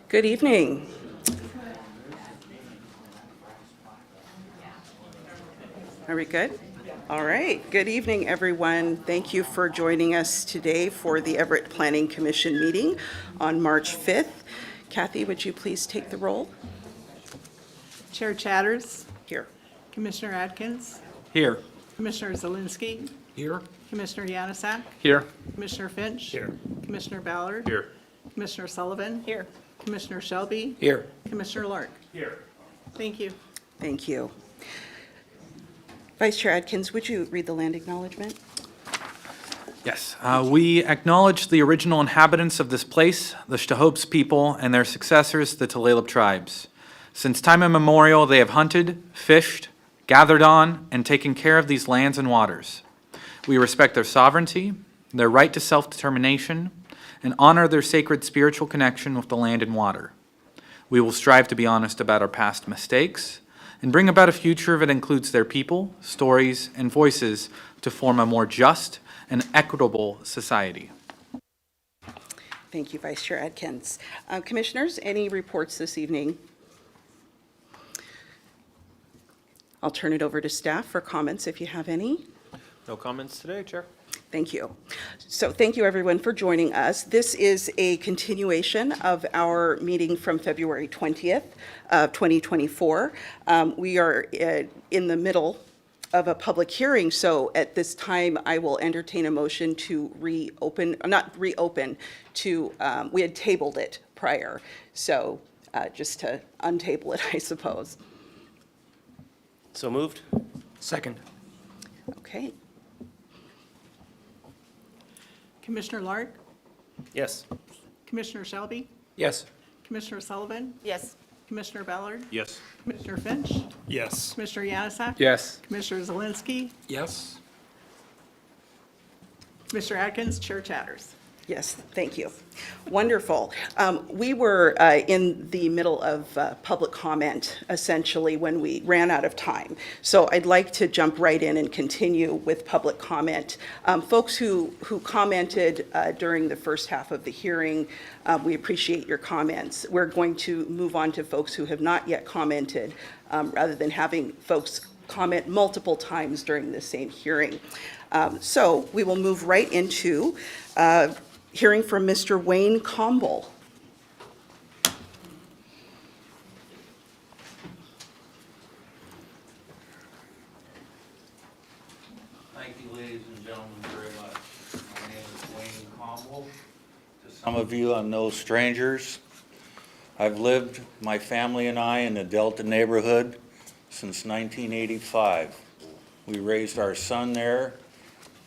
Good evening. Are we good? All right. Good evening, everyone. Thank you for joining us today for the Everett Planning Commission meeting on March 5th. Kathy, would you please take the roll? Chair Chatters, Here. Commissioner Atkins, Here. Commissioner Zielinski, Here. Commissioner Yanasak, Here. Commissioner Finch. Here. Commissioner Ballard. Here. Commissioner Sullivan. Here. Commissioner Shelby. Here. Commissioner Lark. Here. Thank you. Thank you. Vice Chair Atkins, would you read the land acknowledgement? Yes, we acknowledge the original inhabitants of this place, the Stahopes people, and their successors, the Tulalip tribes. Since time immemorial, they have hunted, fished, gathered on, and taken care of these lands and waters. We respect their sovereignty, their right to self-determination, and honor their sacred spiritual connection with the land and water. We will strive to be honest about our past mistakes and bring about a future that includes their people, stories, and voices to form a more just and equitable society. Thank you, Vice Chair Atkins. Commissioners, any reports this evening? I'll turn it over to staff for comments if you have any. No comments today, Chair. Thank you. So thank you, everyone, for joining us. This is a continuation of our meeting from February 20th of 2024. We are in the middle of a public hearing, so at this time, I will entertain a motion to reopen, not reopen, to, we had tabled it prior, so just to untable it, I suppose. So moved. Second. Okay. Commissioner Lark, Yes. Commissioner Shelby, Yes. Commissioner Sullivan, Yes. Commissioner Ballard, Yes. Commissioner Finch, Yes. Commissioner Yanasak. Yes. Commissioner Zielinski, Yes. Commissioner Atkins, Chair Chatters. Yes, thank you. Wonderful. We were in the middle of public comment, essentially, when we ran out of time. So I'd like to jump right in and continue with public comment. Folks who commented during the first half of the hearing, we appreciate your comments. We're going to move on to folks who have not yet commented, rather than having folks comment multiple times during the same hearing. So we will move right into hearing from Mr. Wayne Comble. Thank you, ladies and gentlemen, very much. My name is Wayne Comble. To some of you, I'm no strangers. I've lived, my family and I, in the Delta neighborhood since 1985. We raised our son there.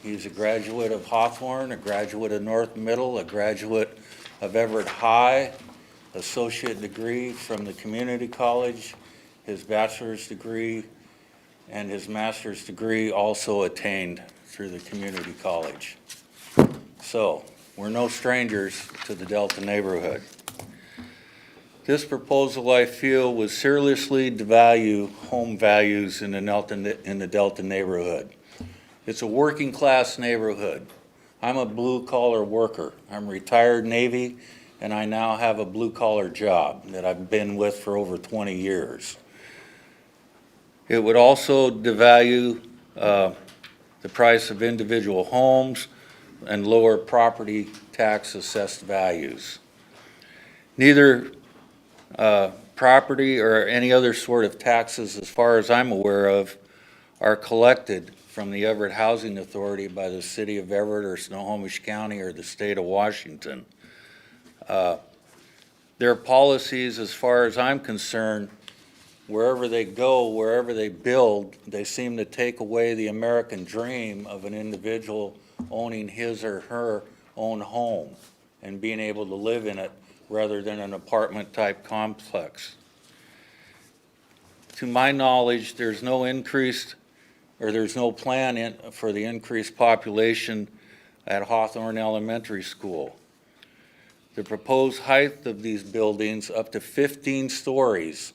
He's a graduate of Hawthorne, a graduate of North Middle, a graduate of Everett High, associate degree from the community college, his bachelor's degree, and his master's degree also attained through the community college. So, we're no strangers to the Delta neighborhood. This proposal, I feel, would seriously devalue home values in the Delta neighborhood. It's a working class neighborhood. I'm a blue collar worker. I'm retired Navy, and I now have a blue collar job that I've been with for over 20 years. It would also devalue the price of individual homes and lower property tax assessed values. Neither property or any other sort of taxes, as far as I'm aware of, are collected from the Everett Housing Authority by the City of Everett or Snohomish County or the state of Washington. Their policies, as far as I'm concerned, wherever they go, wherever they build, they seem to take away the American dream of an individual owning his or her own home and being able to live in it rather than an apartment-type complex. To my knowledge, there's no plan for the increased population at Hawthorne Elementary School. The proposed height of these buildings up to 15 stories.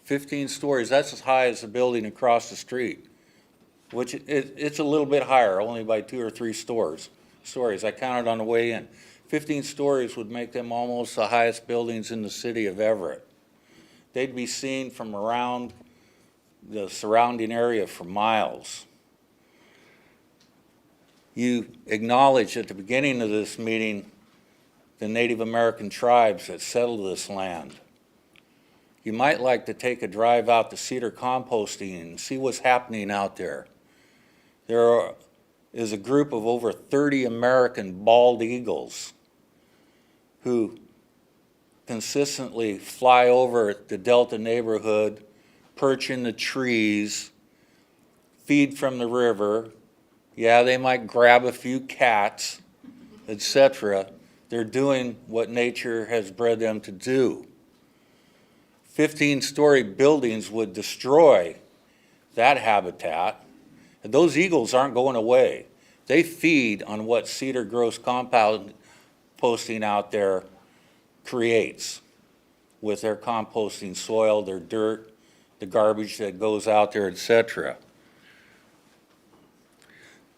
15 stories, that's as high as the building across the street, which it's a little bit higher, only by 2 or 3 stories. stories. I counted on the way in. 15 stories would make them almost the highest buildings in the city of Everett. They'd be seen from around the surrounding area for miles. You acknowledged at the beginning of this meeting the Native American tribes that settled this land. You might like to take a drive out to Cedar Composting and see what's happening out there. There is a group of over 30 American bald eagles who consistently fly over the Delta neighborhood, perch in the trees, feed from the river. Yeah, they might grab a few cats, etc. They're doing what nature has bred them to do. 15-story buildings would destroy that habitat. And those eagles aren't going away. They feed on what cedar gross compound posting out there creates with their composting soil, their dirt, the garbage that goes out there, etc.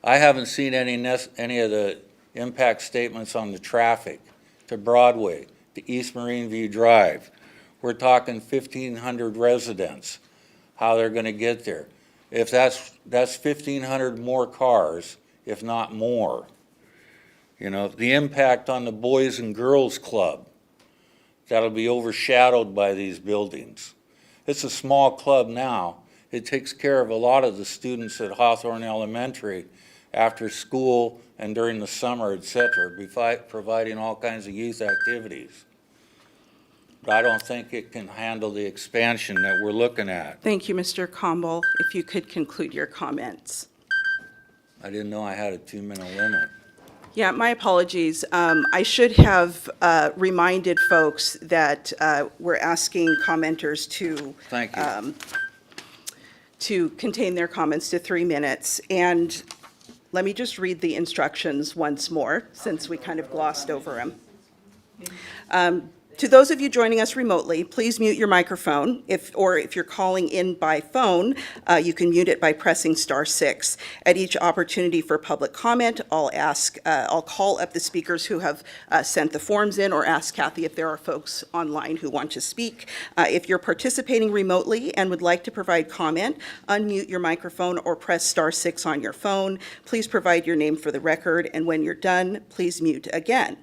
I haven't seen any of the impact statements on the traffic to Broadway, to East Marine View Drive. We're talking 1,500 residents, how they're going to get there. If that's 1,500 more cars, if not more. You know, the impact on the Boys and Girls Club, that'll be overshadowed by these buildings. It's a small club now. It takes care of a lot of the students at Hawthorne Elementary after school and during the summer, etc., providing all kinds of youth activities. But I don't think it can handle the expansion that we're looking at. Thank you, Mr. Comble. If you could conclude your comments. I didn't know I had a 2-minute limit. Yeah, my apologies. I should have reminded folks that we're asking commenters Thank you. to contain their comments to 3 minutes. And let me just read the instructions once more, since we kind of glossed over them. To those of you joining us remotely, please mute your microphone. If you're calling in by phone, you can mute it by pressing *6. At each opportunity for public comment, I'll call up the speakers who have sent the forms in, or ask Kathy if there are folks online who want to speak. If you're participating remotely and would like to provide comment, unmute your microphone or press *6 on your phone. Please provide your name for the record, and when you're done, please mute again.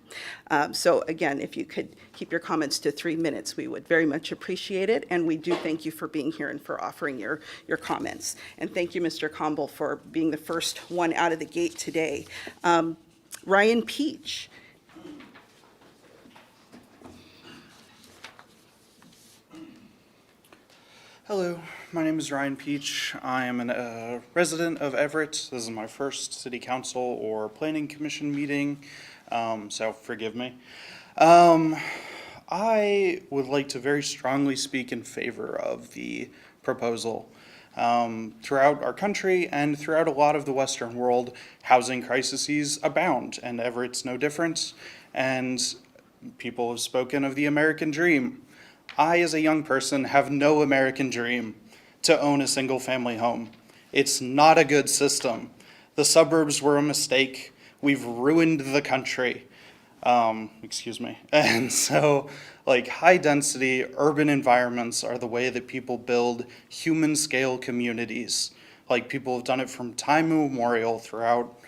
So again, if you could keep your comments to 3 minutes, we would very much appreciate it. And we do thank you for being here and for offering your comments. And thank you, Mr. Comble, for being the first one out of the gate today. Ryan Peach. Hello, my name is Ryan Peach. I am a resident of Everett. This is my first city council or planning commission meeting, so forgive me. I would like to very strongly speak in favor of the proposal. Throughout our country and throughout a lot of the Western world, housing crises abound, and Everett's no different. And people have spoken of the American dream. I, as a young person, have no American dream to own a single-family home. It's not a good system. The suburbs were a mistake. We've ruined the country. Excuse me. And so, like, high-density urban environments are the way that people build human-scale communities. Like, people have done it from time immemorial throughout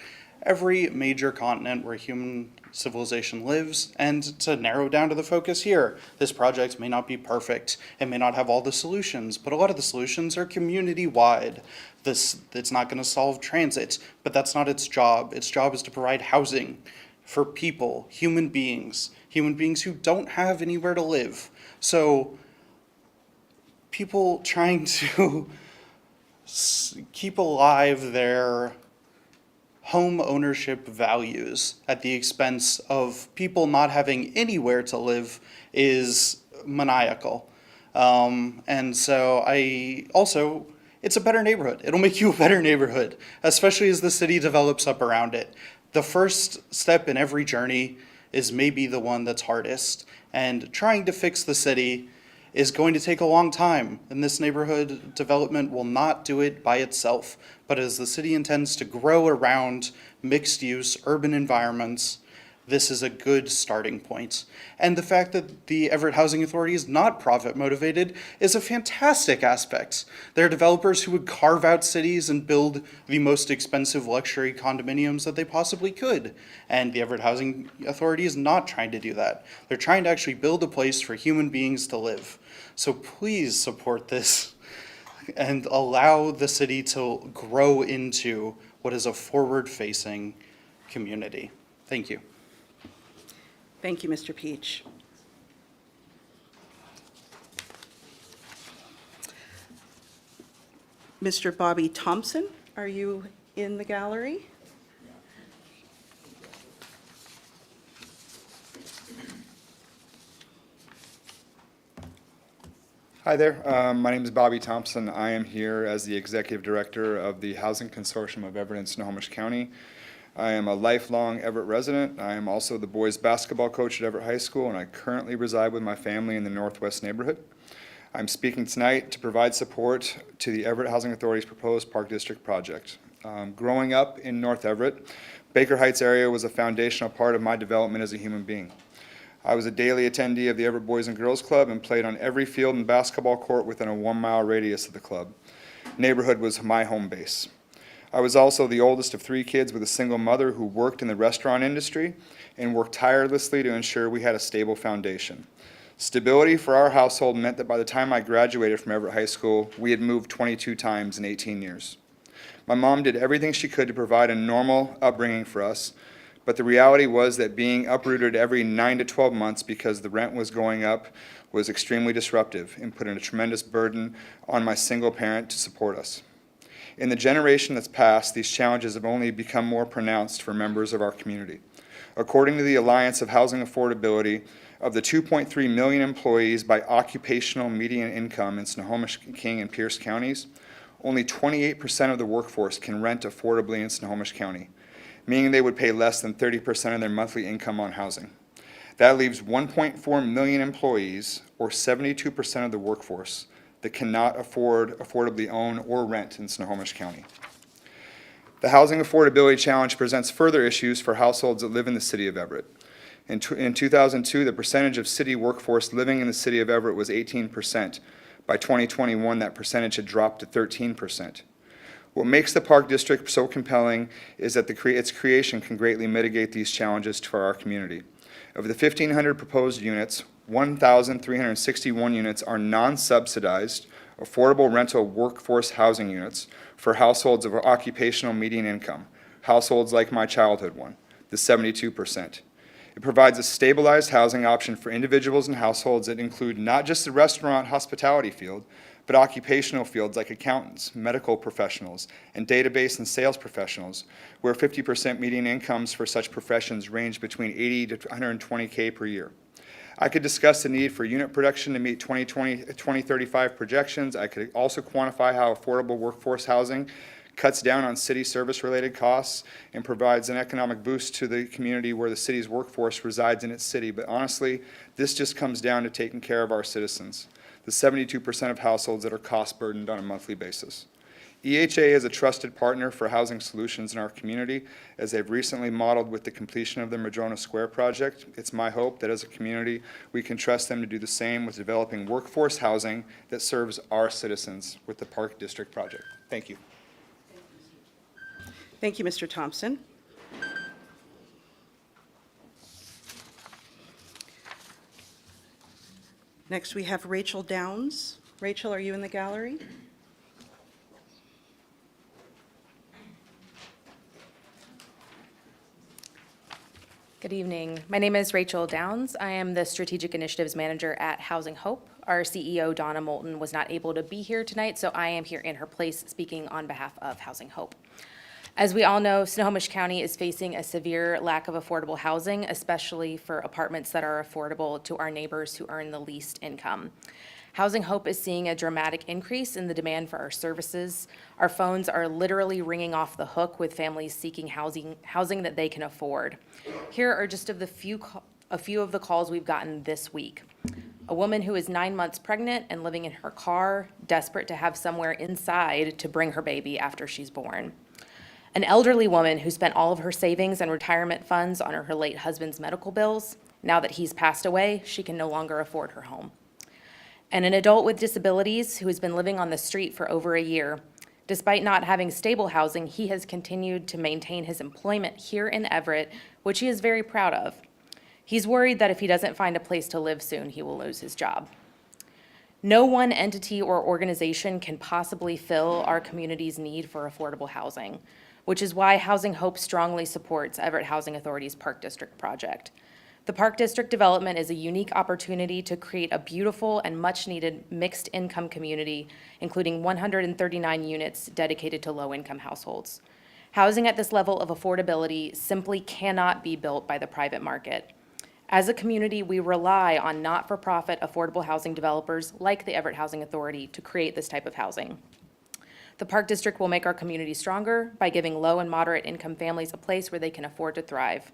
every major continent where human civilization lives. And to narrow down to the focus here, this project may not be perfect. It may not have all the solutions, but a lot of the solutions are community-wide. It's not going to solve transit, but that's not its job. Its job is to provide housing for people, human beings who don't have anywhere to live. So people trying to keep alive their home ownership values at the expense of people not having anywhere to live is maniacal. And so it's a better neighborhood. It'll make you a better neighborhood, especially as the city develops up around it. The first step in every journey is maybe the one that's hardest. And trying to fix the city is going to take a long time, and this neighborhood development will not do it by itself. But as the city intends to grow around mixed-use urban environments, this is a good starting point. And the fact that the Everett Housing Authority is not profit motivated is a fantastic aspect. There are developers who would carve out cities and build the most expensive luxury condominiums that they possibly could. And the Everett Housing Authority is not trying to do that. They're trying to actually build a place for human beings to live. So please support this and allow the city to grow into what is a forward-facing community. Thank you. Thank you, Mr. Peach. Mr. Bobby Thompson, are you in the gallery? Hi there, my name is Bobby Thompson. I am here as the Executive Director of the Housing Consortium of Everett and Snohomish County. I am a lifelong Everett resident. I am also the boys basketball coach at Everett High School, and I currently reside with my family in the Northwest neighborhood. I'm speaking tonight to provide support to the Everett Housing Authority's proposed Park District project. Growing up in North Everett, Baker Heights area was a foundational part of my development as a human being. I was a daily attendee of the Everett Boys and Girls Club and played on every field and basketball court within a 1-mile radius of the club. Neighborhood was my home base. I was also the oldest of 3 kids with a single mother who worked in the restaurant industry and worked tirelessly to ensure we had a stable foundation. Stability for our household meant that by the time I graduated from Everett High School, we had moved 22 times in 18 years. My mom did everything she could to provide a normal upbringing for us, but the reality was that being uprooted every 9 to 12 months because the rent was going up was extremely disruptive and put in a tremendous burden on my single parent to support us. In the generation that's passed, these challenges have only become more pronounced for members of our community. According to the Alliance of Housing Affordability, of the 2.3 million employees by occupational median income in Snohomish, King, and Pierce counties, only 28% of the workforce can rent affordably in Snohomish County, meaning they would pay less than 30% of their monthly income on housing. That leaves 1.4 million employees, or 72% of the workforce, that cannot affordably own or rent in Snohomish County. The housing affordability challenge presents further issues for households that live in the city of Everett. In 2002, the percentage of city workforce living in the city of Everett was 18%. By 2021, that percentage had dropped to 13%. What makes the Park District so compelling is that its creation can greatly mitigate these challenges for our community. Of the 1,500 proposed units, 1,361 units are non-subsidized, affordable rental workforce housing units for households of occupational median income, households like my childhood one, the 72%. It provides a stabilized housing option for individuals and households that include not just the restaurant hospitality field, but occupational fields like accountants, medical professionals, and database and sales professionals, where 50% median incomes for such professions range between $80 to $120K per year. I could discuss the need for unit production to meet 2035 projections. I could also quantify how affordable workforce housing cuts down on city service-related costs and provides an economic boost to the community where the city's workforce resides in its city. But honestly, this just comes down to taking care of our citizens, the 72% of households that are cost-burdened on a monthly basis. EHA is a trusted partner for housing solutions in our community, as they've recently modeled with the completion of the Madrona Square project. It's my hope that as a community, we can trust them to do the same with developing workforce housing that serves our citizens with the Park District project. Thank you. Thank you, Mr. Thompson. Next, we have Rachel Downs. Rachel, are you in the gallery? Good evening. My name is Rachel Downs. I am the Strategic Initiatives Manager at Housing Hope. Our CEO, Donna Moulton, was not able to be here tonight, so I am here in her place speaking on behalf of Housing Hope. As we all know, Snohomish County is facing a severe lack of affordable housing, especially for apartments that are affordable to our neighbors who earn the least income. Housing Hope is seeing a dramatic increase in the demand for our services. Our phones are literally ringing off the hook with families seeking housing that they can afford. Here are just a few of the calls we've gotten this week. A woman who is 9 months pregnant and living in her car, desperate to have somewhere inside to bring her baby after she's born. An elderly woman who spent all of her savings and retirement funds on her late husband's medical bills. Now that he's passed away, she can no longer afford her home. And an adult with disabilities who has been living on the street for over a year. Despite not having stable housing, he has continued to maintain his employment here in Everett, which he is very proud of. He's worried that if he doesn't find a place to live soon, he will lose his job. No one entity or organization can possibly fill our community's need for affordable housing, which is why Housing Hope strongly supports Everett Housing Authority's Park District project. The Park District development is a unique opportunity to create a beautiful and much-needed mixed-income community, including 139 units dedicated to low-income households. Housing at this level of affordability simply cannot be built by the private market. As a community, we rely on not-for-profit affordable housing developers like the Everett Housing Authority to create this type of housing. The Park District will make our community stronger by giving low and moderate income families a place where they can afford to thrive,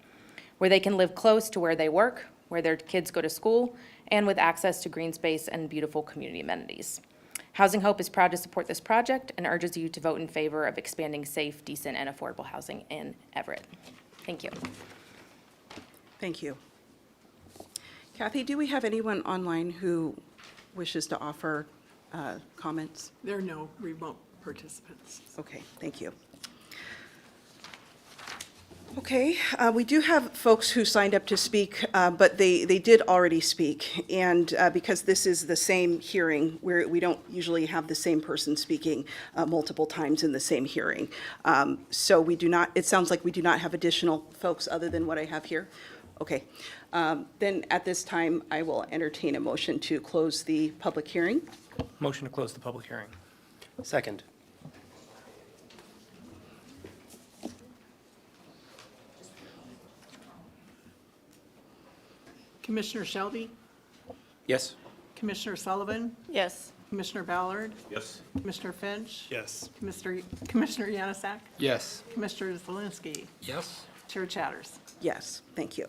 where they can live close to where they work, where their kids go to school, and with access to green space and beautiful community amenities. Housing Hope is proud to support this project and urges you to vote in favor of expanding safe, decent, and affordable housing in Everett. Thank you. Thank you. Kathy, do we have anyone online who wishes to offer comments? There are no remote participants. Okay, thank you. Okay, we do have folks who signed up to speak, but they did already speak. And because this is the same hearing, we don't usually have the same person speaking multiple times in the same hearing. So we do not, it sounds like we do not have additional folks other than what I have here. Okay, then at this time, I will entertain a motion to close the public hearing. Motion to close the public hearing. Second. Commissioner Shelby, Yes. Commissioner Sullivan, Yes. Commissioner Ballard, Yes. Commissioner Finch, Yes. Commissioner Yanasak, Yes. Commissioner Zelinski, Yes. Chair Chatters. Yes, thank you.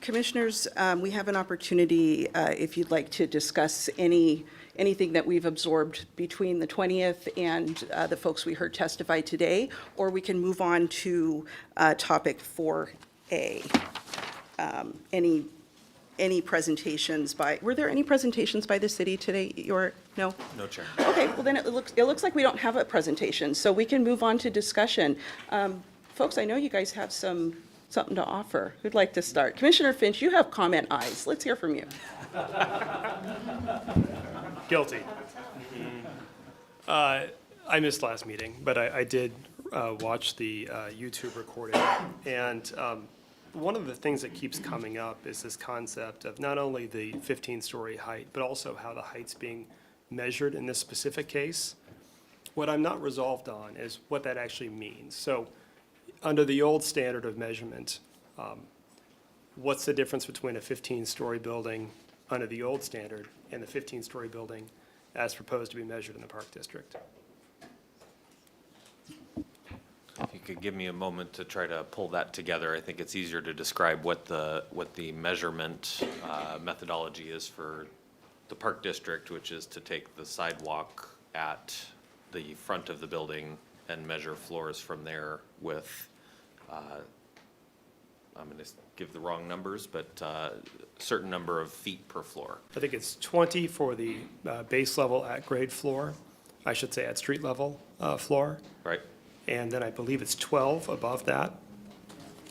Commissioners, we have an opportunity, if you'd like to discuss anything that we've absorbed between the 20th and the folks we heard testify today, or we can move on to topic 4A. Any presentations by, were there any presentations by the city today? No? No, Chair. Okay, well then it looks like we don't have a presentation, so we can move on to discussion. Folks, I know you guys have something to offer. Who'd like to start? Commissioner Finch, you have comment eyes. Let's hear from you. Guilty. I missed last meeting, but I did watch the YouTube recording. And one of the things that keeps coming up is this concept of not only the 15-story height, but also how the height's being measured in this specific case. What I'm not resolved on is what that actually means. So under the old standard of measurement, what's the difference between a 15-story building under the old standard and the 15-story building as proposed to be measured in the Park District? If you could give me a moment to try to pull that together, I think it's easier to describe what the measurement methodology is for the Park District, which is to take the sidewalk at the front of the building and measure floors from there with, I'm going to give the wrong numbers, but certain number of feet per floor. I think it's 20 for the base level at grade floor, I should say at street level floor. Right? And then I believe it's 12 above that.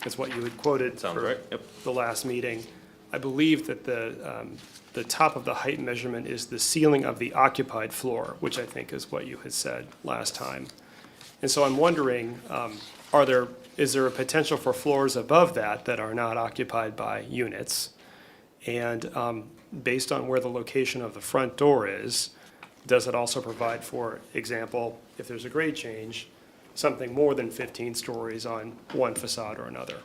That's what you had quoted Sounds for right, yep. the last meeting. I believe that the top of the height measurement is the ceiling of the occupied floor, which I think is what you had said last time. And so I'm wondering, is there a potential for floors above that that are not occupied by units? And based on where the location of the front door is, does it also provide, for example, if there's a grade change, something more than 15 stories on one facade or another?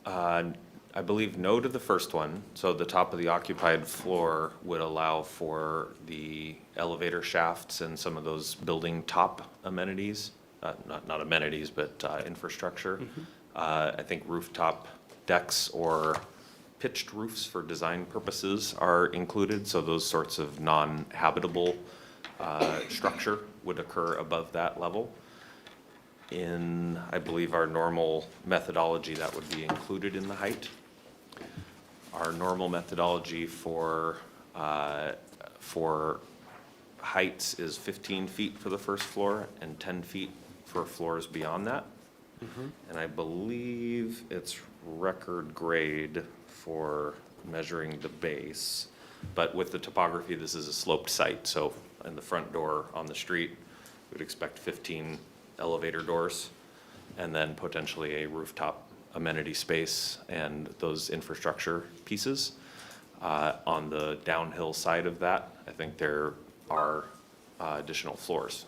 I believe no to the first one. So the top of the occupied floor would allow for the elevator shafts and some of those building top amenities, not amenities, but infrastructure. I think rooftop decks or pitched roofs for design purposes are included, so those sorts of non-habitable structure would occur above that level. In, I believe, our normal methodology, that would be included in the height. Our normal methodology for heights is 15 feet for the first floor and 10 feet for floors beyond that. And I believe it's record grade for measuring the base. But with the topography, this is a sloped site, so in the front door on the street, we'd expect 15 elevator doors, and then potentially a rooftop amenity space and those infrastructure pieces. On the downhill side of that, I think there are additional floors,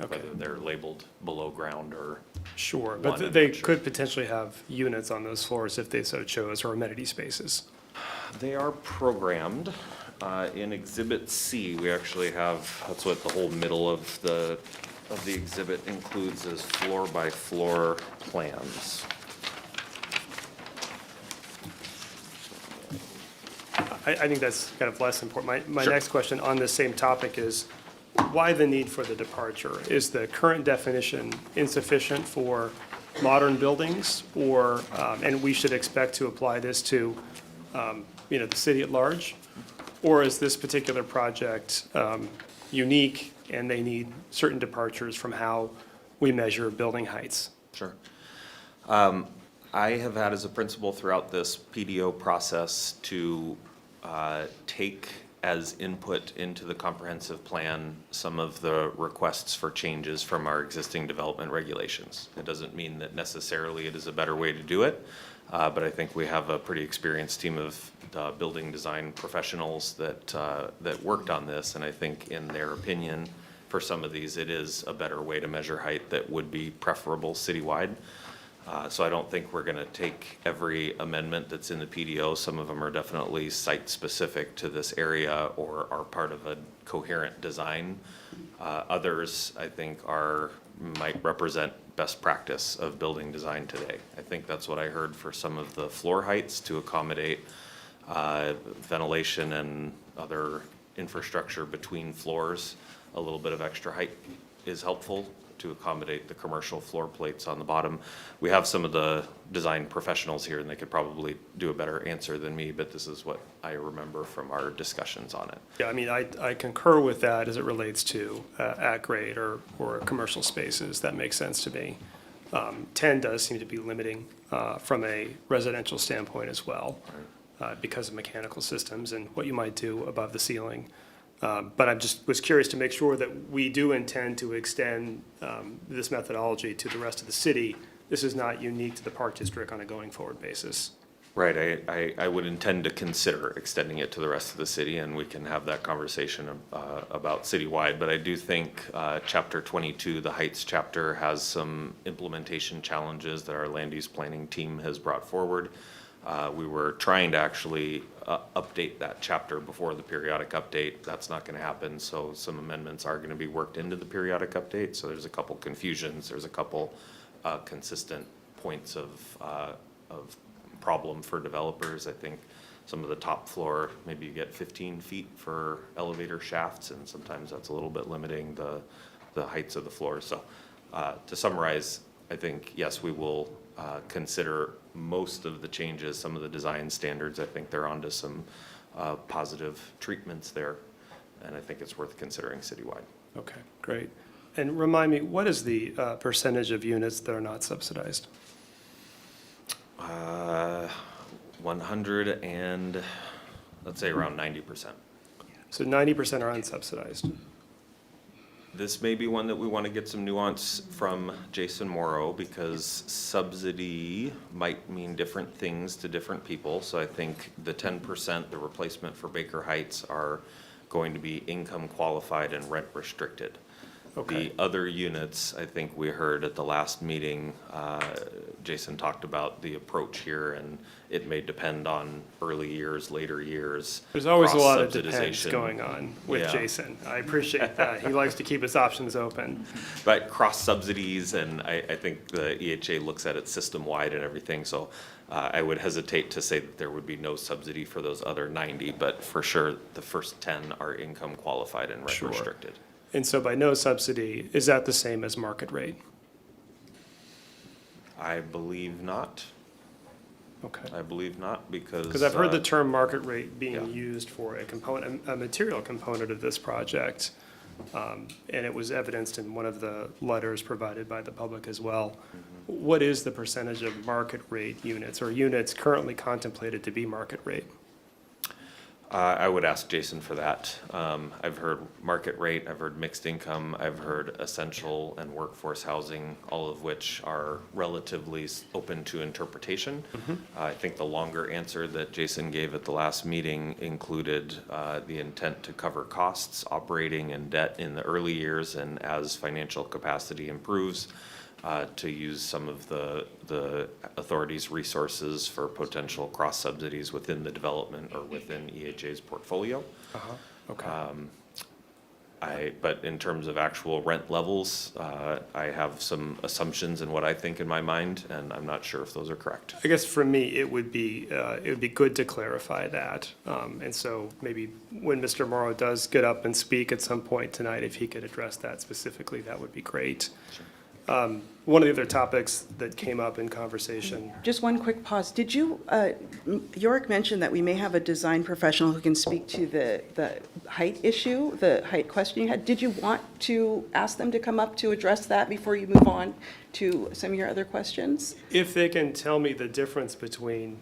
Okay. whether they're labeled below ground or. Sure, One, but I'm they not sure. could potentially have units on those floors if they so chose, or amenity spaces. They are programmed. In Exhibit C, we actually have, that's what the whole middle of the exhibit includes, is floor-by-floor plans. I think that's kind of less important. My Sure. next question on this same topic is, why the need for the departure? Is the current definition insufficient for modern buildings, or, and we should expect to apply this to, the city at large? Or is this particular project unique and they need certain departures from how we measure building heights? Sure. I have had as a principle throughout this PDO process to take as input into the comprehensive plan some of the requests for changes from our existing development regulations. It doesn't mean that necessarily it is a better way to do it, but I think we have a pretty experienced team of building design professionals that worked on this, and I think in their opinion, for some of these, it is a better way to measure height that would be preferable citywide. So I don't think we're gonna take every amendment that's in the PDO. Some of them are definitely site-specific to this area or are part of a coherent design. Others, I think, might represent best practice of building design today. I think that's what I heard for some of the floor heights to accommodate ventilation and other infrastructure between floors. A little bit of extra height is helpful to accommodate the commercial floor plates on the bottom. We have some of the design professionals here, and they could probably do a better answer than me, but this is what I remember from our discussions on it. Yeah, I mean, I concur with that as it relates to at-grade or commercial spaces. That makes sense to me. 10 does seem to be limiting from a residential standpoint as well, because of mechanical systems and what you might do above the ceiling. But I just was curious to make sure that we do intend to extend this methodology to the rest of the city. This is not unique to the Park District on a going-forward basis. Right, I would intend to consider extending it to the rest of the city, and we can have that conversation about citywide. But I do think Chapter 22, the Heights chapter, has some implementation challenges that our land use planning team has brought forward. We were trying to actually update that chapter before the periodic update. That's not gonna happen, so some amendments are gonna be worked into the periodic update. So there's a couple confusions, there's a couple consistent points of problem for developers. I think some of the top floor, maybe you get 15 feet for elevator shafts, and sometimes that's a little bit limiting the heights of the floors. So to summarize, I think, yes, we will consider most of the changes, some of the design standards. I think they're onto some positive treatments there, and I think it's worth considering citywide. Okay, great. And remind me, what is the percentage of units that are not subsidized? 100 and, let's say around 90%. So 90% are unsubsidized. This may be one that we want to get some nuance from Jason Morrow, because subsidy might mean different things to different people. So I think the 10%, the replacement for Baker Heights, are going to be income qualified and rent restricted. Okay. The other units, I think we heard at the last meeting, Jason talked about the approach here, and it may depend on early years, later years. There's always a lot of depends cross-subsidization. going on with Yeah. Jason. I appreciate that. He likes to keep his options open. But cross subsidies, and I think the EHA looks at it system-wide and everything, so I would hesitate to say that there would be no subsidy for those other 90, but for sure, the first 10 are income qualified and rent Sure. restricted. And so by no subsidy, is that the same as market rate? I believe not. Okay. I believe not, because. Because I've heard the term market rate being yeah. used for a component, a material component of this project. And it was evidenced in one of the letters provided by the public as well. What is the percentage of market rate units or units currently contemplated to be market rate? I would ask Jason for that. I've heard market rate, I've heard mixed income, I've heard essential and workforce housing, all of which are relatively open to interpretation. I think the longer answer that Jason gave at the last meeting included the intent to cover costs, operating and debt in the early years, and as financial capacity improves, to use some of the authority's resources for potential cross subsidies within the development or within EHA's portfolio. Okay. But in terms of actual rent levels, I have some assumptions in what I think in my mind, and I'm not sure if those are correct. I guess for me, it would be good to clarify that. And so maybe when Mr. Morrow does get up and speak at some point tonight, if he could address that specifically, that would be great. One of the other topics that came up in conversation, Just one quick pause. Did you, Yorick mentioned that we may have a design professional who can speak to the height issue, the height question you had. Did you want to ask them to come up to address that before you move on to some of your other questions? if they can tell me the difference between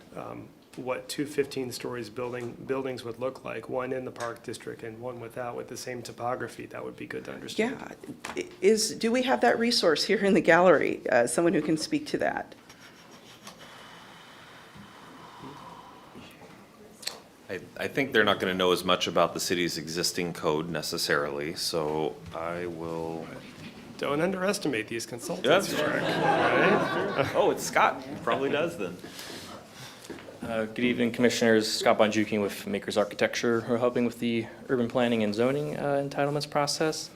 what two 15-stories buildings would look like, one in the Park District and one without, with the same topography, that would be good to understand. Yeah. Do we have that resource here in the gallery, someone who can speak to that? I think they're not gonna know as much about the city's existing code necessarily, so I will. Don't underestimate these consultants, Eric. Oh, it's Scott, he probably does then. Good evening, Commissioners. Scott Bonjuking with Makers Architecture. We're helping with the urban planning and zoning entitlements process.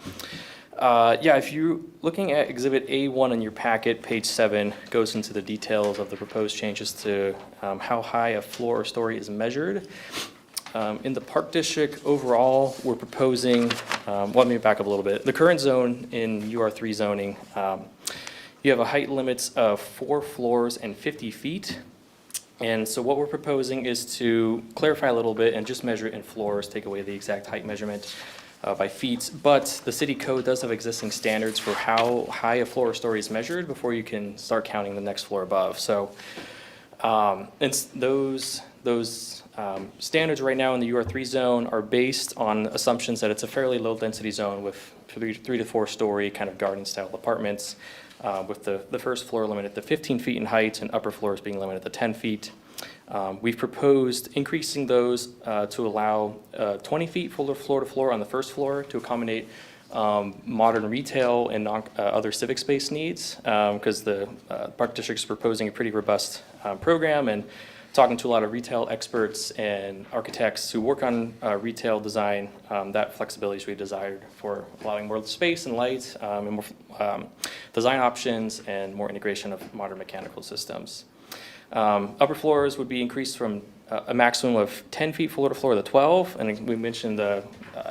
Yeah, if you're looking at Exhibit A1 in your packet, page 7 goes into the details of the proposed changes to how high a floor or story is measured. In the Park District overall, we're proposing, let me back up a little bit. The current zone in UR3 zoning, you have a height limits of 4 floors and 50 feet. And so what we're proposing is to clarify a little bit and just measure it in floors, take away the exact height measurement by feet. But the city code does have existing standards for how high a floor or story is measured before you can start counting the next floor above. So it's those standards right now in the UR3 zone are based on assumptions that it's a fairly low density zone with 3 to 4 story kind of garden style apartments. With the first floor limited to 15 feet in height and upper floors being limited to 10 feet. We've proposed increasing those to allow 20 feet floor to floor on the first floor to accommodate modern retail and other civic space needs, because the Park District is proposing a pretty robust program, and talking to a lot of retail experts and architects who work on retail design, that flexibility is really desired for allowing more space and light, and more design options and more integration of modern mechanical systems. Upper floors would be increased from a maximum of 10 feet floor to floor to 12, and we mentioned the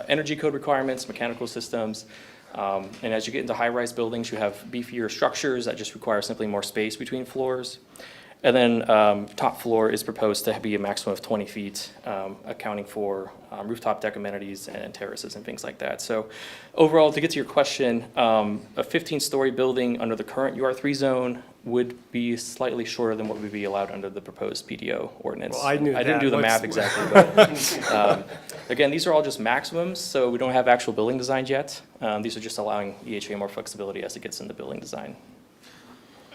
energy code requirements, mechanical systems, and as you get into high-rise buildings, you have beefier structures that just require simply more space between floors. And then top floor is proposed to be a maximum of 20 feet, accounting for rooftop deck amenities and terraces and things like that. So overall, to get to your question, a 15-story building under the current UR3 zone would be slightly shorter than what would be allowed under the proposed PDO ordinance. Well, I knew didn't that. do the math exactly, but again, these are all just maximums, so we don't have actual building designs yet. These are just allowing EHA more flexibility as it gets into building design.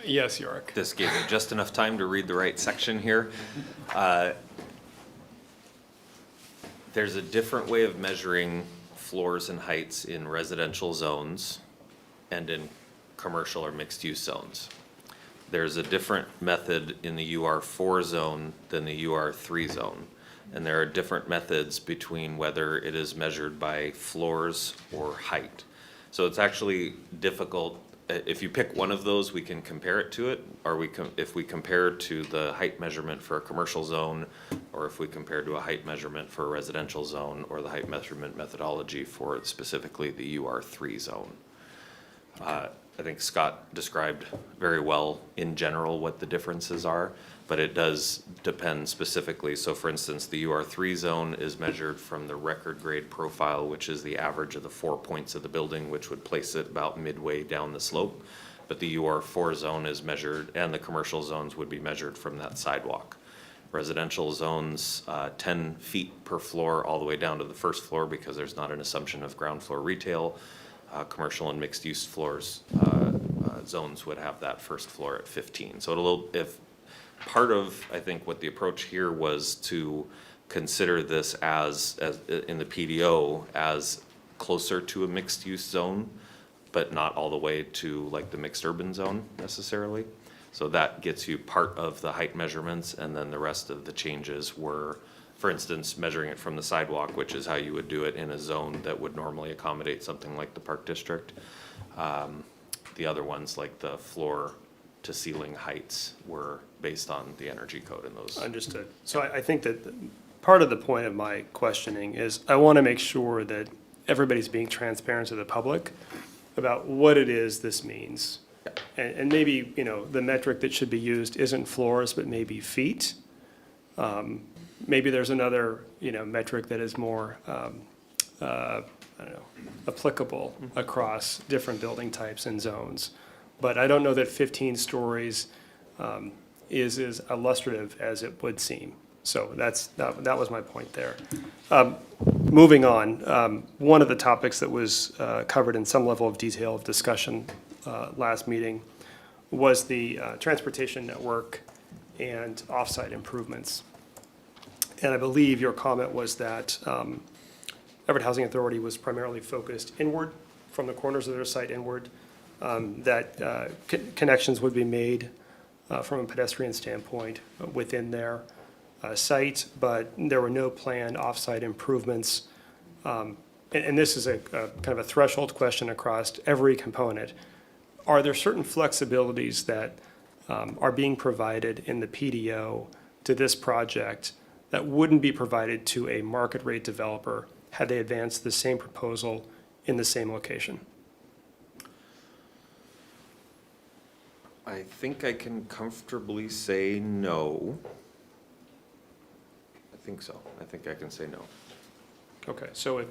Yes, Yorick. This gave me just enough time to read the right section here. There's a different way of measuring floors and heights in residential zones and in commercial or mixed-use zones. There's a different method in the UR4 zone than the UR3 zone. And there are different methods between whether it is measured by floors or height. So it's actually difficult. If you pick one of those, we can compare it to it, or if we compare to the height measurement for a commercial zone, or if we compare to a height measurement for a residential zone, or the height measurement methodology for specifically the UR3 zone. I think Scott described very well in general what the differences are, but it does depend specifically. So for instance, the UR3 zone is measured from the record grade profile, which is the average of the 4 points of the building, which would place it about midway down the slope. But the UR4 zone is measured, and the commercial zones would be measured from that sidewalk. Residential zones, 10 feet per floor all the way down to the first floor, because there's not an assumption of ground floor retail. Commercial and mixed-use floors, zones would have that first floor at 15. So part of, I think, what the approach here was to consider this as in the PDO as closer to a mixed-use zone, but not all the way to like the mixed urban zone necessarily. So that gets you part of the height measurements, and then the rest of the changes were, for instance, measuring it from the sidewalk, which is how you would do it in a zone that would normally accommodate something like the Park District. The other ones, like the floor to ceiling heights, were based on the energy code in those. Understood. So I think that part of the point of my questioning is I want to make sure that everybody's being transparent to the public about what it is this means. And maybe, the metric that should be used isn't floors, but maybe feet. Maybe there's another, metric that is more, applicable across different building types and zones. But I don't know that 15 stories is as illustrative as it would seem. So that was my point there. Moving on, one of the topics that was covered in some level of detail of discussion last meeting was the transportation network and off-site improvements. And I believe your comment was that Everett Housing Authority was primarily focused inward, from the corners of their site inward, that connections would be made from a pedestrian standpoint within their site, but there were no planned off-site improvements. And this is a kind of a threshold question across every component. Are there certain flexibilities that are being provided in the PDO to this project that wouldn't be provided to a market rate developer had they advanced the same proposal in the same location? I think I can comfortably say no. I think so. I think I can say no. Okay, so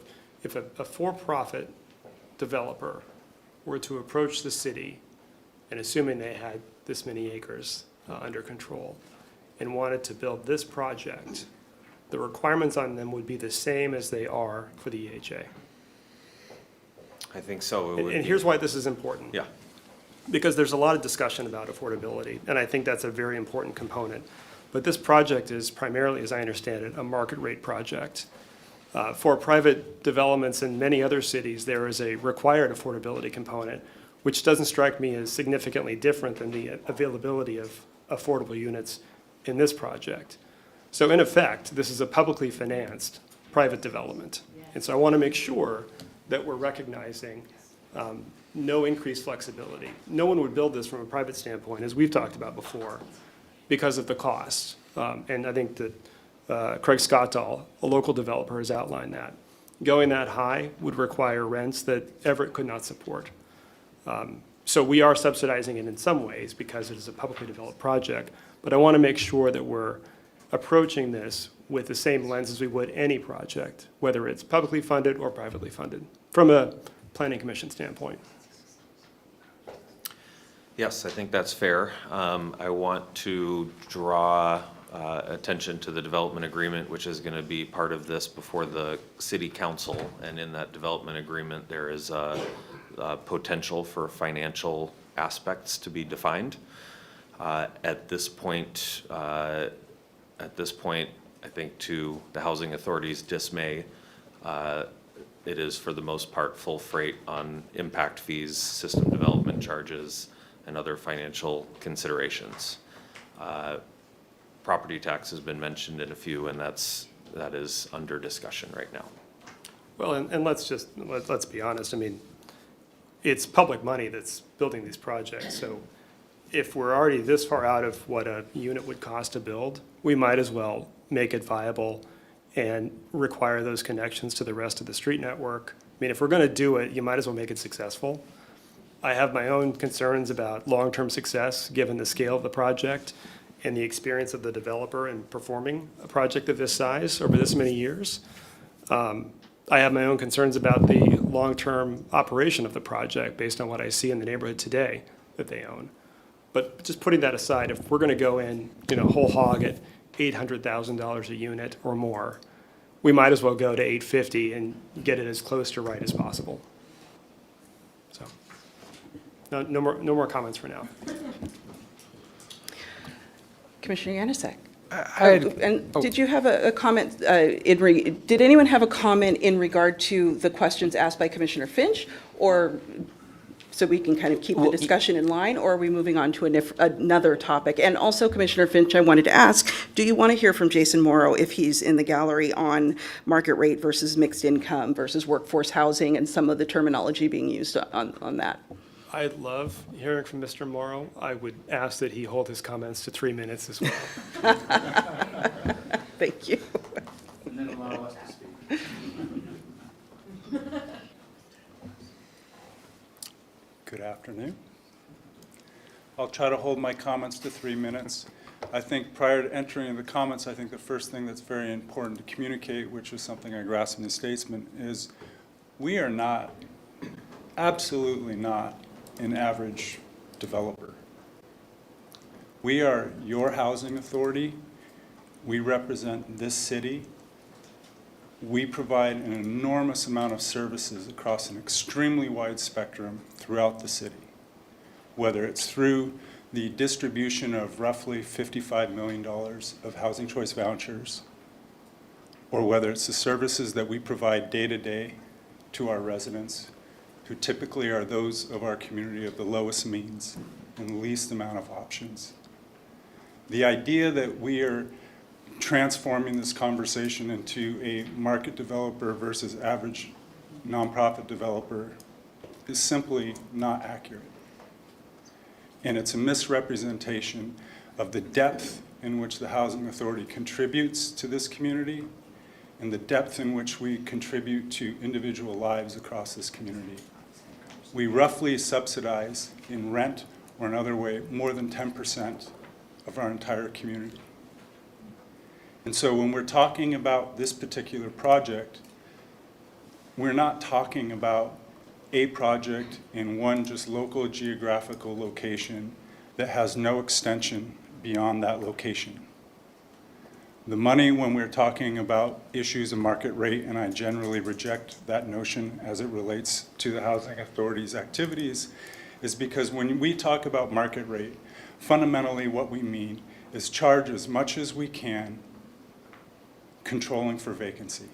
if a for-profit developer were to approach the city, and assuming they had this many acres under control, and wanted to build this project, the requirements on them would be the same as they are for the EHA. I think so. It would And be- here's why this is important. Yeah. Because there's a lot of discussion about affordability, and I think that's a very important component. But this project is primarily, as I understand it, a market rate project. For private developments in many other cities, there is a required affordability component, which doesn't strike me as significantly different than the availability of affordable units in this project. So in effect, this is a publicly financed private development. And so I want to make sure that we're recognizing no increased flexibility. No one would build this from a private standpoint, as we've talked about before, because of the cost. And I think that Craig Scottall, a local developer, has outlined that. Going that high would require rents that Everett could not support. So we are subsidizing it in some ways because it is a publicly developed project, but I want to make sure that we're approaching this with the same lens as we would any project, whether it's publicly funded or privately funded, from a planning commission standpoint. Yes, I think that's fair. I want to draw attention to the development agreement, which is going to be part of this before the city council. And in that development agreement, there is a potential for financial aspects to be defined. At this point, I think to the Housing Authority's dismay, it is for the most part full freight on impact fees, system development charges, and other financial considerations. Property tax has been mentioned in a few, and that is under discussion right now. Well, and let's be honest, I mean, it's public money that's building these projects, so if we're already this far out of what a unit would cost to build, we might as well make it viable and require those connections to the rest of the street network. I mean, if we're gonna do it, you might as well make it successful. I have my own concerns about long-term success, given the scale of the project and the experience of the developer in performing a project of this size over this many years. I have my own concerns about the long-term operation of the project based on what I see in the neighborhood today that they own. But just putting that aside, if we're gonna go in, whole hog at $800,000 a unit or more, we might as well go to $850 and get it as close to right as possible. So, no more comments for now. Commissioner Yanosek? I Did you have a comment, did anyone have a comment in regard to the questions asked by Commissioner Finch? Or so we can kind of keep the discussion in line, or are we moving on to another topic? And also, Commissioner Finch, I wanted to ask, do you want to hear from Jason Morrow if he's in the gallery on market rate versus mixed income versus workforce housing and some of the terminology being used on that? I love hearing from Mr. Morrow. I would ask that he hold his comments to 3 minutes as well. Thank you. And then allow us to speak. Good afternoon. I'll try to hold my comments to 3 minutes. I think prior to entering the comments, I think the first thing that's very important to communicate, which is something I grasped in the statesman, is we are not, absolutely not, an average developer. We are your housing authority. We represent this city. We provide an enormous amount of services across an extremely wide spectrum throughout the city, whether it's through the distribution of roughly $55 million of housing choice vouchers, or whether it's the services that we provide day to day to our residents, who typically are those of our community of the lowest means and the least amount of options. The idea that we are transforming this conversation into a market developer versus average nonprofit developer is simply not accurate. And it's a misrepresentation of the depth in which the Housing Authority contributes to this community and the depth in which we contribute to individual lives across this community. We roughly subsidize in rent or another way more than 10% of our entire community. And so when we're talking about this particular project, we're not talking about a project in one just local geographical location that has no extension beyond that location. The money, when we're talking about issues of market rate, and I generally reject that notion as it relates to the Housing Authority's activities, is because when we talk about market rate, fundamentally what we mean is charge as much as we can controlling for vacancy.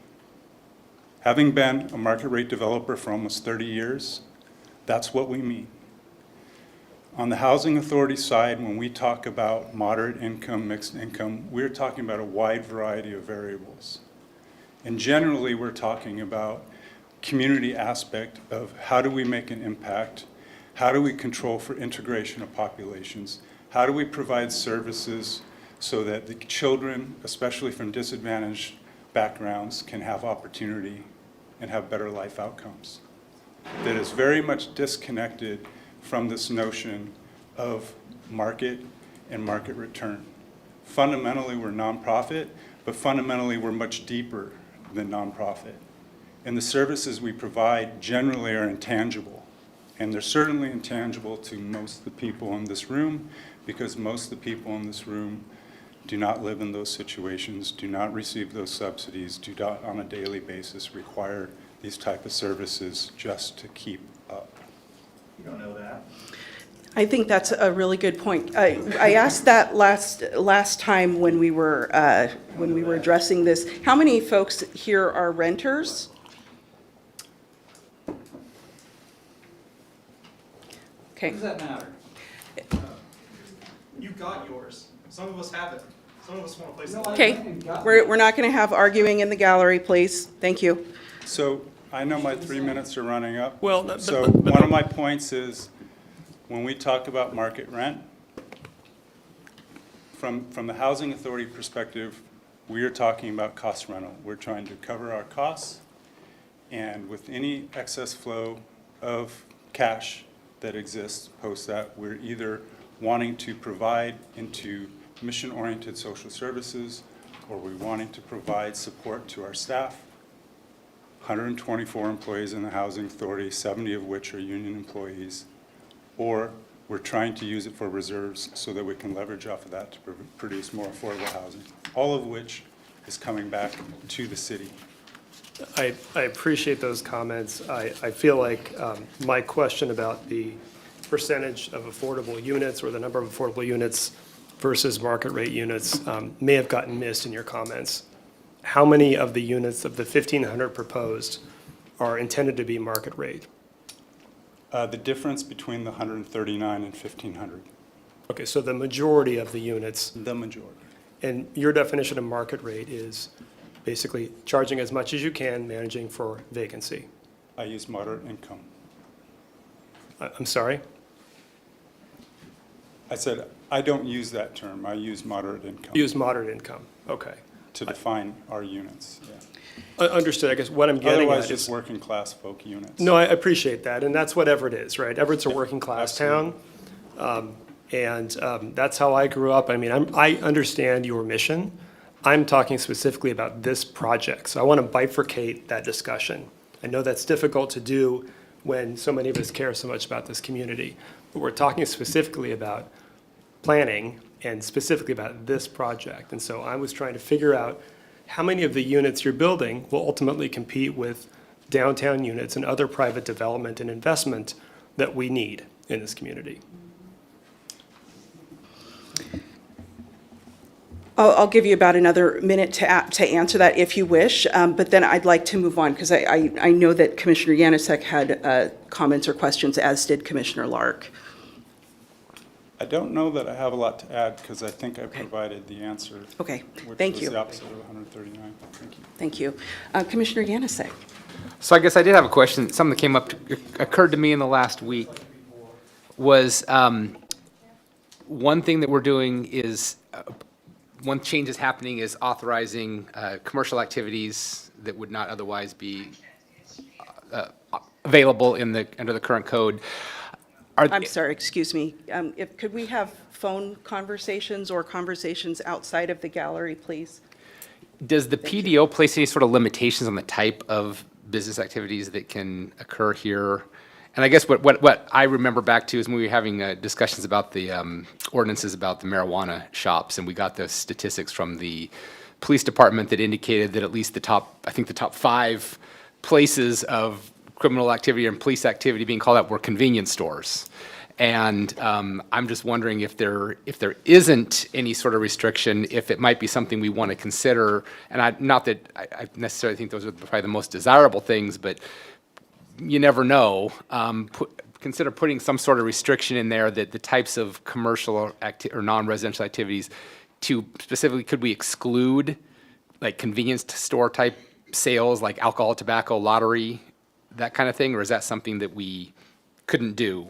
Having been a market rate developer for almost 30 years, that's what we mean. On the Housing Authority side, when we talk about moderate income, mixed income, we're talking about a wide variety of variables. And generally, we're talking about community aspect of how do we make an impact, how do we control for integration of populations, how do we provide services so that the children, especially from disadvantaged backgrounds, can have opportunity and have better life outcomes. That is very much disconnected from this notion of market and market return. Fundamentally, we're nonprofit, but fundamentally, we're much deeper than nonprofit. And the services we provide generally are intangible. And they're certainly intangible to most of the people in this room, because most of the people in this room do not live in those situations, do not receive those subsidies, do not on a daily basis require these type of services just to keep up. You don't know that? I think that's a really good point. I asked that last time when we were addressing this. How many folks here are renters? Okay. does that matter? You got yours. Some of us haven't. Some of us want a place to live. Okay, we're not going to have arguing in the gallery, please. Thank you. So I know my 3 minutes are running up. Well, but- So but- one of my points is, when we talk about market rent, from the housing authority perspective, we are talking about cost rental. We're trying to cover our costs, and with any excess flow of cash that exists post that, we're either wanting to provide into mission-oriented social services, or we're wanting to provide support to our staff. 124 employees in the housing authority, 70 of which are union employees, or we're trying to use it for reserves so that we can leverage off of that to produce more affordable housing, all of which is coming back to the city. I appreciate those comments. I feel like my question about the percentage of affordable units or the number of affordable units versus market rate units may have gotten missed in your comments. How many of the units of the 1,500 proposed are intended to be market rate? The difference between the 139 and 1,500, Okay, so the majority of the units, the majority. and your definition of market rate is basically charging as much as you can, managing for vacancy. I use moderate income. I'm sorry? I said, I don't use that term. I use moderate income Use moderate income, okay. to define our units. Yeah. Understood, I guess what I'm getting Otherwise, at just is, working class folk units. no, I appreciate that, and that's what Everett is, right? Everett's a working class town, and that's how I grew up. I mean, I understand your mission. I'm talking specifically about this project, so I want to bifurcate that discussion. I know that's difficult to do when so many of us care so much about this community, but we're talking specifically about planning and specifically about this project. And so I was trying to figure out how many of the units you're building will ultimately compete with downtown units and other private development and investment that we need in this community. I'll give you about another minute to answer that if you wish, but then I'd like to move on because I know that Commissioner Yanosek had comments or questions, as did Commissioner Lark. I don't know that I have a lot to add because I think I provided the answer. Okay, thank Which you. was the opposite of 139. Thank you. Thank you. Commissioner Yanosek. So I guess I did have a question. Something that came up, occurred to me in the last week was one thing that we're doing is, one change is happening is authorizing commercial activities that would not otherwise be available under the current code. I'm sorry, excuse me. Could we have phone conversations or conversations outside of the gallery, please? Does the PDO place any sort of limitations on the type of business activities that can occur here? And I guess what I remember back to is when we were having discussions about the ordinances about the marijuana shops, and we got the statistics from the police department that indicated that at least the top 5 places of criminal activity and police activity being called out were convenience stores. And I'm just wondering if there isn't any sort of restriction, if it might be something we want to consider. And not that I necessarily think those are probably the most desirable things, but you never know. Consider putting some sort of restriction in there that the types of commercial or non-residential activities to specifically, could we exclude like convenience store type sales like alcohol, tobacco, lottery, that kind of thing? Or is that something that we couldn't do?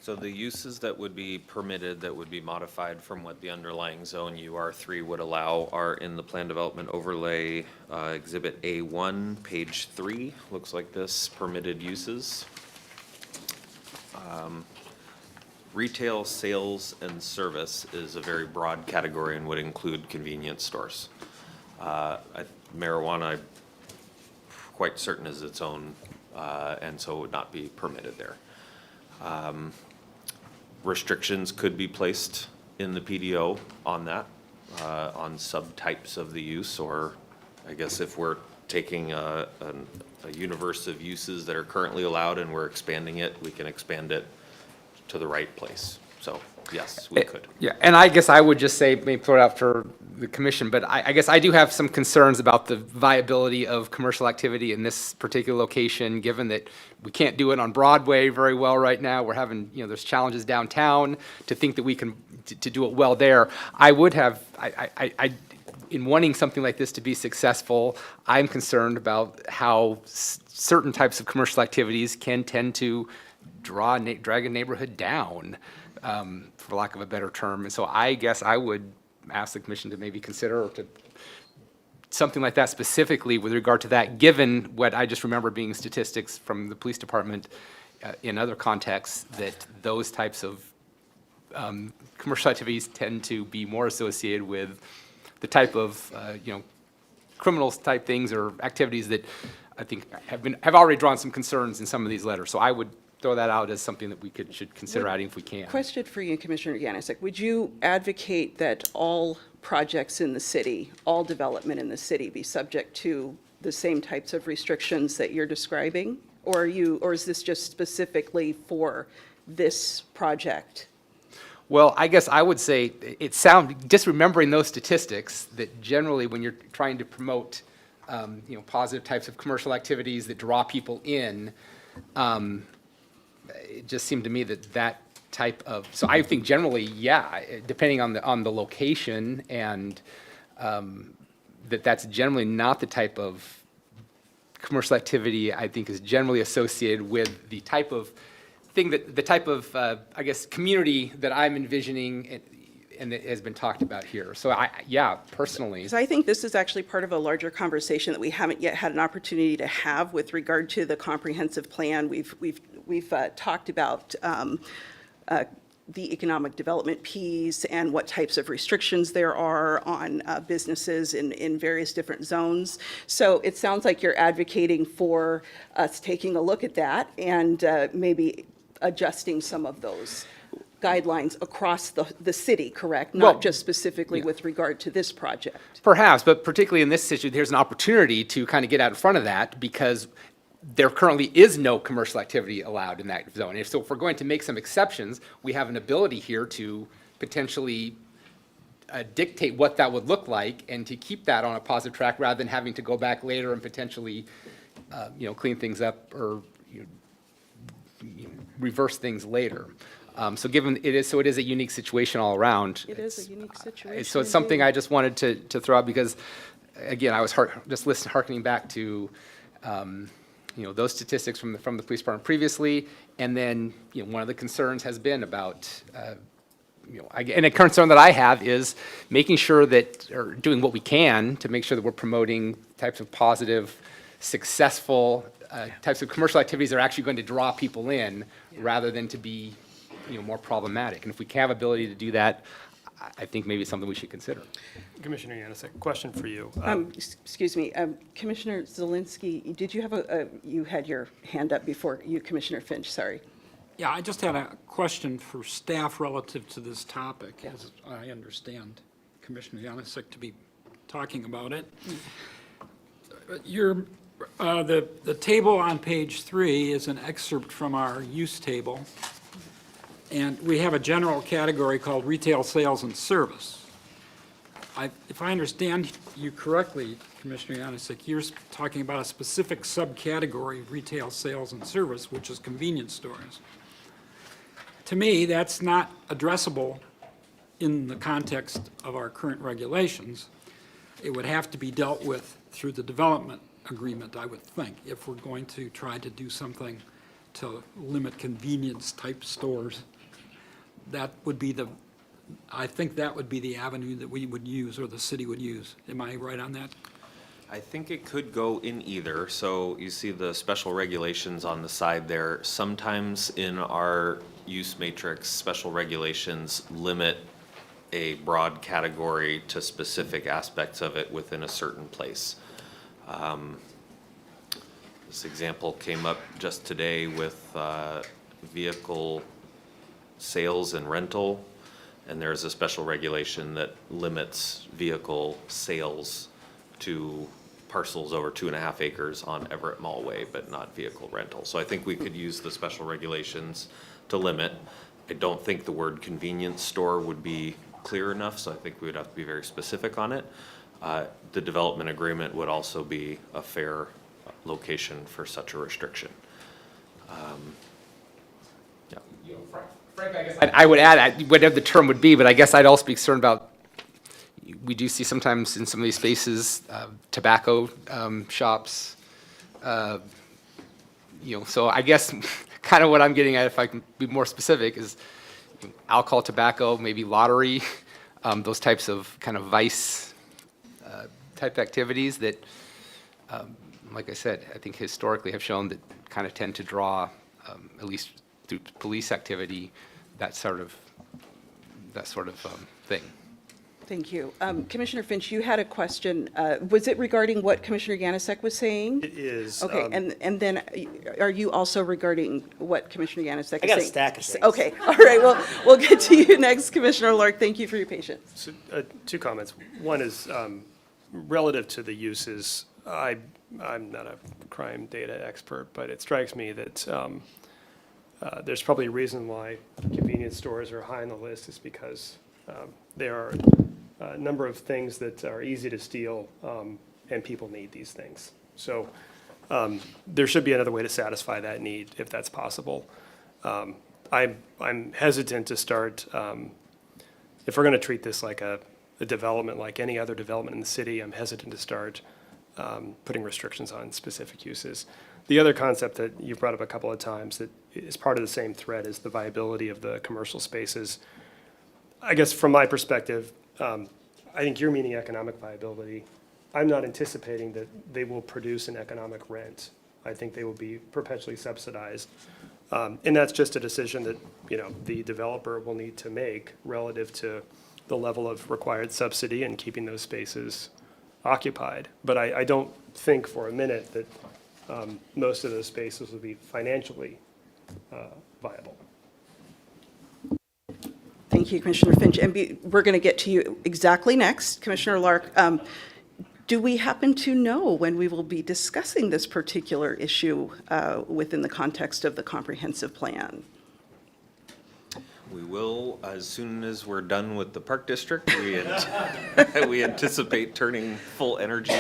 So the uses that would be permitted, that would be modified from what the underlying zone UR3 would allow are in the Plan Development Overlay, Exhibit A1, page 3, looks like this, permitted uses. Retail, sales, and service is a very broad category and would include convenience stores. Marijuana, I'm quite certain, is its own, and so would not be permitted there. Restrictions could be placed in the PDO on that, on subtypes of the use, or I guess if we're taking a universe of uses that are currently allowed and we're expanding it, we can expand it to the right place. So, yes, we could. Yeah, and I guess I would just say, maybe throw it out for the commission, but I guess I do have some concerns about the viability of commercial activity in this particular location, given that we can't do it on Broadway very well right now. We're having, there's challenges downtown. To think that we can, to do it well there, I would have, in wanting something like this to be successful, I'm concerned about how certain types of commercial activities can tend to drag a neighborhood down, for lack of a better term. And so I guess I would ask the commission to maybe consider something like that specifically with regard to that, given what I just remember being statistics from the police department in other contexts, that those types of commercial activities tend to be more associated with the type of, criminals type things or activities that I think have already drawn some concerns in some of these letters. So I would throw that out as something that we should consider adding if we can. Question for you, Commissioner Yanisek. Would you advocate that all projects in the city, all development in the city be subject to the same types of restrictions that you're describing? Or is this just specifically for this project? Well, I guess I would say just remembering those statistics, that generally when you're trying to promote, positive types of commercial activities that draw people in, it just seemed to me that type of, so I think generally, yeah, depending on the location, and that's generally not the type of commercial activity I think is generally associated with the type of thing I guess, community that I'm envisioning and that has been talked about here. So personally. Because I think this is actually part of a larger conversation that we haven't yet had an opportunity to have with regard to the comprehensive plan. We've talked about the economic development piece and what types of restrictions there are on businesses in various different zones. So it sounds like you're advocating for us taking a look at that and maybe adjusting some of those guidelines across the city, correct? Not just specifically with regard to this project. Perhaps, but particularly in this situation, there's an opportunity to kind of get out in front of that, because there currently is no commercial activity allowed in that zone. So if we're going to make some exceptions, we have an ability here to potentially dictate what that would look like and to keep that on a positive track, rather than having to go back later and potentially, clean things up or reverse things later. So given it is a unique situation all around. It is a unique situation. So it's something I just wanted to throw out, because, again, I was hearkening back to, those statistics from the police department previously, and then, one of the concerns has been about, and a concern that I have is making sure that, or doing what we can to make sure that we're promoting types of positive, successful types of commercial activities that are actually going to draw people in, rather than to be, more problematic. And if we have ability to do that, I think maybe it's something we should consider. Commissioner Yanisek, question for you. Excuse me, Commissioner Zelinski, did you have you had your hand up before you, Commissioner Finch, sorry. Yeah, I just had a question for staff relative to this topic, as I understand Commissioner Yanisek to be talking about it. The table on page 3 is an excerpt from our use table, and we have a general category called retail sales and service. If I understand you correctly, Commissioner Yanisek, you're talking about a specific subcategory of retail sales and service, which is convenience stores. To me, that's not addressable in the context of our current regulations. It would have to be dealt with through the development agreement, I would think, if we're going to try to do something to limit convenience-type stores. That would be I think that would be the avenue that we would use, or the city would use. Am I right on that? I think it could go in either. So you see the special regulations on the side there. Sometimes in our use matrix, special regulations limit a broad category to specific aspects of it within a certain place. This example came up just today with vehicle sales and rental, and there's a special regulation that limits vehicle sales to parcels over 2.5 acres on Everett Mallway, but not vehicle rental. So I think we could use the special regulations to limit. I don't think the word convenience store would be clear enough, so I think we would have to be very specific on it. The development agreement would also be a fair location for such a restriction. Frank, I guess I would add, whatever the term would be, but I guess I'd also be concerned about, we do see sometimes in some of these spaces, tobacco shops. So I guess kind of what I'm getting at, if I can be more specific, is alcohol, tobacco, maybe lottery, those types of kind of vice type activities that, like I said, I think historically have shown that kind of tend to draw, at least through police activity, that sort of thing. Thank you. Commissioner Finch, you had a question. Was it regarding what Commissioner Yanosek was saying? It is. Okay, and then are you also regarding what Commissioner Yanosek is saying? I got a stack of things. Okay, all right, well, we'll get to you next, Commissioner Lark. Thank you for your patience. So, two comments. One is relative to the uses. I'm not a crime data expert, but it strikes me that there's probably a reason why convenience stores are high on the list is because there are a number of things that are easy to steal, and people need these things. So there should be another way to satisfy that need if that's possible. I'm hesitant to start, if we're going to treat this like a development, like any other development in the city, I'm hesitant to start putting restrictions on specific uses. The other concept that you've brought up a couple of times that is part of the same thread is the viability of the commercial spaces. I guess from my perspective, I think you're meaning economic viability. I'm not anticipating that they will produce an economic rent. I think they will be perpetually subsidized. And that's just a decision that, the developer will need to make relative to the level of required subsidy and keeping those spaces occupied. But I don't think for a minute that most of those spaces will be financially viable. Thank you, Commissioner Finch. And we're going to get to you exactly next. Commissioner Lark, do we happen to know when we will be discussing this particular issue within the context of the comprehensive plan? We will, as soon as we're done with the Park District, we anticipate turning full energy.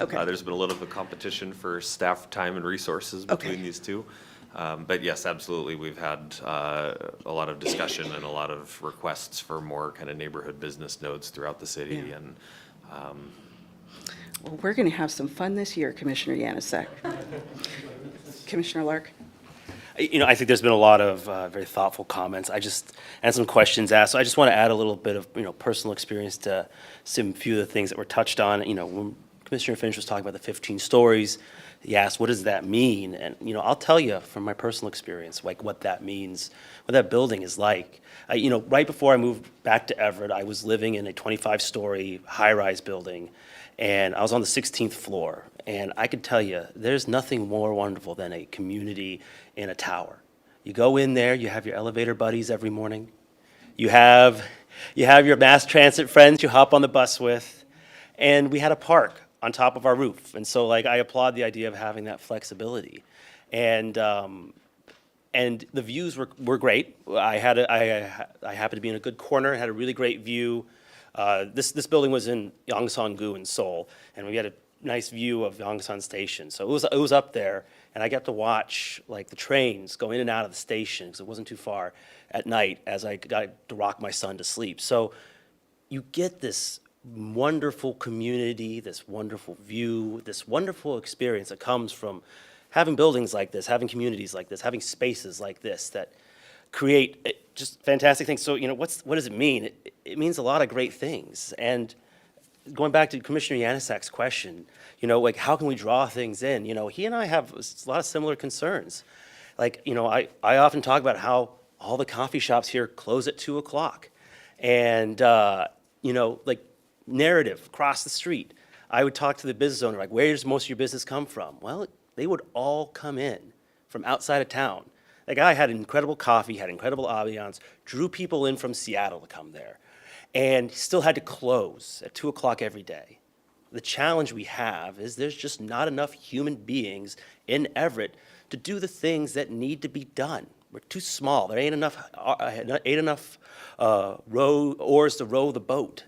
Okay. There's been a little bit of competition for staff time and resources between these two. But yes, absolutely, we've had a lot of discussion and a lot of requests for more kind of neighborhood business nodes throughout the city. Yeah. And Well, we're going to have some fun this year, Commissioner Yanosek. Commissioner Lark? I think there's been a lot of very thoughtful comments. And some questions asked. So I just want to add a little bit of, personal experience to some few of the things that were touched on. When Commissioner Finch was talking about the 15 stories, he asked, what does that mean? And, I'll tell you from my personal experience, like what that means, what that building is like. Right before I moved back to Everett, I was living in a 25-story high-rise building, and I was on the 16th floor. And I could tell you, there's nothing more wonderful than a community in a tower. You go in there, you have your elevator buddies every morning. You have your mass transit friends you hop on the bus with. And we had a park on top of our roof. And so, I applaud the idea of having that flexibility. And the views were great. I happened to be in a good corner, had a really great view. This building was in Yongsan-gu in Seoul, and we had a nice view of Yongsan Station. So it was up there, and I got to watch the trains go in and out of the station because it wasn't too far at night as I got to rock my son to sleep. So you get this wonderful community, this wonderful view, this wonderful experience that comes from having buildings like this, having communities like this, having spaces like this that create just fantastic things. So, what does it mean? It means a lot of great things. And going back to Commissioner Yanosek's question, how can we draw things in? He and I have a lot of similar concerns. I often talk about how all the coffee shops here close at 2 o'clock. And, narrative across the street. I would talk to the business owner, where does most of your business come from? Well, they would all come in from outside of town. That guy had incredible coffee, had incredible ambiance, drew people in from Seattle to come there, and still had to close at 2 o'clock every day. The challenge we have is there's just not enough human beings in Everett to do the things that need to be done. We're too small. There ain't enough oars to row the boat.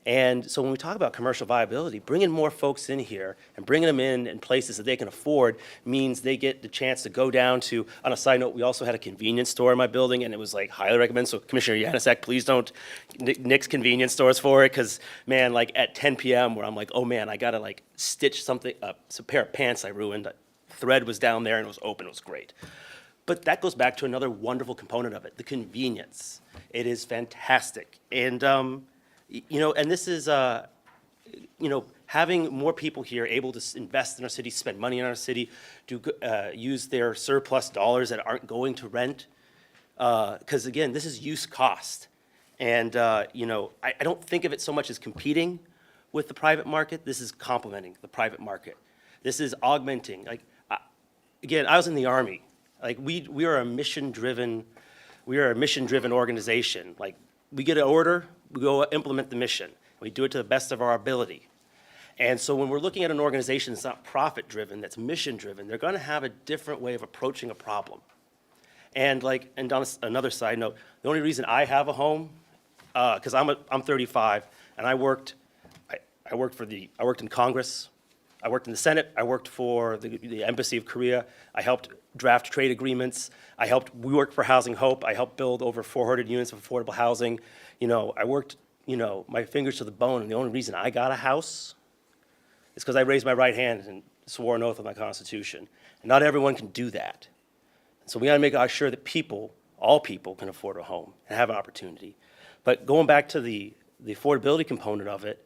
And so when we talk about commercial viability, bringing more folks in here and bringing them in places that they can afford means they get the chance to go down to, on a side note, we also had a convenience store in my building, and it was like highly recommended. So Commissioner Yanisek, please don't nix convenience stores for it, because man, like at 10 p.m. where I'm like, oh man, I gotta like stitch something up. It's a pair of pants I ruined. Thread was down there and it was open. It was great. But that goes back to another wonderful component of it, the convenience. It is fantastic. And, you know, and this is, you know, having more people here able to invest in our city, spend money in our city, use their surplus dollars that aren't going to rent. Because again, this is use cost. And, you know, I don't think of it so much as competing with the private market. This is complementing the private market. This is augmenting. Like, again, I was in the Army. Like, we are a mission-driven organization. Like, we get an order, we go implement the mission. We do it to the best of our ability. And so when we're looking at an organization that's not profit-driven, that's mission-driven, they're gonna have a different way of approaching a problem. And like, and on another side note, the only reason I have a home, because I'm 35, and I worked in Congress, I worked in the Senate, I worked for the Embassy of Korea, I helped draft trade agreements, we worked for Housing Hope, I helped build over 400 units of affordable housing. You know, I worked, you know, my fingers to the bone, and the only reason I got a house is because I raised my right hand and swore an oath on my Constitution. And not everyone can do that. So we gotta make sure that people, all people, can afford a home and have an opportunity. But going back to the affordability component of it,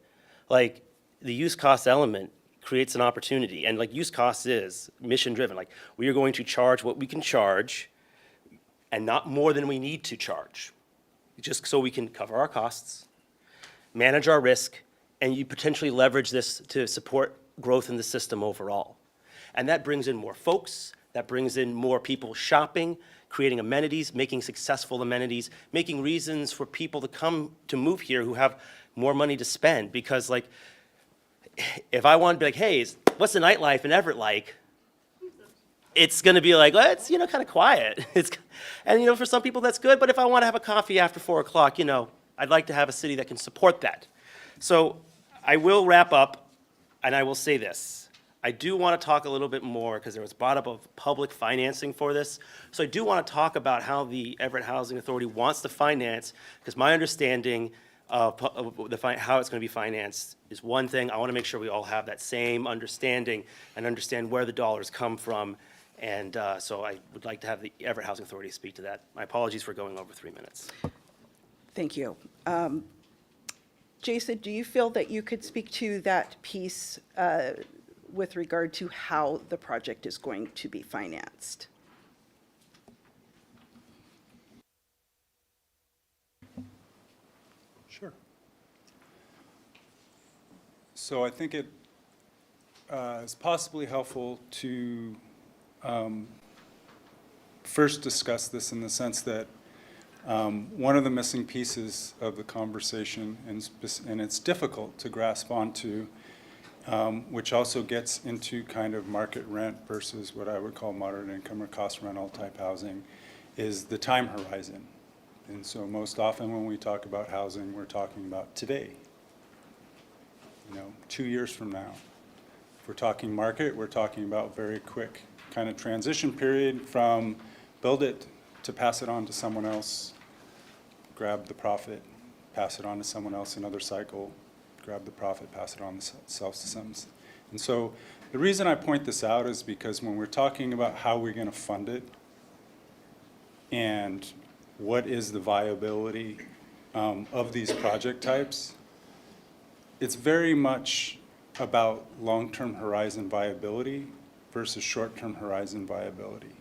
like the use cost element creates an opportunity. And like use cost is mission driven. Like we are going to charge what we can charge and not more than we need to charge, just so we can cover our costs, manage our risk, and you potentially leverage this to support growth in the system overall. And that brings in more folks, that brings in more people shopping, creating amenities, making successful amenities, making reasons for people to come to move here who have more money to spend. Because like, if I want to be like, hey, what's the nightlife in Everett like? It's going to be like, well, it's, you know, kind of quiet. And, you know, for some people that's good, but if I want to have a coffee after 4 o'clock, you know, I'd like to have a city that can support that. So I will wrap up, and I will say this. I do want to talk a little bit more, because there was brought up of public financing for this. So I do want to talk about how the Everett Housing Authority wants to finance, because my understanding of how it's going to be financed is one thing. I want to make sure we all have that same understanding and understand where the dollars come from. And so I would like to have the Everett Housing Authority speak to that. My apologies for going over 3 minutes. Thank you. Jason, do you feel that you could speak to that piece with regard to how the project is going to be financed? Sure. So I think it is possibly helpful to first discuss this in the sense that one of the missing pieces of the conversation, and it's difficult to grasp onto, which also gets into kind of market rent versus what I would call moderate income or cost rental type housing, is the time horizon. And so most often when we talk about housing, we're talking about today, 2 years from now. If we're talking market, we're talking about very quick kind of transition period from build it to pass it on to someone else, grab the profit, pass it on to someone else, another cycle, grab the profit, pass it on themselves to someone. And so the reason I point this out is because when we're talking about how we're going to fund it and what is the viability of these project types, it's very much about long-term horizon viability versus short-term horizon viability.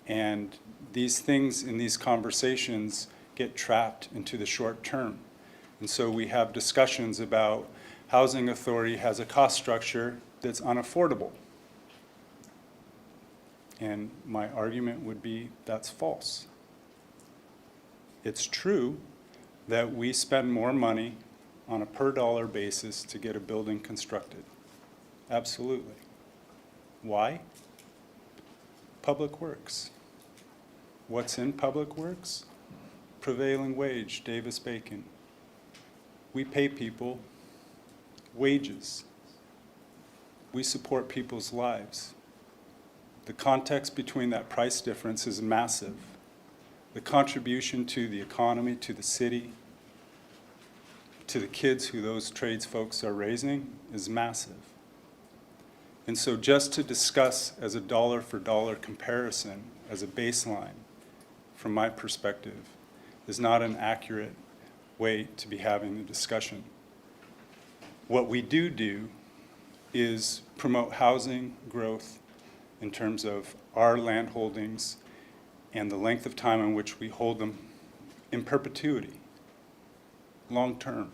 And these things in these conversations get trapped into the short term. And so we have discussions about housing authority has a cost structure that's unaffordable. And my argument would be that's false. It's true that we spend more money on a per dollar basis to get a building constructed. Absolutely. Why? Public Works. What's in Public Works? Prevailing wage, Davis-Bacon. We pay people wages. We support people's lives. The context between that price difference is massive. The contribution to the economy, to the city, to the kids who those trades folks are raising is massive. And so just to discuss as a dollar for dollar comparison, as a baseline, from my perspective, is not an accurate way to be having the discussion. What we do is promote housing growth in terms of our land holdings and the length of time in which we hold them in perpetuity, long term.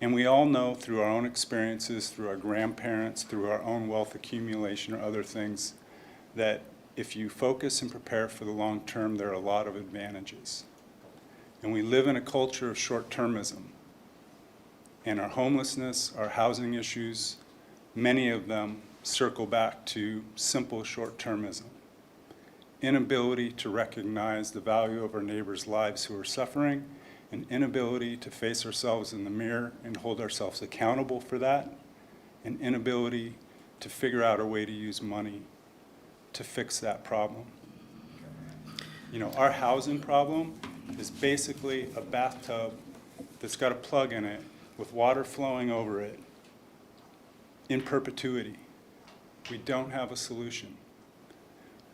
And we all know through our own experiences, through our grandparents, through our own wealth accumulation or other things, that if you focus and prepare for the long term, there are a lot of advantages. And we live in a culture of short-termism. And our homelessness, our housing issues, many of them circle back to simple short-termism. Inability to recognize the value of our neighbors' lives who are suffering, an inability to face ourselves in the mirror and hold ourselves accountable for that, an inability to figure out a way to use money to fix that problem. You know, our housing problem is basically a bathtub that's got a plug in it with water flowing over it in perpetuity. We don't have a solution.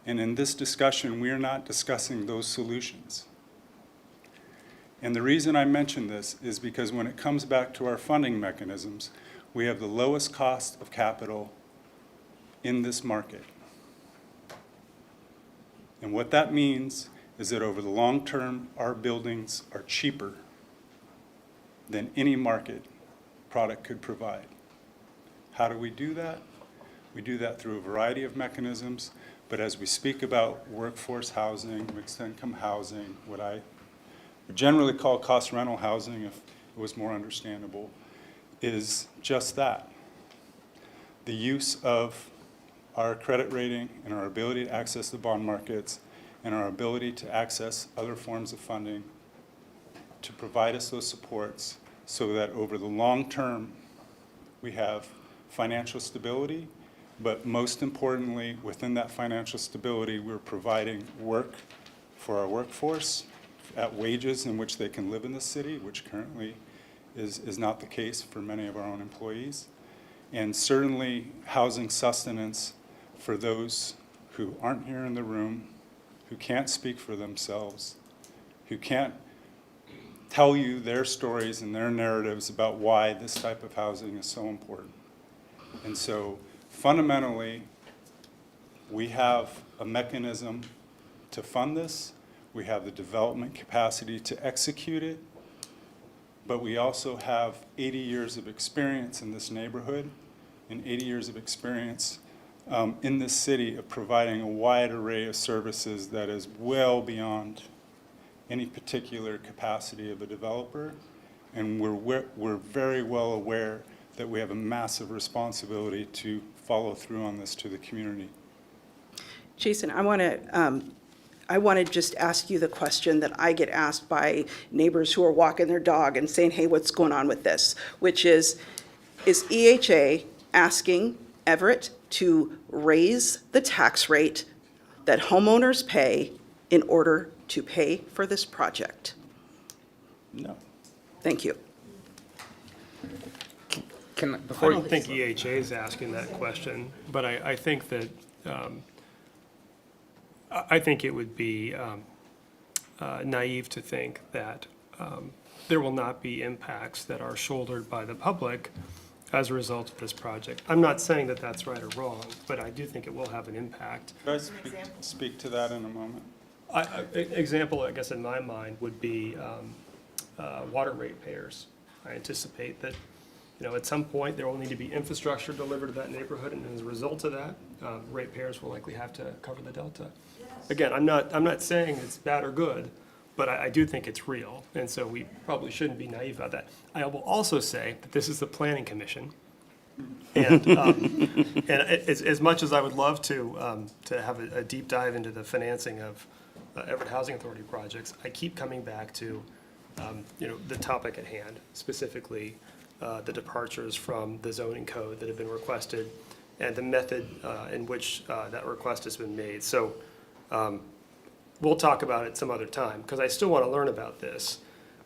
And in this discussion, we are not discussing those solutions. And the reason I mention this is because when it comes back to our funding mechanisms, we have the lowest cost of capital in this market. And what that means is that over the long term, our buildings are cheaper than any market product could provide. How do we do that? We do that through a variety of mechanisms, but as we speak about workforce housing, mixed income housing, what I generally call cost rental housing, if it was more understandable, is just that. The use of our credit rating and our ability to access the bond markets and our ability to access other forms of funding to provide us those supports so that over the long term we have financial stability, but most importantly, within that financial stability, we're providing work for our workforce at wages in which they can live in the city, which currently is not the case for many of our own employees. And certainly housing sustenance for those who aren't here in the room, who can't speak for themselves, who can't tell you their stories and their narratives about why this type of housing is so important. And so fundamentally, we have a mechanism to fund this. We have the development capacity to execute it, but we also have 80 years of experience in this neighborhood and 80 years of experience in this city of providing a wide array of services that is well beyond any particular capacity of a developer. And we're very well aware that we have a massive responsibility to follow through on this to the community. Jason, I want to just ask you the question that I get asked by neighbors who are walking their dog and saying, hey, what's going on with this? Which is EHA asking Everett to raise the tax rate that homeowners pay in order to pay for this project? No. Thank you. I don't think EHA is asking that question, but I think that, I think it would be naive to think that there will not be impacts that are shouldered by the public as a result of this project. I'm not saying that that's right or wrong, but I do think it will have an impact. Could I speak to that in a moment? Example, I guess, in my mind would be water ratepayers. I anticipate that, you know, at some point there will need to be infrastructure delivered to that neighborhood, and as a result of that, ratepayers will likely have to cover the delta. Again, I'm not saying it's bad or good, but I do think it's real, and so we probably shouldn't be naive about that. I will also say that this is the Planning Commission, And as much as I would love to have a deep dive into the financing of Everett Housing Authority projects, I keep coming back to, the topic at hand, specifically the departures from the zoning code that have been requested and the method in which that request has been made. So we'll talk about it some other time, because I still want to learn about this.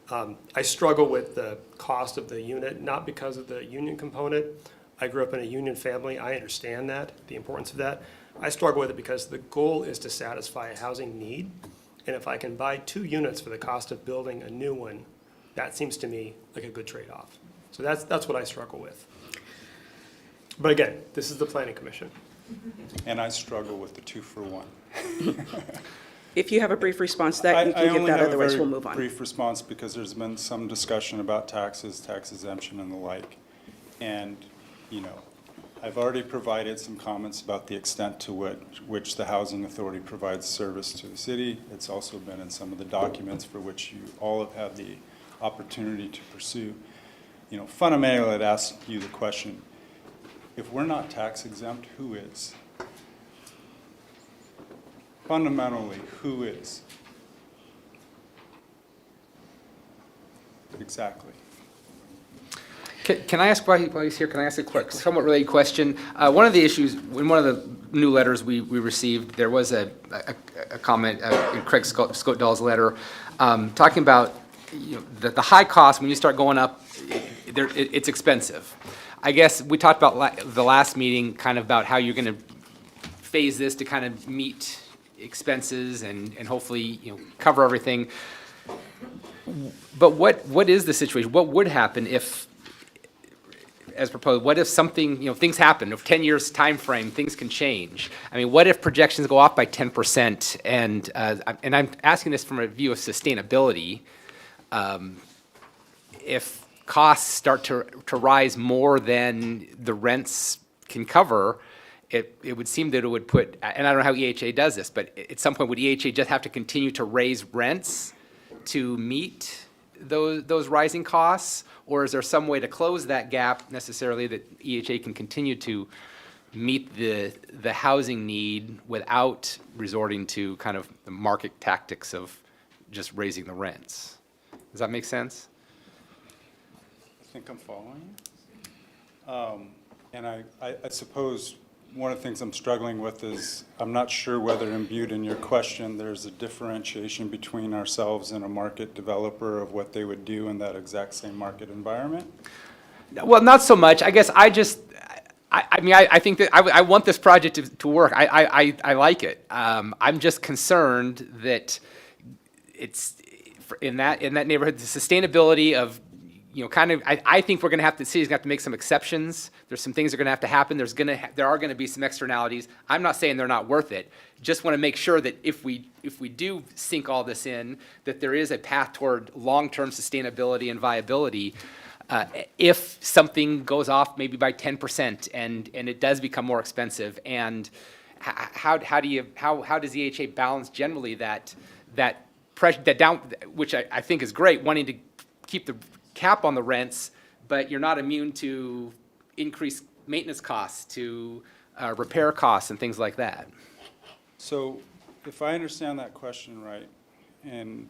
I struggle with the cost of the unit, not because of the union component. I grew up in a union family. I understand that, the importance of that. I struggle with it because the goal is to satisfy a housing need. And if I can buy 2 units for the cost of building a new one, that seems to me like a good trade-off. So that's what I struggle with. But again, this is the Planning Commission. And I struggle with the 2-for-1. If you have a brief response to that, you can give that, otherwise we'll move on. I only have a very brief response because there's been some discussion about taxes, tax exemption and the like. And, I've already provided some comments about the extent to which the Housing Authority provides service to the city. It's also been in some of the documents for which you all have had the opportunity to pursue. Fundamentally, I'd ask you the question, if we're not tax exempt, who is? Fundamentally, who is? Exactly. Can I ask, while he's here, can I ask a quick, somewhat related question? One of the issues, in one of the new letters we received, there was a comment in Craig Scott-Dahl's letter talking about the high cost, when you start going up, it's expensive. I guess we talked about the last meeting, kind of about how you're going to phase this to kind of meet expenses and hopefully, cover everything. But what is the situation? What would happen if, as proposed, what if something, things happen, if 10 years time frame, things can change? I mean, what if projections go off by 10%? And I'm asking this from a view of sustainability. If costs start to rise more than the rents can cover, it would seem that it would put, and I don't know how EHA does this, but at some point, would EHA just have to continue to raise rents to meet those rising costs? Or is there some way to close that gap necessarily that EHA can continue to meet the housing need without resorting to kind of the market tactics of just raising the rents? Does that make sense? I think I'm following. And I suppose one of the things I'm struggling with is I'm not sure whether imbued in your question there's a differentiation between ourselves and a market developer of what they would do in that exact same market environment. Well, not so much. I guess I think that I want this project to work. I like it. I'm just concerned that it's in that neighborhood, the sustainability of, I think we're going to have to, the city's going to have to make some exceptions. There's some things that are going to have to happen. There are going to be some externalities. I'm not saying they're not worth it. Just want to make sure that if we do sink all this in, that there is a path toward long-term sustainability and viability. If something goes off maybe by 10% and it does become more expensive, and how does EHA balance generally that pressure, that down, which I think is great, wanting to keep the cap on the rents, but you're not immune to increased maintenance costs, to repair costs and things like that. So if I understand that question right, and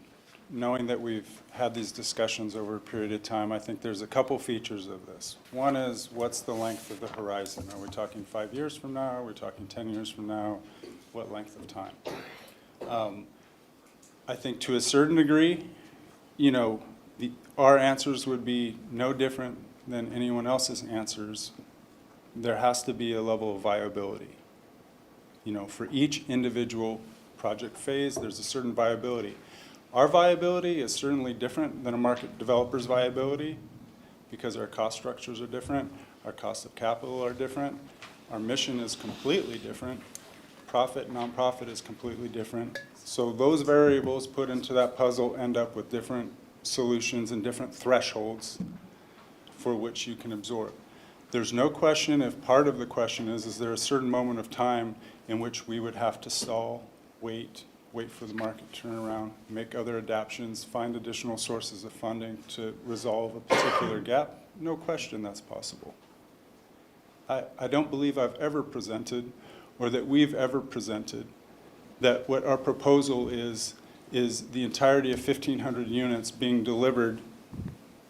knowing that we've had these discussions over a period of time, I think there's a couple features of this. One is, what's the length of the horizon? Are we talking 5 years from now? Are we talking 10 years from now? What length of time? I think to a certain degree, our answers would be no different than anyone else's answers. There has to be a level of viability. For each individual project phase, there's a certain viability. Our viability is certainly different than a market developer's viability because our cost structures are different, our costs of capital are different, our mission is completely different, profit, nonprofit is completely different. So those variables put into that puzzle end up with different solutions and different thresholds for which you can absorb. There's no question, if part of the question is there a certain moment of time in which we would have to stall, wait for the market to turn around, make other adaptions, find additional sources of funding to resolve a particular gap? No question that's possible. I don't believe I've ever presented, or that we've ever presented, that what our proposal is the entirety of 1,500 units being delivered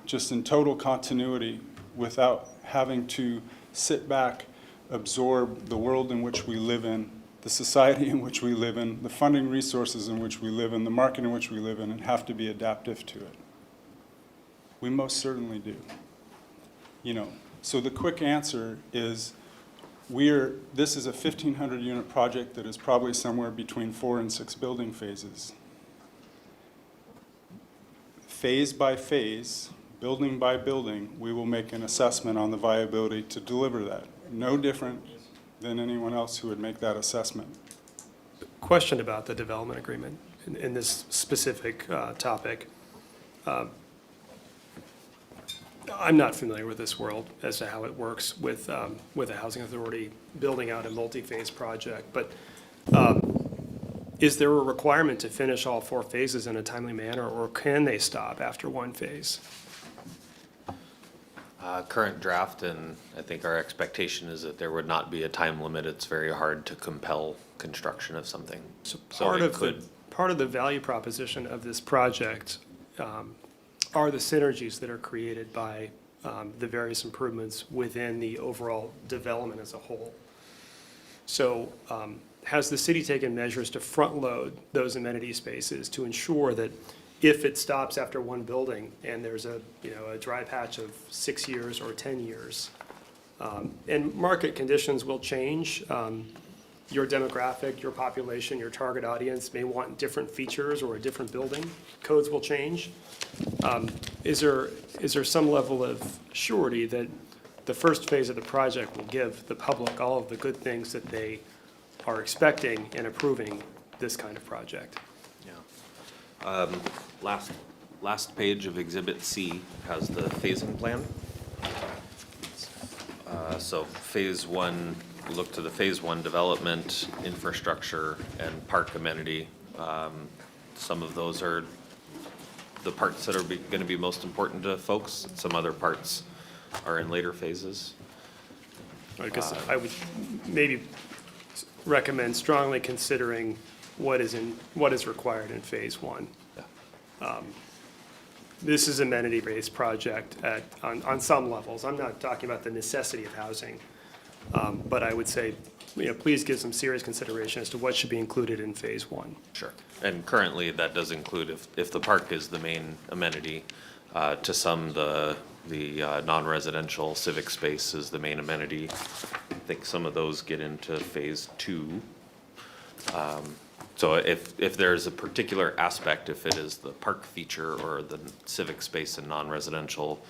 just in total continuity without having to sit back, absorb the world in which we live in, the society in which we live in, the funding resources in which we live in, the market in which we live in, and have to be adaptive to it. We most certainly do. You know, so the quick answer is this is a 1,500 unit project that is probably somewhere between 4 and 6 building phases. Phase by phase, building by building, we will make an assessment on the viability to deliver that. No different than anyone else who would make that assessment. Question about the development agreement in this specific topic. I'm not familiar with this world as to how it works with a housing authority building out a multi-phase project, but is there a requirement to finish all 4 phases in a timely manner, or can they stop after 1 phase? Current draft, and I think our expectation is that there would not be a time limit. It's very hard to compel construction of something. So it could. part of the value proposition of this project are the synergies that are created by the various improvements within the overall development as a whole. So has the city taken measures to front-load those amenity spaces to ensure that if it stops after 1 building and there's a dry patch of 6 years or 10 years, and market conditions will change, your demographic, your population, your target audience may want different features or a different building, codes will change. Is there some level of surety that the first phase of the project will give the public all of the good things that they are expecting in approving this kind of project? Yeah. Last page of Exhibit C has the phasing plan. So Phase 1, we look to the Phase 1 development, infrastructure, and park amenity. Some of those are the parts that are going to be most important to folks. Some other parts are in later phases. I guess I would maybe recommend strongly considering what is required in Phase 1. Yeah. This is amenity-based project on some levels. I'm not talking about the necessity of housing, but I would say, please give some serious consideration as to what should be included in Phase 1. Sure. And currently, that does include, if the park is the main amenity, to some, the non-residential civic space is the main amenity. I think some of those get into Phase 2. So if there's a particular aspect, if it is the park feature or the civic space and non-residential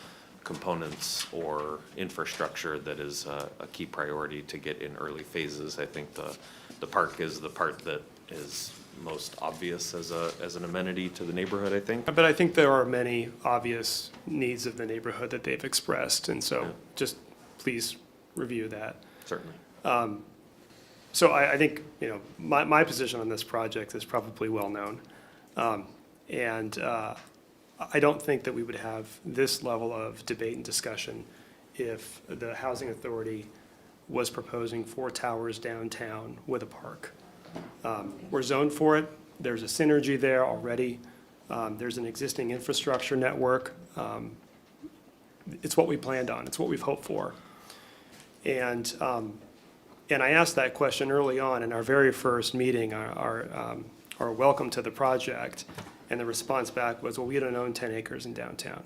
components or infrastructure that is a key priority to get in early phases, I think the park is the part that is most obvious as an amenity to the neighborhood, I think. But I think there are many obvious needs of the neighborhood that they've expressed, and so just please review that. Certainly. So I think, my position on this project is probably well-known. And I don't think that we would have this level of debate and discussion if the Housing Authority was proposing 4 towers downtown with a park. We're zoned for it. There's a synergy there already. There's an existing infrastructure network. It's what we planned on. It's what we've hoped for. And I asked that question early on in our very first meeting, our welcome to the project, and the response back was, well, we don't own 10 acres in downtown.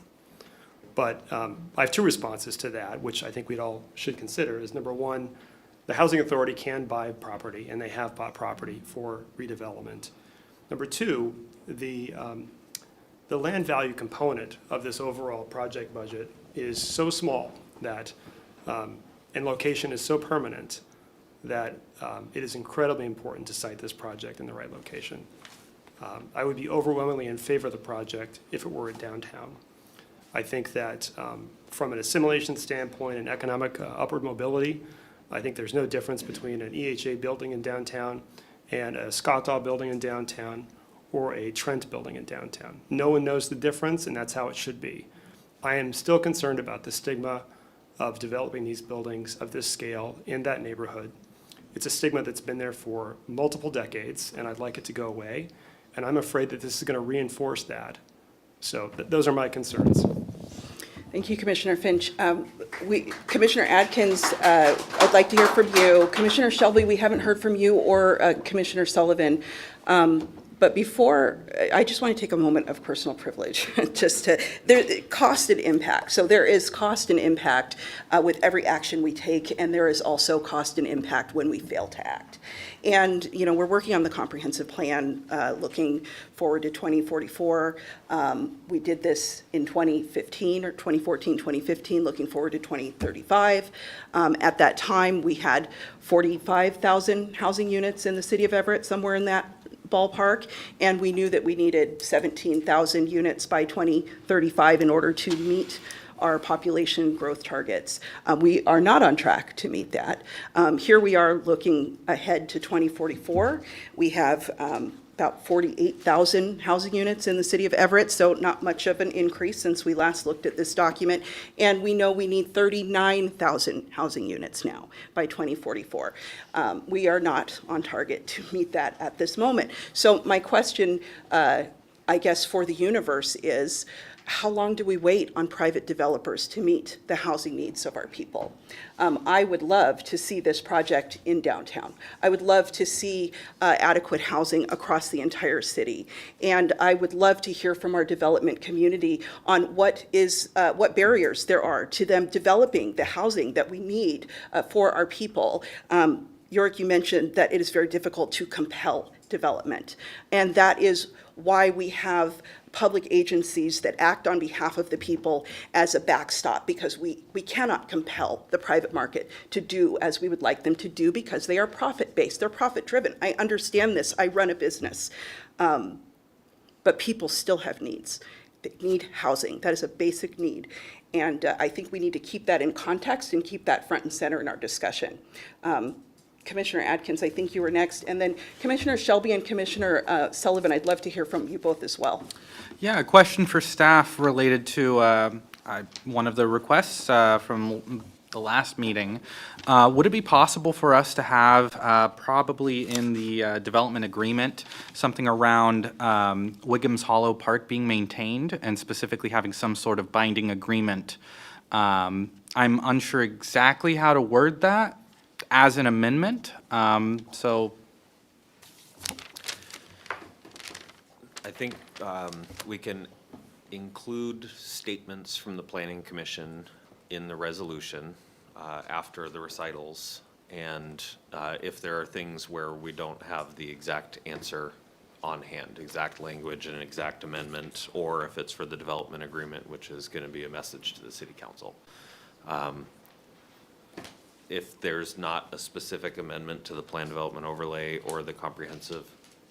But I have 2 responses to that, which I think we'd all should consider, is number one, the Housing Authority can buy property, and they have bought property for redevelopment. Number 2, the land value component of this overall project budget is so small that, and location is so permanent, that it is incredibly important to site this project in the right location. I would be overwhelmingly in favor of the project if it were downtown. I think that from an assimilation standpoint and economic upward mobility, I think there's no difference between an EHA building in downtown and a Scottall building in downtown or a Trent building in downtown. No one knows the difference, and that's how it should be. I am still concerned about the stigma of developing these buildings of this scale in that neighborhood. It's a stigma that's been there for multiple decades, and I'd like it to go away. And I'm afraid that this is going to reinforce that. So those are my concerns. Thank you, Commissioner Finch. Commissioner Adkins, I'd like to hear from you. Commissioner Shelby, we haven't heard from you or Commissioner Sullivan. But before, I just want to take a moment of personal privilege, cost and impact. So there is cost and impact with every action we take, and there is also cost and impact when we fail to act. And, we're working on the comprehensive plan, looking forward to 2044. We did this in 2015, or 2014, 2015, looking forward to 2035. At that time, we had 45,000 housing units in the city of Everett, somewhere in that ballpark, and we knew that we needed 17,000 units by 2035 in order to meet our population growth targets. We are not on track to meet that. Here we are looking ahead to 2044. We have about 48,000 housing units in the city of Everett, so not much of an increase since we last looked at this document. And we know we need 39,000 housing units now by 2044. We are not on target to meet that at this moment. So my question, I guess, for the universe is, how long do we wait on private developers to meet the housing needs of our people? I would love to see this project in downtown. I would love to see adequate housing across the entire city. And I would love to hear from our development community on what barriers there are to them developing the housing that we need for our people. Yorick, you mentioned that it is very difficult to compel development. And that is why we have public agencies that act on behalf of the people as a backstop, because we cannot compel the private market to do as we would like them to do, because they are profit-based, they're profit-driven. I understand this, I run a business. But people still have needs. They need housing, that is a basic need. And I think we need to keep that in context and keep that front and center in our discussion. Commissioner Adkins, I think you were next. And then Commissioner Shelby and Commissioner Sullivan, I'd love to hear from you both as well. Yeah, a question for staff related to one of the requests from the last meeting. Would it be possible for us to have probably in the development agreement something around Wiggums Hollow Park being maintained, and specifically having some sort of binding agreement? I'm unsure exactly how to word that as an amendment, so. I think we can include statements from the Planning Commission in the resolution after the recitals. And if there are things where we don't have the exact answer on hand, exact language and exact amendment, or if it's for the development agreement, which is going to be a message to the City Council. If there's not a specific amendment to the plan development overlay or the comprehensive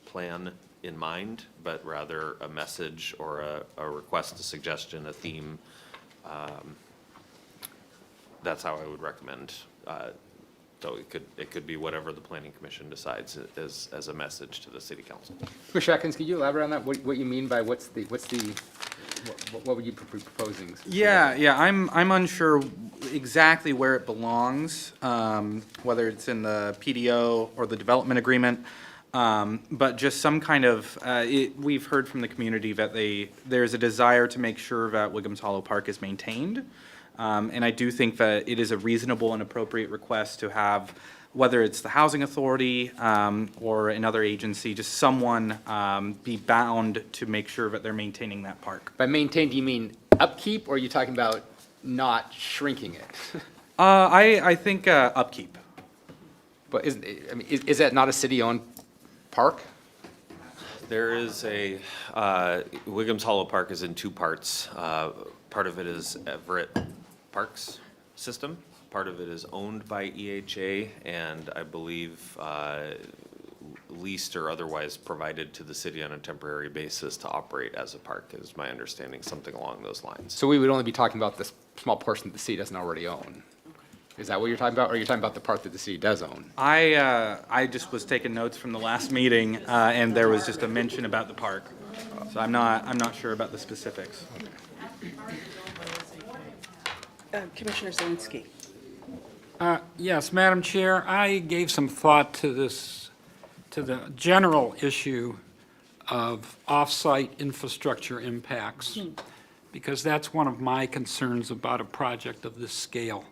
plan in mind, but rather a message or a request, a suggestion, a theme, that's how I would recommend. So it could be whatever the Planning Commission decides as a message to the City Council. Commissioner Atkins, could you elaborate on that? What you mean by what would you be proposing? Yeah, I'm unsure exactly where it belongs, whether it's in the PDO or the development agreement, but just some kind of, we've heard from the community that there's a desire to make sure that Wiggums Hollow Park is maintained. And I do think that it is a reasonable and appropriate request to have, whether it's the Housing Authority or another agency, just someone be bound to make sure that they're maintaining that park. By maintain, do you mean upkeep, or are you talking about not shrinking it? I think upkeep. But is that not a city-owned park? There is Wiggums Hollow Park is in two parts. Part of it is Everett Parks System. Part of it is owned by EHA, and I believe leased or otherwise provided to the city on a temporary basis to operate as a park, is my understanding, something along those lines. So we would only be talking about this small portion that the city doesn't already own. Is that what you're talking about, or are you talking about the part that the city does own? I just was taking notes from the last meeting, and there was just a mention about the park. So I'm not sure about the specifics. Commissioner Zelinski. Yes, Madam Chair, I gave some thought to this, to the general issue of off-site infrastructure impacts, because that's one of my concerns about a project of this scale.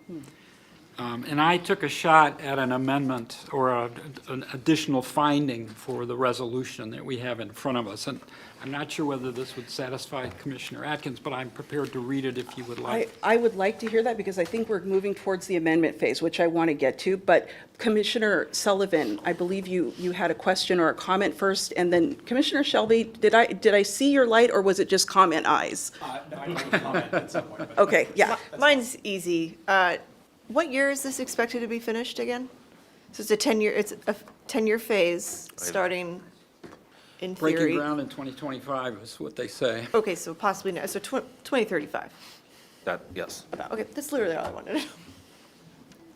And I took a shot at an amendment or an additional finding for the resolution that we have in front of us. And I'm not sure whether this would satisfy Commissioner Atkins, but I'm prepared to read it if you would like. I would like to hear that because I think we're moving towards the amendment phase, which I want to get to. But Commissioner Sullivan, I believe you had a question or a comment first, and then Commissioner Shelby, did I see your light or was it just comment eyes? No, I want to comment at some point. but- Okay, yeah. Mine's easy. What year is this expected to be finished again? So it's a 10-year phase, starting in theory. Breaking ground in 2025 is what they say. Okay, so possibly, so 2035. That, yes. Okay, that's literally all I wanted to know.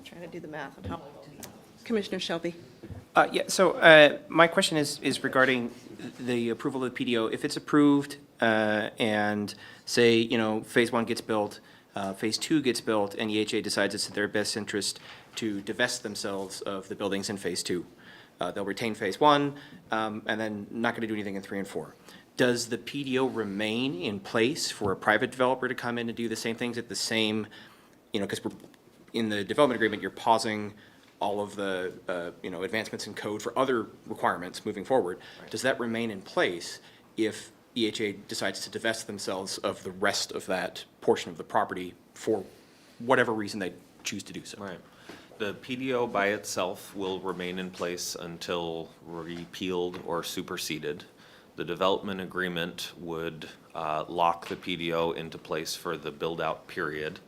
Trying to do the math on how. Commissioner Shelby. Yeah, so my question is regarding the approval of the PDO. If it's approved and say, phase 1 gets built, phase 2 gets built, and EHA decides it's in their best interest to divest themselves of the buildings in phase 2. They'll retain phase 1 and then not going to do anything in 3 and 4. Does the PDO remain in place for a private developer to come in and do the same things at the same, because in the development agreement, you're pausing all of the, advancements in code for other requirements moving forward. Does that remain in place if EHA decides to divest themselves of the rest of that portion of the property for whatever reason they choose to do so? Right. The PDO by itself will remain in place until repealed or superseded. The development agreement would lock the PDO into place for the build-out period.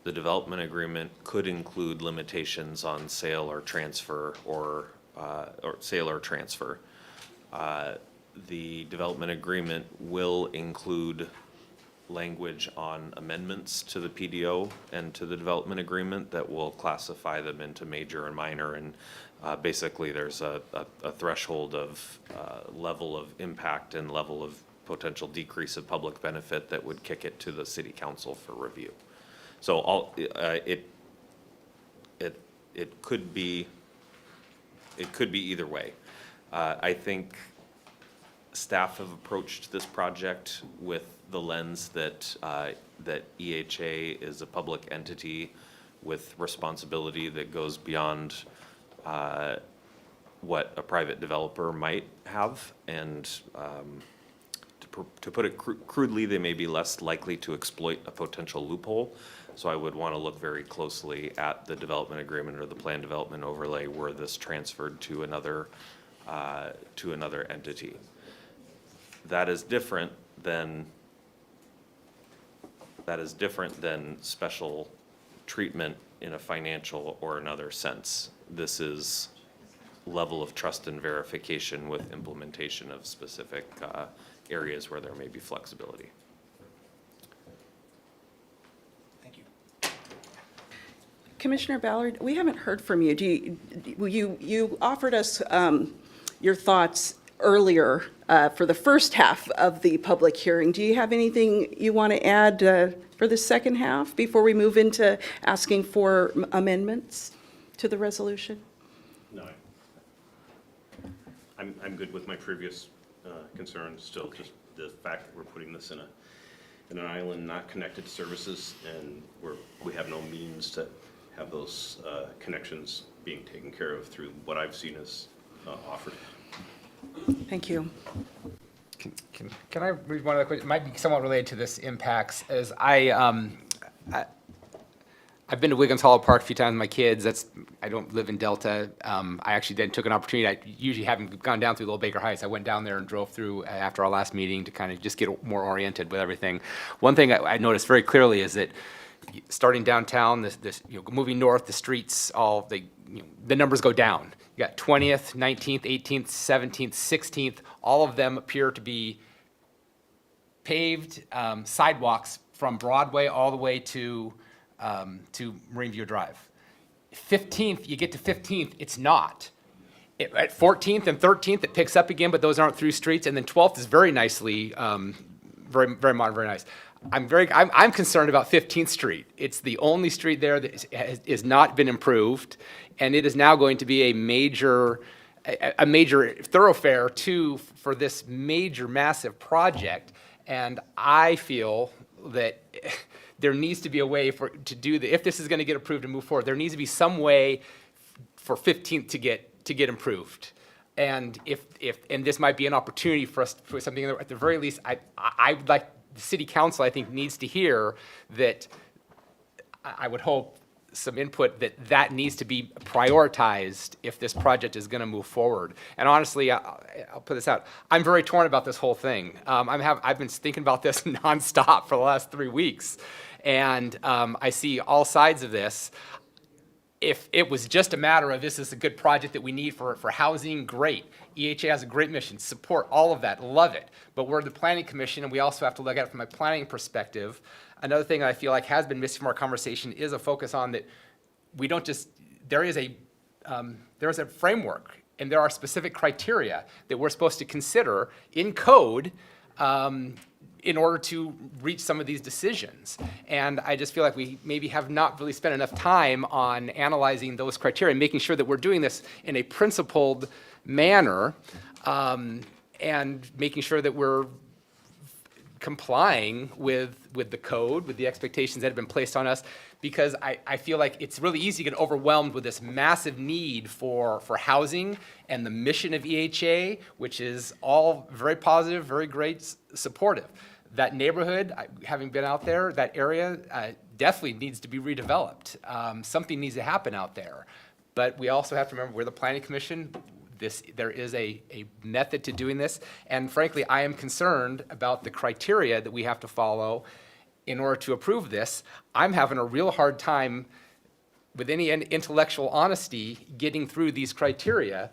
The development agreement could include limitations on sale or transfer or sale or transfer. The development agreement will include language on amendments to the PDO and to the development agreement that will classify them into major and minor. And basically, there's a threshold of level of impact and level of potential decrease of public benefit that would kick it to the city council for review. So it could be either way. I think staff have approached this project with the lens that EHA is a public entity with responsibility that goes beyond what a private developer might have. And to put it crudely, they may be less likely to exploit a potential loophole. So I would want to look very closely at the development agreement or the plan development overlay were this transferred to another entity. That is different than special treatment in a financial or another sense. This is level of trust and verification with implementation of specific areas where there may be flexibility. Thank you. Commissioner Ballard, we haven't heard from you. You offered us your thoughts earlier for the first half of the public hearing. Do you have anything you want to add for the second half before we move into asking for amendments to the resolution? No. I'm good with my previous concerns still, just the fact that we're putting this in an island not connected to services, and we have no means to have those connections being taken care of through what I've seen as offered. Thank you. Can I read one other question? It might be somewhat related to this impacts. As I've been to Wiggins Hollow Park a few times with my kids. I don't live in Delta. I actually then took an opportunity. I usually haven't gone down through Little Baker Heights. I went down there and drove through after our last meeting to kind of just get more oriented with everything. One thing I noticed very clearly is that starting downtown, moving north, the streets, the numbers go down. You got 20th, 19th, 18th, 17th, 16th. All of them appear to be paved sidewalks from Broadway all the way to Marine View Drive. 15th, you get to 15th, it's not. At 14th and 13th, it picks up again, but those aren't through streets. And then 12th is very nicely very, very modern, very nice. I'm concerned about 15th Street. It's the only street there that has not been improved, and it is now going to be a major thoroughfare for this major, massive project. And I feel that there needs to be a way to do if this is going to get approved and move forward, there needs to be some way for 15th to get improved. And and this might be an opportunity for us for something at the very least. I would like the city council, I think, needs to hear that. I would hope some input that needs to be prioritized if this project is going to move forward. And honestly, I'll put this out. I'm very torn about this whole thing. I've been thinking about this nonstop for the last 3 weeks, and I see all sides of this. If it was just a matter of this is a good project that we need for housing, great. EHA has a great mission, support all of that, love it. But we're the planning commission, and we also have to look at it from a planning perspective. Another thing I feel like has been missing from our conversation is a focus on that we don't just, there is a framework, and there are specific criteria that we're supposed to consider in code in order to reach some of these decisions. And I just feel like we maybe have not really spent enough time on analyzing those criteria and making sure that we're doing this in a principled manner, and making sure that we're complying with the code, with the expectations that have been placed on us, because I feel like it's really easy to get overwhelmed with this massive need for housing and the mission of EHA, which is all very positive, very great, supportive. That neighborhood, having been out there, that area definitely needs to be redeveloped. Something needs to happen out there. But we also have to remember we're the planning commission. There is a method to doing this. And frankly, I am concerned about the criteria that we have to follow in order to approve this. I'm having a real hard time with any intellectual honesty getting through these criteria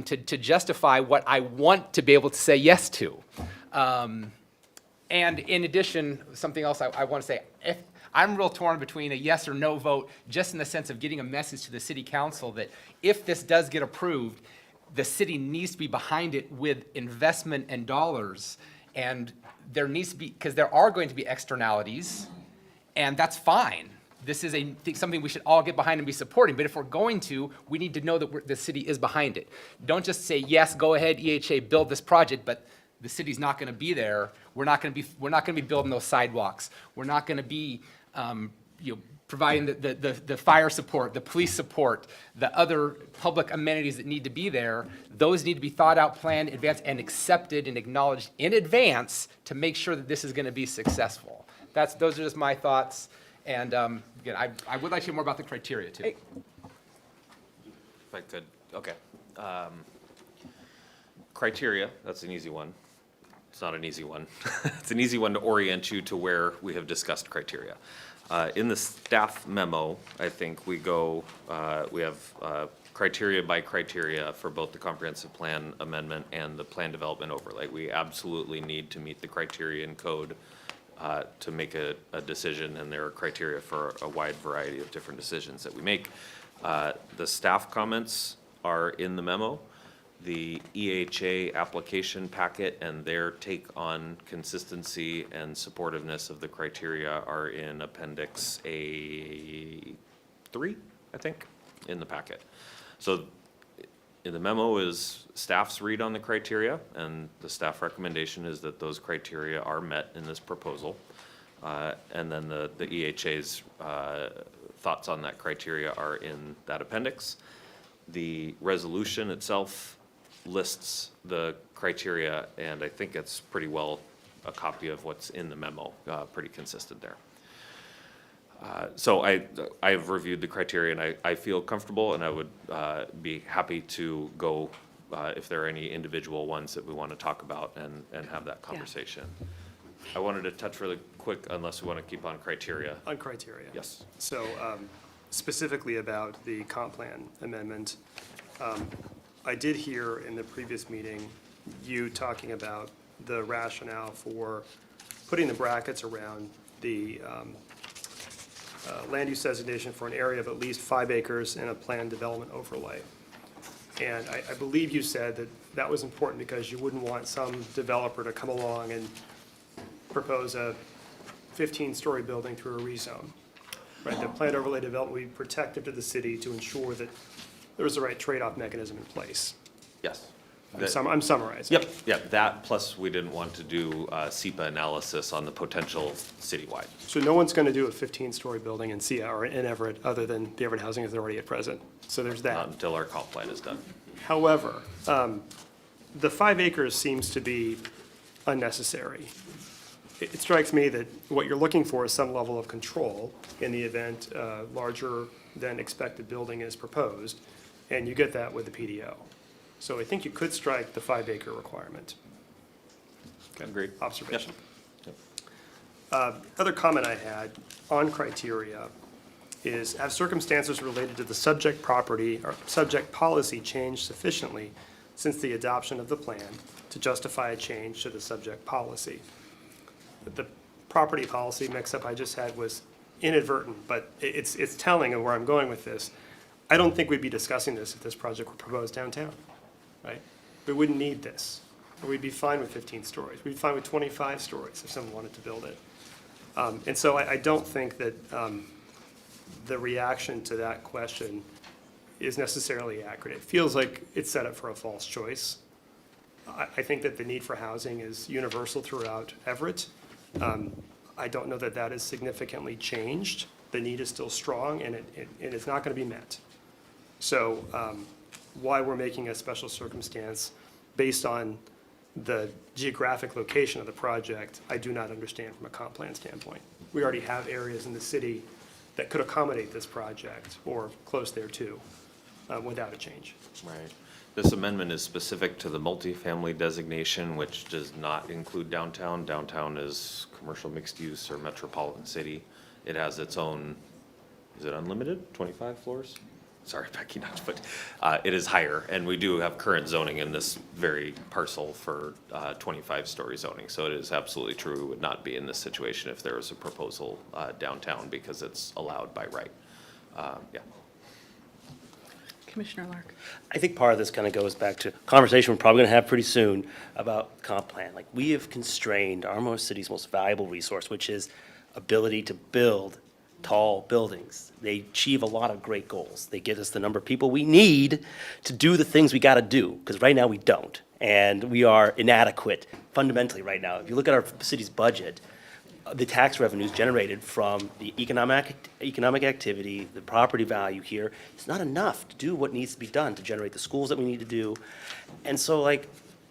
to justify what I want to be able to say yes to. And in addition, something else I want to say, I'm real torn between a yes or no vote, just in the sense of getting a message to the city council that if this does get approved, the city needs to be behind it with investment and dollars. And there needs to be, because there are going to be externalities, and that's fine. This is something we should all get behind and be supporting. But if we're going to, we need to know that the city is behind it. Don't just say, yes, go ahead, EHA, build this project, but the city's not going to be there. We're not going to be building those sidewalks. We're not going to be providing the fire support, the police support, the other public amenities that need to be there. Those need to be thought out, planned, advanced, and accepted and acknowledged in advance to make sure that this is going to be successful. Those are just my thoughts. And again, I would like to hear more about the criteria too. If I could, okay. Criteria, that's an easy one. It's not an easy one. It's an easy one to orient you to where we have discussed criteria. In the staff memo, I think we have criteria by criteria for both the comprehensive plan amendment and the plan development overlay. We absolutely need to meet the criteria in code to make a decision, and there are criteria for a wide variety of different decisions that we make. The staff comments are in the memo. The EHA application packet and their take on consistency and supportiveness of the criteria are in Appendix A3, I think, in the packet. So in the memo is staff's read on the criteria, and the staff recommendation is that those criteria are met in this proposal. And then the EHA's thoughts on that criteria are in that appendix. The resolution itself lists the criteria, and I think it's pretty well a copy of what's in the memo, pretty consistent there. So I've reviewed the criteria, and I feel comfortable, and I would be happy to go if there are any individual ones that we want to talk about and have that conversation. I wanted to touch really quick, unless we want to keep on criteria. On criteria? Yes. So specifically about the comp plan amendment, I did hear in the previous meeting you talking about the rationale for putting the brackets around the land use designation for an area of at least 5 acres in a planned development overlay. And I believe you said that that was important because you wouldn't want some developer to come along and propose a 15-story building through a rezone. Right, the planned overlay development will be protective to the city to ensure that there's the right trade-off mechanism in place. Yes. I'm summarizing. Yep, that, plus we didn't want to do SEPA analysis on the potential citywide. So no one's going to do a 15-story building in or in Everett, other than the Everett Housing Authority at present. So there's that. Not until our comp plan is done. However, the 5 acres seems to be unnecessary. It strikes me that what you're looking for is some level of control in the event larger than expected building is proposed, and you get that with the PDO. So I think you could strike the 5 acre requirement. Agreed. Observation. Other comment I had on criteria is, have circumstances related to the subject property or subject policy changed sufficiently since the adoption of the plan to justify a change to the subject policy? The property policy mix-up I just had was inadvertent, but it's telling of where I'm going with this. I don't think we'd be discussing this if this project were proposed downtown, right? We wouldn't need this. We'd be fine with 15 stories. We'd be fine with 25 stories if someone wanted to build it. And so I don't think that the reaction to that question is necessarily accurate. It feels like it's set up for a false choice. I think that the need for housing is universal throughout Everett. I don't know that that is significantly changed. The need is still strong, and it's not going to be met. So why we're making a special circumstance based on the geographic location of the project, I do not understand from a comp plan standpoint. We already have areas in the city that could accommodate this project, or close there too, without a change. Right. This amendment is specific to the multifamily designation, which does not include downtown. Downtown is commercial mixed use or metropolitan city. It has its own, is it unlimited, 25 floors? Sorry, Becky, not to put, it is higher, and we do have current zoning in this very parcel for 25-story zoning. So it is absolutely true, it would not be in this situation if there was a proposal downtown, because it's allowed by right. Yeah. Commissioner Lark. I think part of this kind of goes back to a conversation we're probably going to have pretty soon about comp plan. Like, we have constrained our city's most valuable resource, which is ability to build tall buildings. They achieve a lot of great goals. They get us the number of people we need to do the things we got to do, because right now we don't. And we are inadequate fundamentally right now. If you look at our city's budget, the tax revenues generated from the economic activity, the property value here, it's not enough to do what needs to be done to generate the schools that we need to do. And so, like,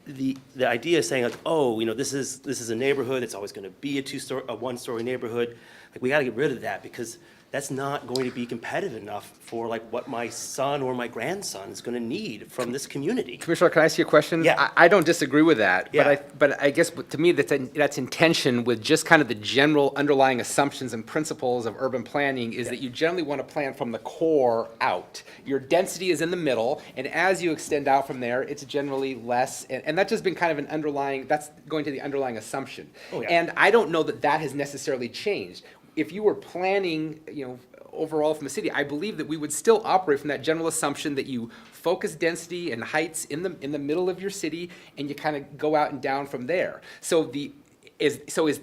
the idea is saying, like, oh, you know, this is a neighborhood, it's always going to be a one-story neighborhood. Like, we got to get rid of that, because that's not going to be competitive enough for, like, what my son or my grandson is going to need from this community. Commissioner, can I ask you a question? Yeah. I don't disagree with that, Yeah. but I guess to me that's in tension with just kind of the general underlying assumptions and principles of urban planning is that you generally want to plan from the core out. Your density is in the middle, and as you extend out from there, it's generally less, and that's just been kind of an underlying, that's going to the underlying assumption. Oh, yeah. And I don't know that that has necessarily changed. If you were planning, you know, overall from the city, I believe that we would still operate from that general assumption that you focus density and heights in the middle of your city, and you kind of go out and down from there. So the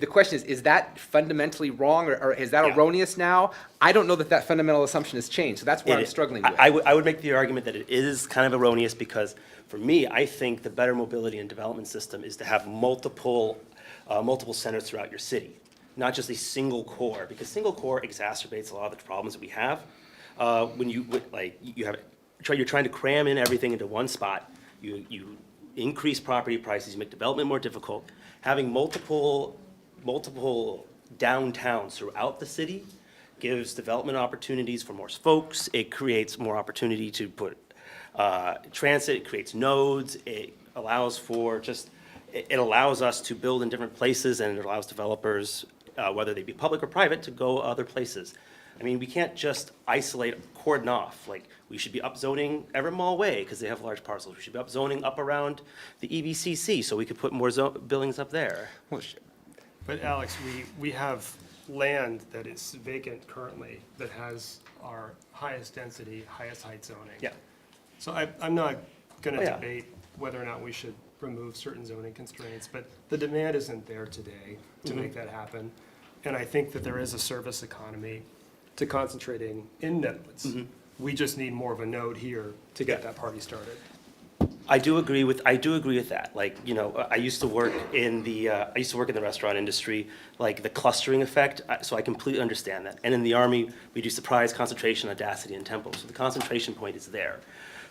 question is that fundamentally wrong, or is that erroneous now? I don't know that fundamental assumption has changed, so that's what I'm struggling with. I would make the argument that it is kind of erroneous, because for me, I think the better mobility and development system is to have multiple centers throughout your city, not just a single core, because single core exacerbates a lot of the problems that we have. When you're trying to cram in everything into one spot, you increase property prices, you make development more difficult. Having multiple downtowns throughout the city gives development opportunities for more folks. It creates more opportunity to put transit, it creates nodes, it allows us to build in different places, and it allows developers, whether they be public or private, to go other places. I mean, we can't just cordon off. Like, we should be upzoning Everett Mall Way because they have large parcels. We should be upzoning up around the EVCC so we could put more buildings up there. But Alex, we have land that is vacant currently that has our highest density, highest height zoning. Yeah. So I'm not going to Oh, yeah. debate whether or not we should remove certain zoning constraints, but the demand isn't there today to make that happen. And I think that there is a service economy to concentrating in nodes. We just need more of a node here to get that party started. I do agree with that. Like, you know, I used to work in the restaurant industry, like the clustering effect, so I completely understand that. And in the Army, we do surprise, concentration, audacity, and tempo, so the concentration point is there.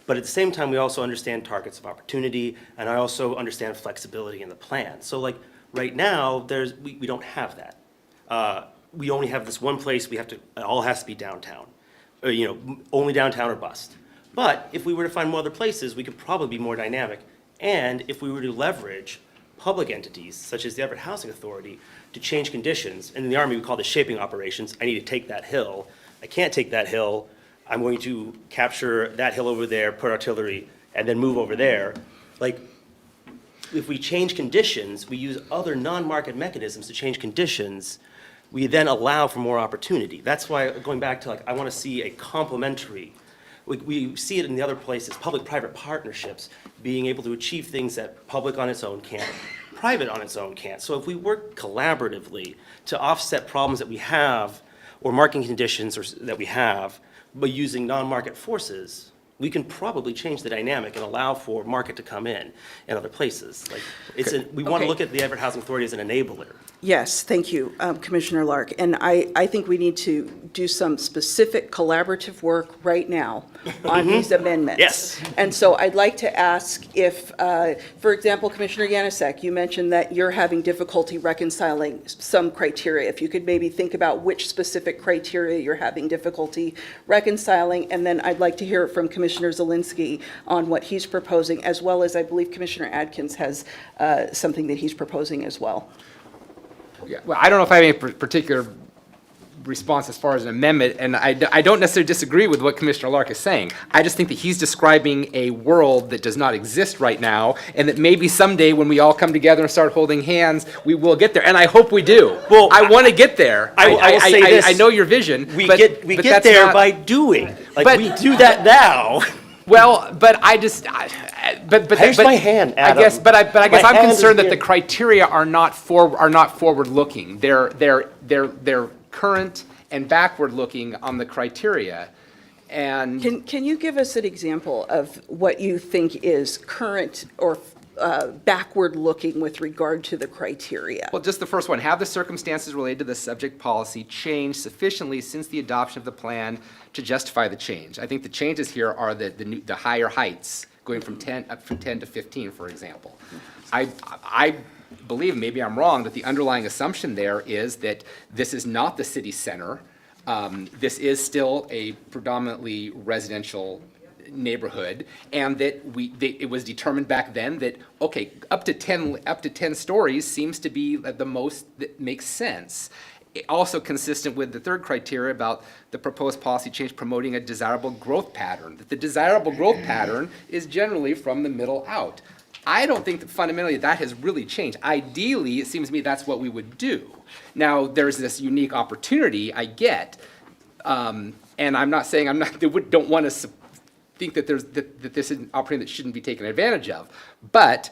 But at the same time, we also understand targets of opportunity, and I also understand flexibility in the plan. So like, right now, we don't have that. We only have this one place, it all has to be downtown. Or, you know, only downtown or bust. But if we were to find more other places, we could probably be more dynamic. And if we were to leverage public entities, such as the Everett Housing Authority, to change conditions, and in the Army we call this shaping operations, I need to take that hill. I can't take that hill. I'm going to capture that hill over there, put artillery, and then move over there. Like, if we change conditions, we use other non-market mechanisms to change conditions, we then allow for more opportunity. That's why, going back to like, I want to see a complementary. We see it in the other places, public-private partnerships, being able to achieve things that public on its own can't, private on its own can't. So if we work collaboratively to offset problems that we have, or marking conditions that we have, by using non-market forces, we can probably change the dynamic and allow for market to come in other places. Like, we want to look at the Everett Housing Authority as an enabler. Yes, thank you, Commissioner Lark. And I think we need to do some specific collaborative work right now on these amendments. Yes. And so I'd like to ask if, for example, Commissioner Yanosek, you mentioned that you're having difficulty reconciling some criteria. If you could maybe think about which specific criteria you're having difficulty reconciling, and then I'd like to hear from Commissioner Zelinski on what he's proposing, as well as I believe Commissioner Adkins has something that he's proposing as well. Yeah, well, I don't know if I have any particular response as far as an amendment, and I don't necessarily disagree with what Commissioner Lark is saying. I just think that he's describing a world that does not exist right now, and that maybe someday when we all come together and start holding hands, we will get there, and I hope we do. Well, I want to get there. I will say this. I know your vision. We but get that's there not, by doing. Like, but- we do that now. Well, but I just, but Here's my hand, Adam. I guess, but I guess My I'm hand is concerned that here. the criteria are not forward-looking. They're current and backward-looking on the criteria, and Can you give us an example of what you think is current or backward-looking with regard to the criteria? well, just the first one. Have the circumstances related to the subject policy changed sufficiently since the adoption of the plan to justify the change? I think the changes here are the higher heights, going from 10 to 15, for example. I believe, maybe I'm wrong, that the underlying assumption there is that this is not the city center. This is still a predominantly residential neighborhood, and that it was determined back then that, okay, up to 10 stories seems to be the most that makes sense. Also consistent with the third criteria about the proposed policy change promoting a desirable growth pattern, that the desirable growth pattern is generally from the middle out. I don't think that fundamentally that has really changed. Ideally, it seems to me that's what we would do. Now, there's this unique opportunity I get, and I'm not saying don't want to think that that this is an opportunity that shouldn't be taken advantage of, but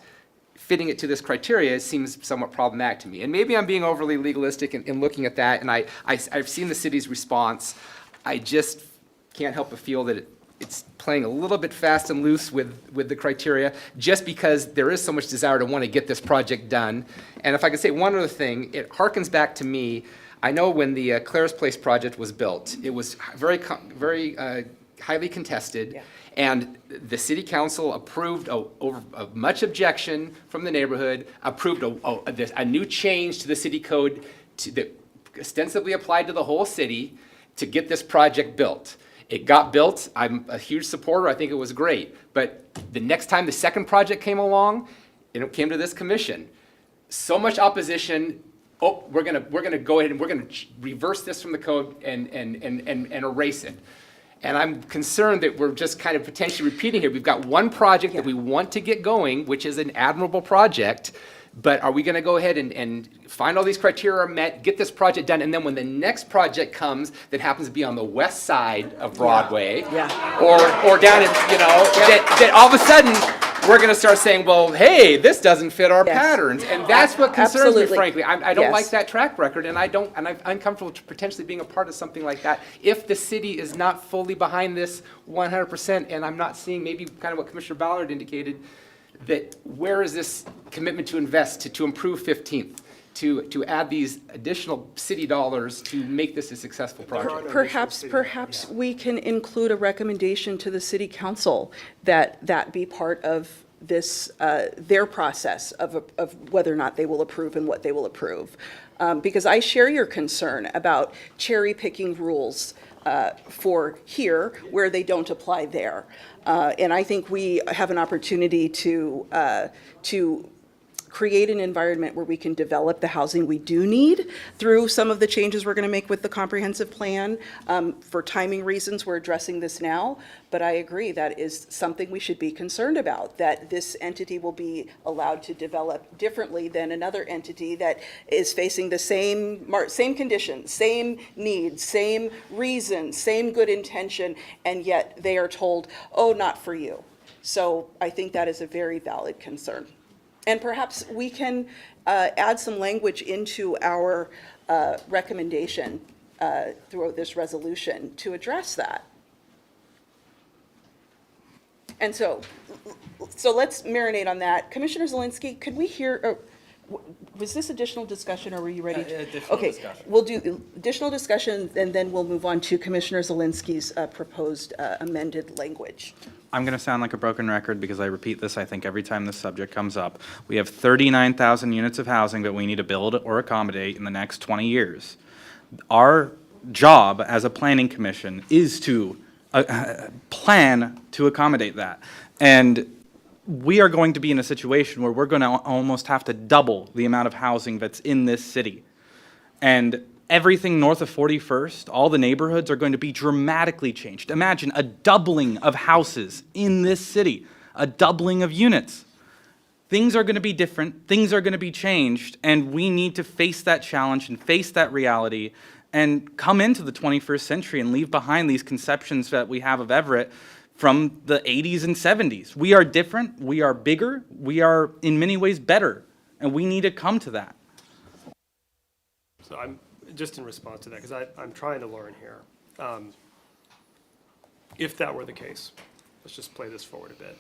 fitting it to this criteria seems somewhat problematic to me. And maybe I'm being overly legalistic in looking at that, and I've seen the city's response. I just can't help but feel that it's playing a little bit fast and loose with the criteria, just because there is so much desire to want to get this project done. And if I could say one other thing, it harkens back to me. I know when the Claire's Place project was built, it was very highly contested. Yeah. And the city council approved, over much objection from the neighborhood, approved a new change to the city code that ostensibly applied to the whole city to get this project built. It got built. I'm a huge supporter. I think it was great. But the next time the second project came along, and it came to this commission, so much opposition. Oh, we're gonna go ahead and we're gonna reverse this from the code and erase it. And I'm concerned that we're just kind of potentially repeating here. We've got one project that we want to get going, which is an admirable project, but are we going to go ahead and find all these criteria are met, get this project done, and then when the next project comes that happens to be on the west side of Broadway, or down in, that all of a sudden we're going to start saying, well, hey, this doesn't fit our Yes. patterns. And that's what concerns me, Absolutely. frankly. I don't like Yes. that track record, and I'm uncomfortable potentially being a part of something like that if the city is not fully behind this 100%. And I'm not seeing maybe kind of what Commissioner Ballard indicated, that where is this commitment to invest, to improve 15th? To add these additional city dollars to make this a successful project. Perhaps we can include a recommendation to the city council that be part of this, their process of whether or not they will approve and what they will approve. Because I share your concern about cherry-picking rules for here where they don't apply there. And I think we have an opportunity to create an environment where we can develop the housing we do need through some of the changes we're going to make with the comprehensive plan. For timing reasons, we're addressing this now, but I agree that is something we should be concerned about, that this entity will be allowed to develop differently than another entity that is facing the same conditions, same needs, same reasons, same good intention, and yet they are told, oh, not for you. So I think that is a very valid concern. And perhaps we can add some language into our recommendation through this resolution to address that. And so let's marinate on that. Commissioner Zelinski, could we hear, was this additional discussion, or were you ready? Additional discussion. We'll do additional discussion, and then we'll move on to Commissioner Zelinski's proposed amended language. I'm going to sound like a broken record because I repeat this, I think, every time this subject comes up. We have 39,000 units of housing that we need to build or accommodate in the next 20 years. Our job as a planning commission is to plan to accommodate that. And we are going to be in a situation where we're going to almost have to double the amount of housing that's in this city. And everything north of 41st, all the neighborhoods are going to be dramatically changed. Imagine a doubling of houses in this city, a doubling of units. Things are going to be different, things are going to be changed, and we need to face that challenge and face that reality and come into the 21st century and leave behind these conceptions that we have of Everett from the 80s and 70s. We are different, we are bigger, we are in many ways better, and we need to come to that. So I'm, just in response to that, because I'm trying to learn here. If that were the case, let's just play this forward a bit.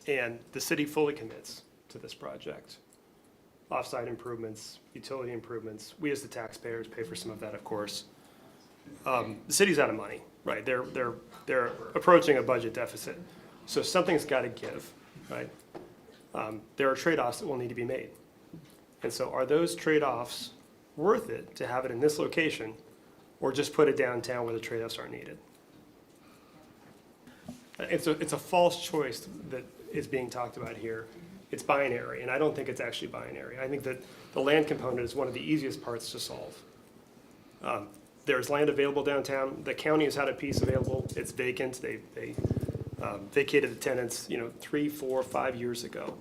And the city fully commits to this project. Off-site improvements, utility improvements, we as the taxpayers pay for some of that, of course. The city's out of money, right? They're approaching a budget deficit. So something's got to give, right? There are trade-offs that will need to be made. And so are those trade-offs worth it to have it in this location, or just put it downtown where the trade-offs aren't needed? It's a false choice that is being talked about here. It's binary, and I don't think it's actually binary. I think that the land component is one of the easiest parts to solve. There's land available downtown. The county has had a piece available. It's vacant. They vacated the tenants, 3, 4, 5 years ago.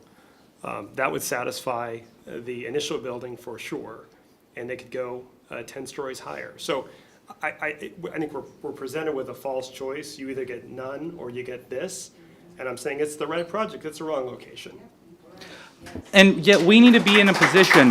That would satisfy the initial building for sure, and they could go 10 stories higher. So I think we're presented with a false choice. You either get none or you get this, and I'm saying it's the right project, it's the wrong location. And yet we need to be in a position,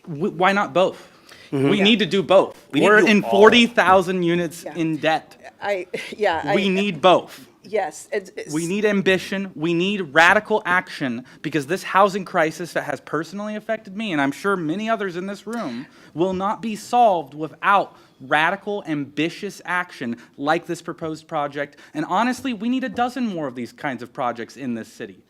why not both? We need to do both. We're in 40,000 units in debt. We need both. Yes. We need ambition, we need radical action, because this housing crisis that has personally affected me, and I'm sure many others in this room, will not be solved without radical, ambitious action like this proposed project. And honestly, we need a dozen more of these kinds of projects in this city.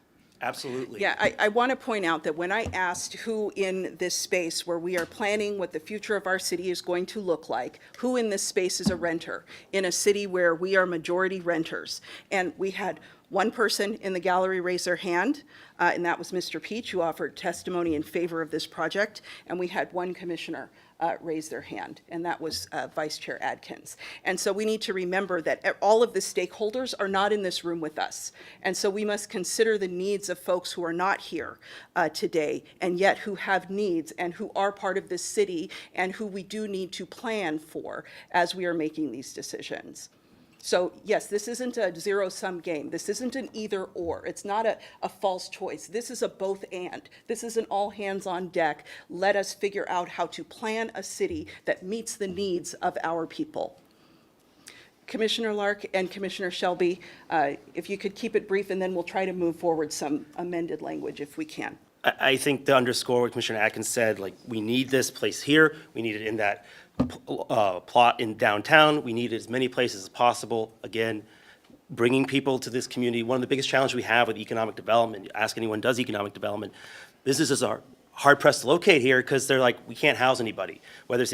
Absolutely. Yeah, I want to point out that when I asked who in this space where we are planning what the future of our city is going to look like, who in this space is a renter in a city where we are majority renters, and we had one person in the gallery raise their hand, and that was Mr. Peach, who offered testimony in favor of this project, and we had one commissioner raise their hand, and that was Vice Chair Adkins. And so we need to remember that all of the stakeholders are not in this room with us. And so we must consider the needs of folks who are not here today, and yet who have needs and who are part of this city and who we do need to plan for as we are making these decisions. So yes, this isn't a zero-sum game. This isn't an either-or. It's not a false choice. This is a both-and. This is an all-hands-on-deck. Let us figure out how to plan a city that meets the needs of our people. Commissioner Lark and Commissioner Shelby, if you could keep it brief, and then we'll try to move forward some amended language if we can. I think to underscore what Commissioner Atkins said, like, we need this place here, we need it in that plot in downtown, we need it as many places as possible. Again, bringing people to this community, one of the biggest challenges we have with economic development, ask anyone who does economic development, businesses are hard pressed to locate here because they're like, we can't house anybody. Whether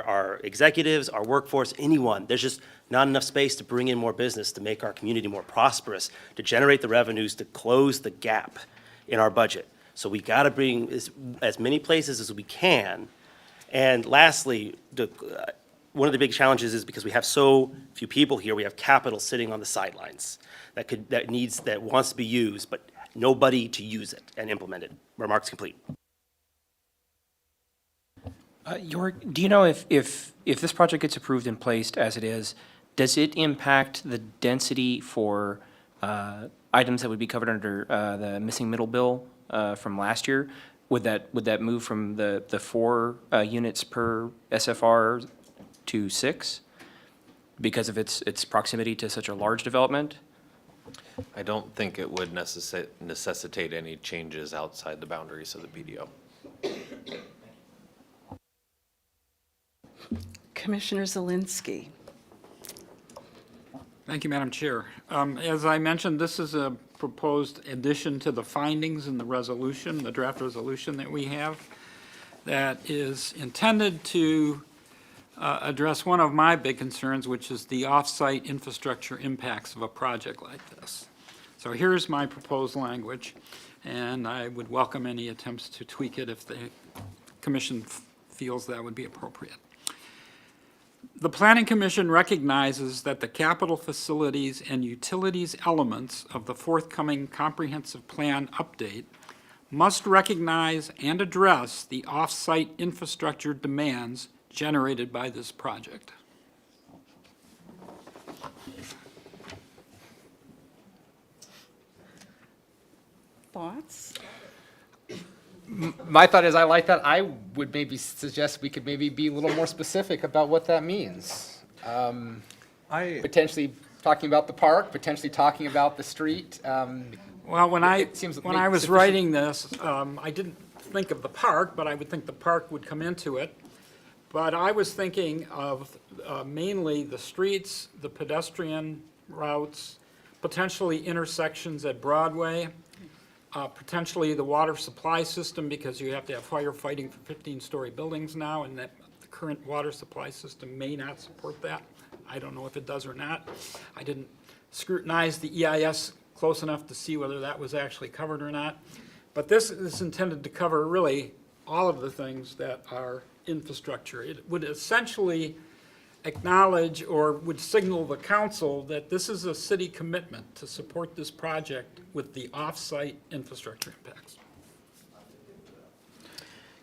our executives, our workforce, anyone, there's just not enough space to bring in more business, to make our community more prosperous, to generate the revenues, to close the gap in our budget. So we got to bring as many places as we can. And lastly, one of the big challenges is because we have so few people here, we have capital sitting on the sidelines that wants to be used, but nobody to use it and implement it. Remarks complete. Do you know if this project gets approved and placed as it is, does it impact the density for items that would be covered under the missing middle bill from last year? Would that move from the 4 units per SFR to 6 because of its proximity to such a large development? I don't think it would necessitate any changes outside the boundaries of the PDO. Commissioner Zelinski. Thank you, Madam Chair. As I mentioned, this is a proposed addition to the findings in the resolution, the draft resolution that we have, that is intended to address one of my big concerns, which is the off-site infrastructure impacts of a project like this. So here's my proposed language, and I would welcome any attempts to tweak it if the commission feels that would be appropriate. The Planning Commission recognizes that the capital facilities and utilities elements of the forthcoming comprehensive plan update must recognize and address the off-site infrastructure demands generated by this project. Thoughts? My thought is, I like that. I would maybe suggest we could maybe be a little more specific about what that means. Potentially talking about the park, potentially talking about the street. Well, when I was writing this, I didn't think of the park, but I would think the park would come into it. But I was thinking of mainly the streets, the pedestrian routes, potentially intersections at Broadway, potentially the water supply system, because you have to have firefighting for 15-story buildings now, and that the current water supply system may not support that. I don't know if it does or not. I didn't scrutinize the EIS close enough to see whether that was actually covered or not. But this is intended to cover really all of the things that are infrastructure. It would essentially acknowledge or would signal the council that this is a city commitment to support this project with the off-site infrastructure impacts.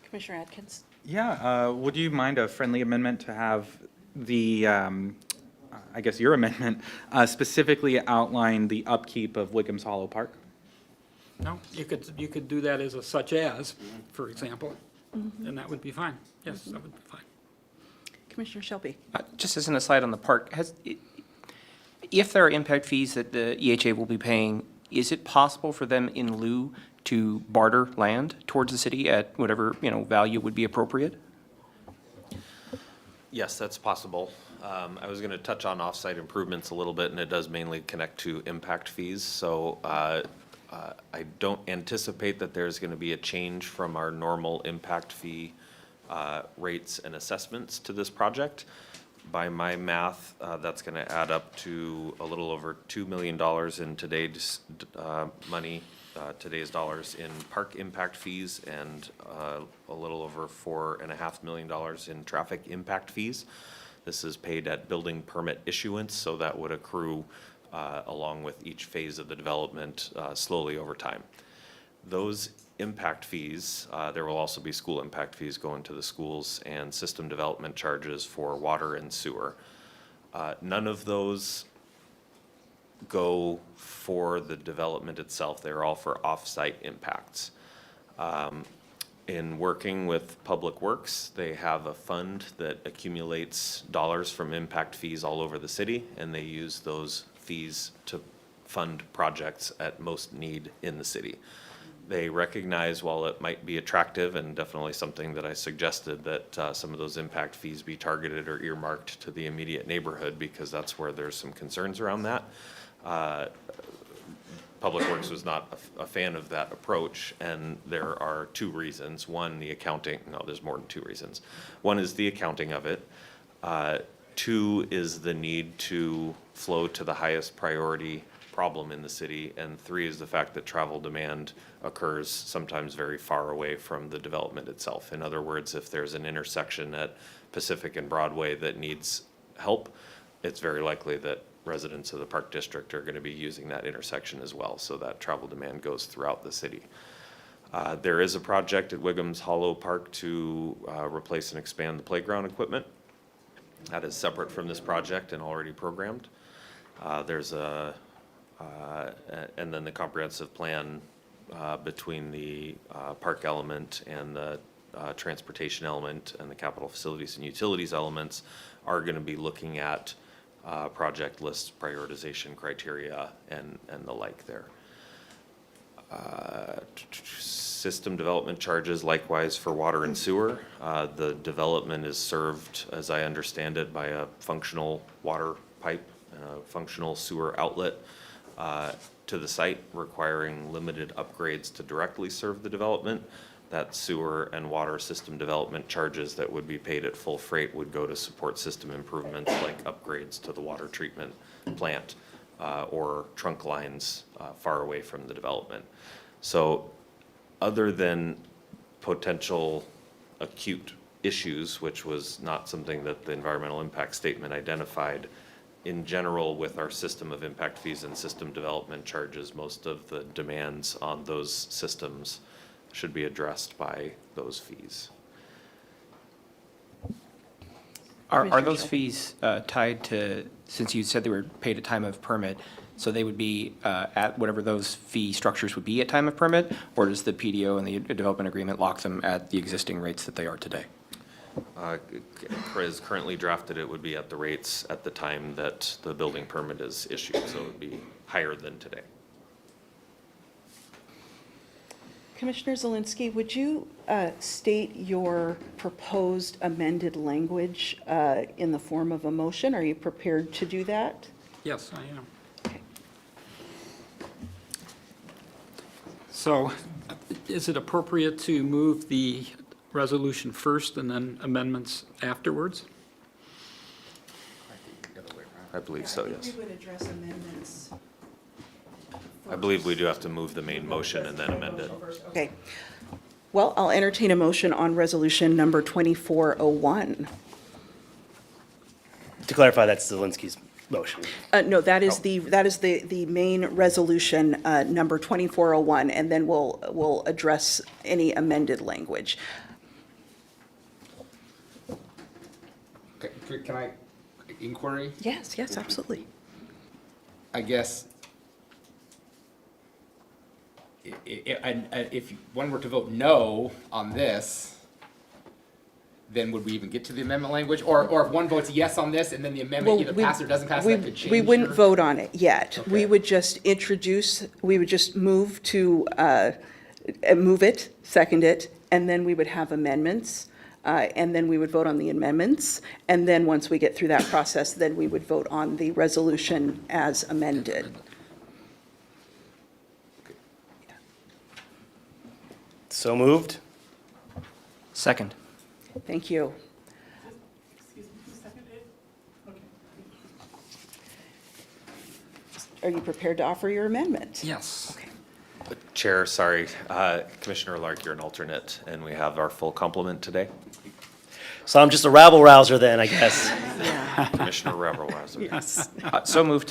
Commissioner Atkins? Yeah, would you mind a friendly amendment to have the, I guess your amendment, specifically outline the upkeep of Wiggum's Hollow Park? No, you could do that as a such as, for example, and that would be fine. Yes, that would be fine. Commissioner Shelby? Just as an aside on the park, if there are impact fees that the EHA will be paying, is it possible for them in lieu to barter land towards the city at whatever, value would be appropriate? Yes, that's possible. I was going to touch on off-site improvements a little bit, and it does mainly connect to impact fees. So I don't anticipate that there's going to be a change from our normal impact fee rates and assessments to this project. By my math, that's going to add up to a little over $2 million in today's money, today's dollars in park impact fees, and a little over $4.5 million in traffic impact fees. This is paid at building permit issuance, so that would accrue along with each phase of the development slowly over time. Those impact fees, there will also be school impact fees going to the schools and system development charges for water and sewer. None of those go for the development itself. They're all for off-site impacts. In working with Public Works, they have a fund that accumulates dollars from impact fees all over the city, and they use those fees to fund projects at most need in the city. They recognize, while it might be attractive and definitely something that I suggested, that some of those impact fees be targeted or earmarked to the immediate neighborhood, because that's where there's some concerns around that. Public Works was not a fan of that approach, and there are two reasons. One, the accounting, no, there's more than two reasons. One is the accounting of it. Two is the need to flow to the highest priority problem in the city. And three is the fact that travel demand occurs sometimes very far away from the development itself. In other words, if there's an intersection at Pacific and Broadway that needs help, it's very likely that residents of the Park District are going to be using that intersection as well, so that travel demand goes throughout the city. There is a project at Wiggum's Hollow Park to replace and expand the playground equipment. That is separate from this project and already programmed. There's and then the comprehensive plan between the park element and the transportation element and the capital facilities and utilities elements are going to be looking at project list prioritization criteria and the like there. System development charges likewise for water and sewer. The development is served, as I understand it, by a functional water pipe and a functional sewer outlet to the site, requiring limited upgrades to directly serve the development. That sewer and water system development charges that would be paid at full freight would go to support system improvements like upgrades to the water treatment plant or trunk lines far away from the development. So other than potential acute issues, which was not something that the environmental impact statement identified, in general, with our system of impact fees and system development charges, most of the demands on those systems should be addressed by those fees. Are those fees tied to, since you said they were paid at time of permit, so they would be at whatever those fee structures would be at time of permit? Or does the PDO and the development agreement lock them at the existing rates that they are today? As currently drafted, it would be at the rates at the time that the building permit is issued, so it would be higher than today. Commissioner Zelinski, would you state your proposed amended language in the form of a motion? Are you prepared to do that? Yes, I am. Okay. So is it appropriate to move the resolution first and then amendments afterwards? I believe so, yes. We would address amendments. I believe we do have to move the main motion and then amend it. Okay. Well, I'll entertain a motion on resolution number 2401. To clarify, that's Zelinski's motion. No, that is the main resolution, number 2401, and then we'll address any amended language. Okay, can I, inquiry? Yes, yes, absolutely. I guess, if one were to vote no on this, then would we even get to the amendment language? Or if one votes yes on this and then the amendment either passes or doesn't pass, that could change? We wouldn't your- vote on it yet. We Okay. would just we would just move to, move it, second it, and then we would have amendments. And then we would vote on the amendments. And then once we get through that process, then we would vote on the resolution as amended. So moved? Second. Thank you. Are you prepared to offer your amendment? Yes. Okay. Chair, sorry, Commissioner Lark, you're an alternate, and we have our full complement today. So I'm just a rabble-rouser then, I guess. Commissioner Rebel-Rouser. Yes. So moved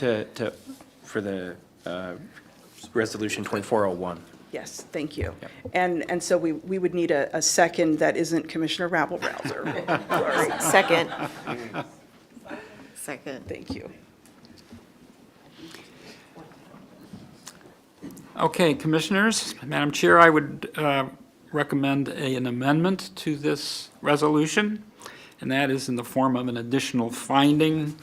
for the resolution 2401. Yes, thank you. And so we would need a second that isn't Commissioner Rabble-Rouser. Sorry. Second. Second. Thank you. Okay, Commissioners, Madam Chair, I would recommend an amendment to this resolution, and that is in the form of an additional finding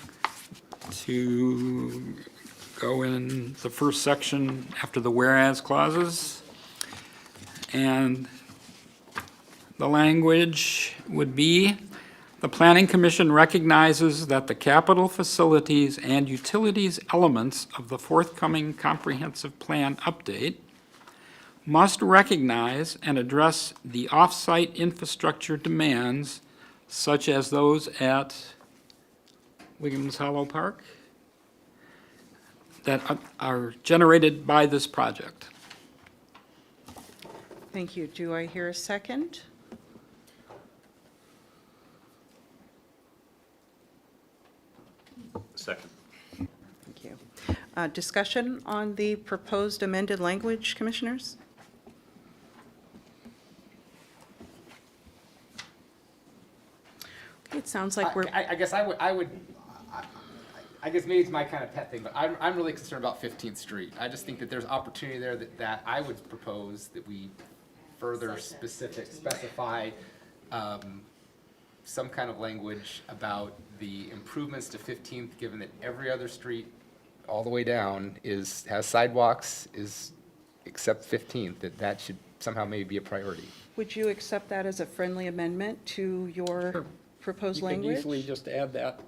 to go in the first section after the whereas clauses. And the language would be, the Planning Commission recognizes that the capital facilities and utilities elements of the forthcoming comprehensive plan update must recognize and address the off-site infrastructure demands such as those at Williams Hollow Park that are generated by this project. Thank you. Do I hear a second? Second. Thank you. Discussion on the proposed amended language, Commissioners? Okay, it sounds like we're, I guess I guess maybe it's my kind of pet thing, but I'm really concerned about 15th Street. I just think that there's opportunity there that I would propose that we further specify some kind of language about the improvements to 15th, given that every other street all the way down has sidewalks, except 15th, that should somehow maybe be a priority. would you accept that as a friendly amendment to your proposed You could language? easily just add that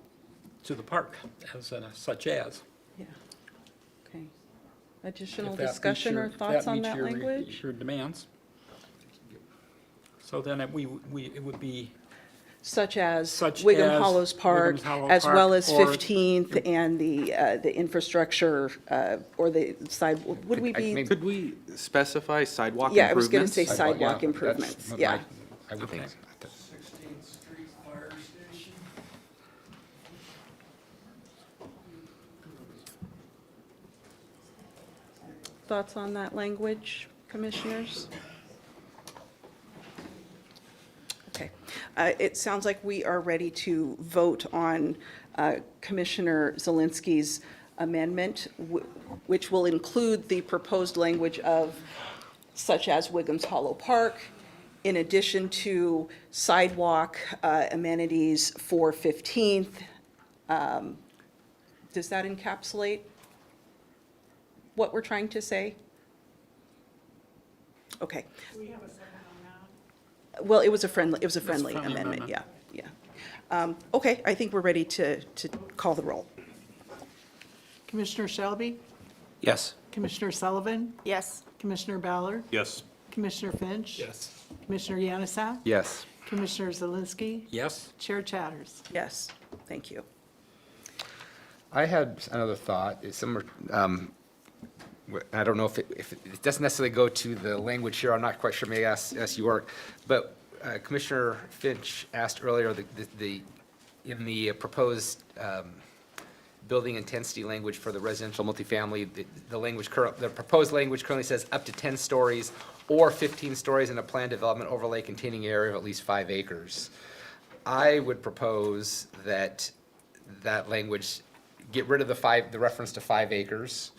to the park as such as. Yeah. Okay. Additional If that meets discussion or your- thoughts on meets that your- language? Your demands. So then it would be Such as Such Wiggum as Hollows Park, Wiggums Hollow as well Park, as or- 15th and the infrastructure, or the side, would we be? Could we specify sidewalk improvements? Yeah, I was going to say Sidewalk, yeah, sidewalk that's improvements, what yeah. I would think. 16th Street Fire Station. Thoughts on that language, Commissioners? Okay. It sounds like we are ready to vote on Commissioner Zelinski's amendment, which will include the proposed language of such as Wiggums Hollow Park, in addition to sidewalk amenities for 15th. Does that encapsulate what we're trying to say? Okay. Well, it was a friendly friendly amendment, amendment. yeah. Okay, I think we're ready to call the roll. Commissioner Shelby, Yes. Commissioner Sullivan, Yes. Commissioner Ballard, Yes. Commissioner Finch. Yes. Commissioner Yanusak. Yes. Commissioner Zelinski, Yes? Chair Chatters. Yes, thank you. I had another thought. It's similar, I don't know if it doesn't necessarily go to the language here. I'm not quite sure. Maybe ask York. But Commissioner Finch asked earlier, in the proposed building intensity language for the residential multifamily, the proposed language currently says up to 10 stories or 15 stories in a planned development overlay containing area of at least 5 acres. I would propose that language get rid of the reference to 5 acres,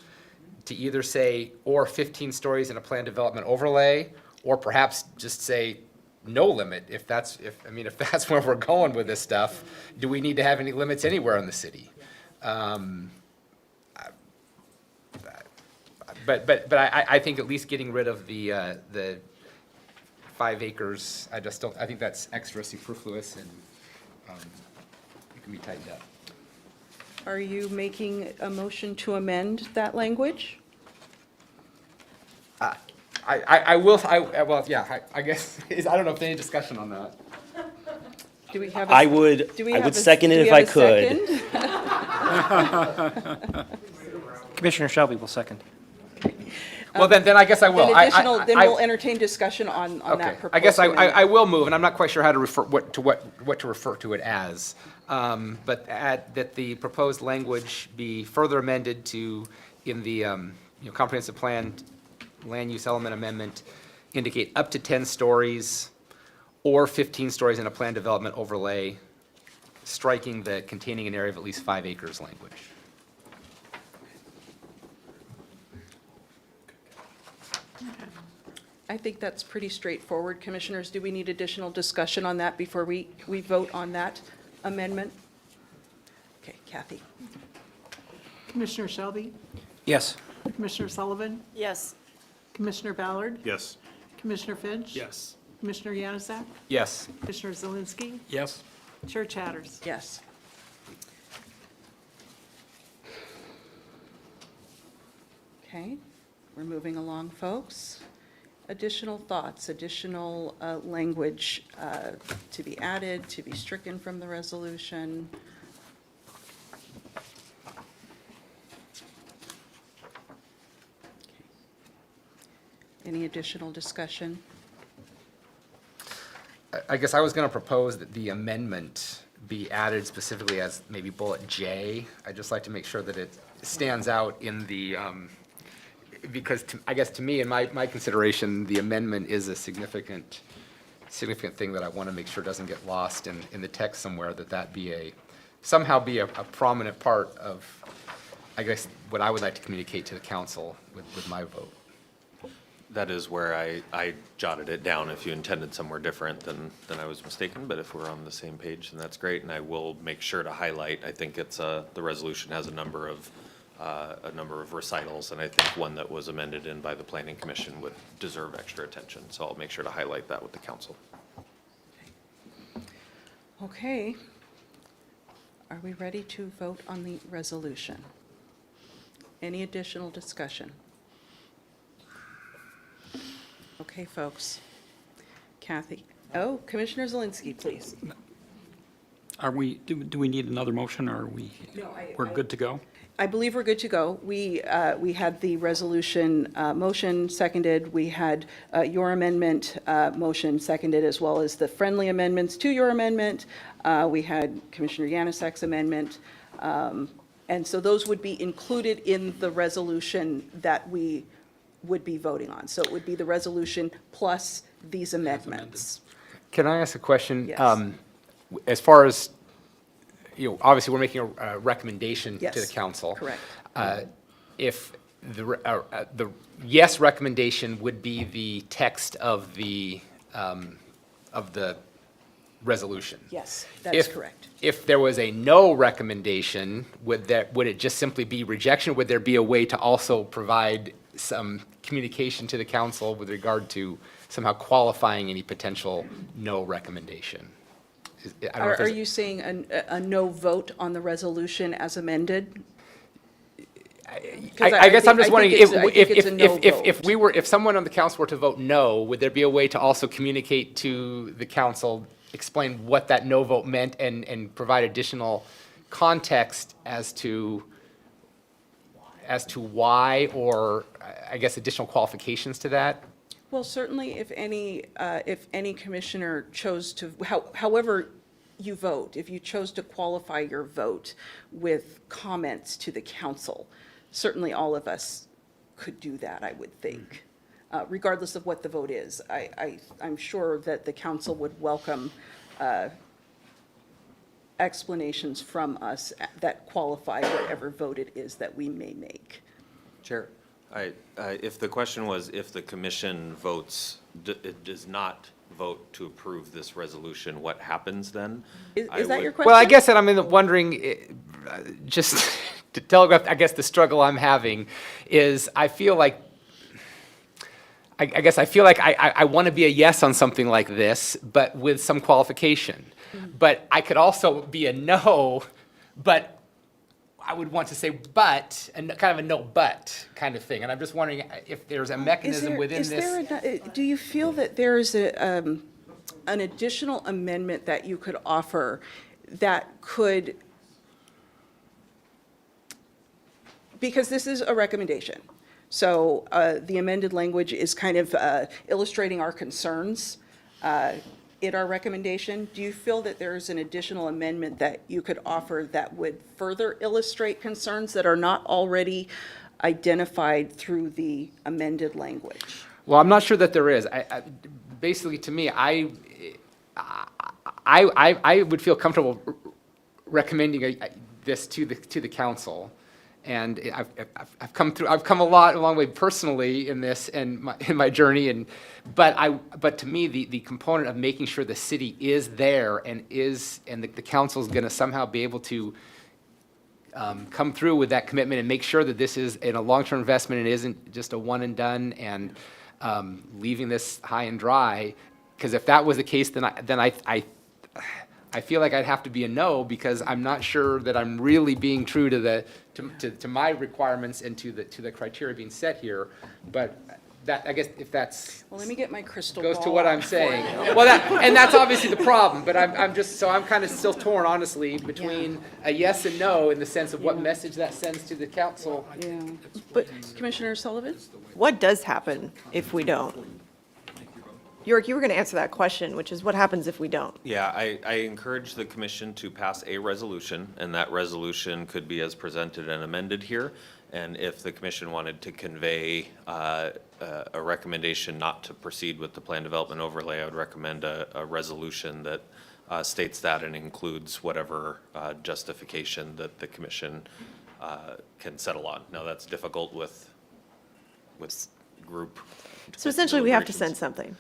to either say, or 15 stories in a planned development overlay, or perhaps just say no limit, if that's where we're going with this stuff. Do we need to have any limits anywhere in the city? But I think at least getting rid of the 5 acres, I think that's extra superfluous, and it can be tightened up. Are you making a motion to amend that language? I will, well, yeah, I guess, I don't know if there's any discussion on that. Do we have? I would second it if I could. Commissioner Shelby will second. Well, then I guess I will. Then we'll entertain discussion on that Okay, proposed I guess amendment. I will move, and I'm not quite sure how to refer, what to refer to it as. But that the proposed language be further amended to, in the, comprehensive plan land use element amendment, indicate up to 10 stories or 15 stories in a planned development overlay, striking the containing an area of at least 5 acres language. I think that's pretty straightforward. Commissioners, do we need additional discussion on that before we vote on that amendment? Okay, Kathy? Commissioner Shelby, Yes. Commissioner Sullivan, Yes. Commissioner Ballard, Yes. Commissioner Finch. Yes. Commissioner Yanusak, Yes. Commissioner Zelinski, Yes. Chair Chatters. Yes. Okay, we're moving along, folks. Additional thoughts, additional language to be added, to be stricken from the resolution? Any additional discussion? I guess I was going to propose that the amendment be added specifically as maybe bullet J. I'd just like to make sure that it stands out in the, because I guess to me, in my consideration, the amendment is a significant thing that I want to make sure doesn't get lost in the text somewhere, that be somehow be a prominent part of, I guess, what I would like to communicate to the council with my vote. That is where I jotted it down. If you intended somewhere different, then I was mistaken, but if we're on the same page, then that's great, and I will make sure to highlight. I think it's, the resolution has a number of recitals, and I think one that was amended in by the Planning Commission would deserve extra attention, so I'll make sure to highlight that with the council. Okay. Are we ready to vote on the resolution? Any additional discussion? Okay, folks. Kathy. Oh, Commissioner Zelinski, please. Are we, do we need another motion, or are we, we're good to go? I believe we're good to go. We had the resolution motion seconded. We had your amendment motion seconded, as well as the friendly amendments to your amendment. We had Commissioner Yanusak's amendment. And so those would be included in the resolution that we would be voting on. So it would be the resolution plus these amendments. Can I ask a question? Yes. As far as, obviously, we're making a recommendation to the Yes, council. correct. If the yes recommendation would be the text of the resolution. Yes, that is If- correct. If there was a no recommendation, would it just simply be rejection? Would there be a way to also provide some communication to the council with regard to somehow qualifying any potential no recommendation? I don't know if Are there's- you saying a no vote on the resolution as amended? I guess I'm just wondering, if if someone on the council were to vote no, would there be a way to also communicate to the council, explain what that no vote meant, and provide additional context as to why, or I guess additional qualifications to that? Well, certainly if any commissioner chose to, however you vote, if you chose to qualify your vote with comments to the council, certainly all of us could do that, I would think. Regardless of what the vote is, I'm sure that the council would welcome explanations from us that qualify whatever vote it is that we may make. Chair, if the question was if the commission votes, it does not vote to approve this resolution, what happens then? Is that your question? Well, I guess that I'm wondering, just to telegraph, I guess the struggle I'm having is I feel like, I guess I feel like I want to be a yes on something like this, but with some qualification. But I could also be a no, but I would want to say but, and kind of a no but kind of thing. And I'm just wondering if there's a mechanism within this. Do you feel that there is an additional amendment that you could offer that could, because this is a recommendation, so the amended language is kind of illustrating our concerns in our recommendation. Do you feel that there's an additional amendment that you could offer that would further illustrate concerns that are not already identified through the amended language? Well, I'm not sure that there is. Basically, to me, I would feel comfortable recommending this to the council And I've come a long way personally in this and in my journey, but to me, the component of making sure the city is there and the council's gonna somehow be able to come through with that commitment and make sure that this is in a long-term investment and isn't just a one and done and leaving this high and dry. Because if that was the case, then I feel like I'd have to be a no, because I'm not sure that I'm really being true to my requirements and to the criteria being set here. But that, I guess, if that's Well, let me get my crystal ball. goes to what I'm out for saying. you. Well, and that's obviously the problem, but I'm kind of still torn, honestly, between a yes and no in the sense of what message that sends to the council. Yeah, but Commissioner Sullivan? What does happen if we don't? York, you were going to answer that question, which is what happens if we don't? Yeah, I encourage the commission to pass a resolution, and that resolution could be as presented and amended here. And if the commission wanted to convey a recommendation not to proceed with the plan development overlay, I would recommend a resolution that states that and includes whatever justification that the commission can settle on. Now, that's difficult with group. So essentially, we have to deliberations. send something,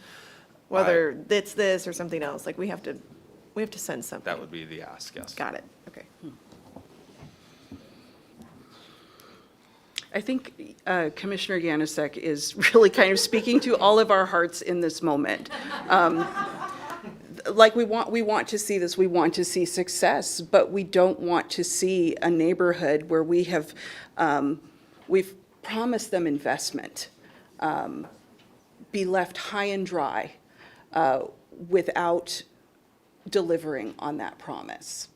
whether it's this or something else. Like, we have to send something. That would be the ask, yes. Got it, okay. I think Commissioner Yanosek is really kind of speaking to all of our hearts in this moment. Like, we want to see this, we want to see success, but we don't want to see a neighborhood where we've promised them investment, be left high and dry without delivering on that promise.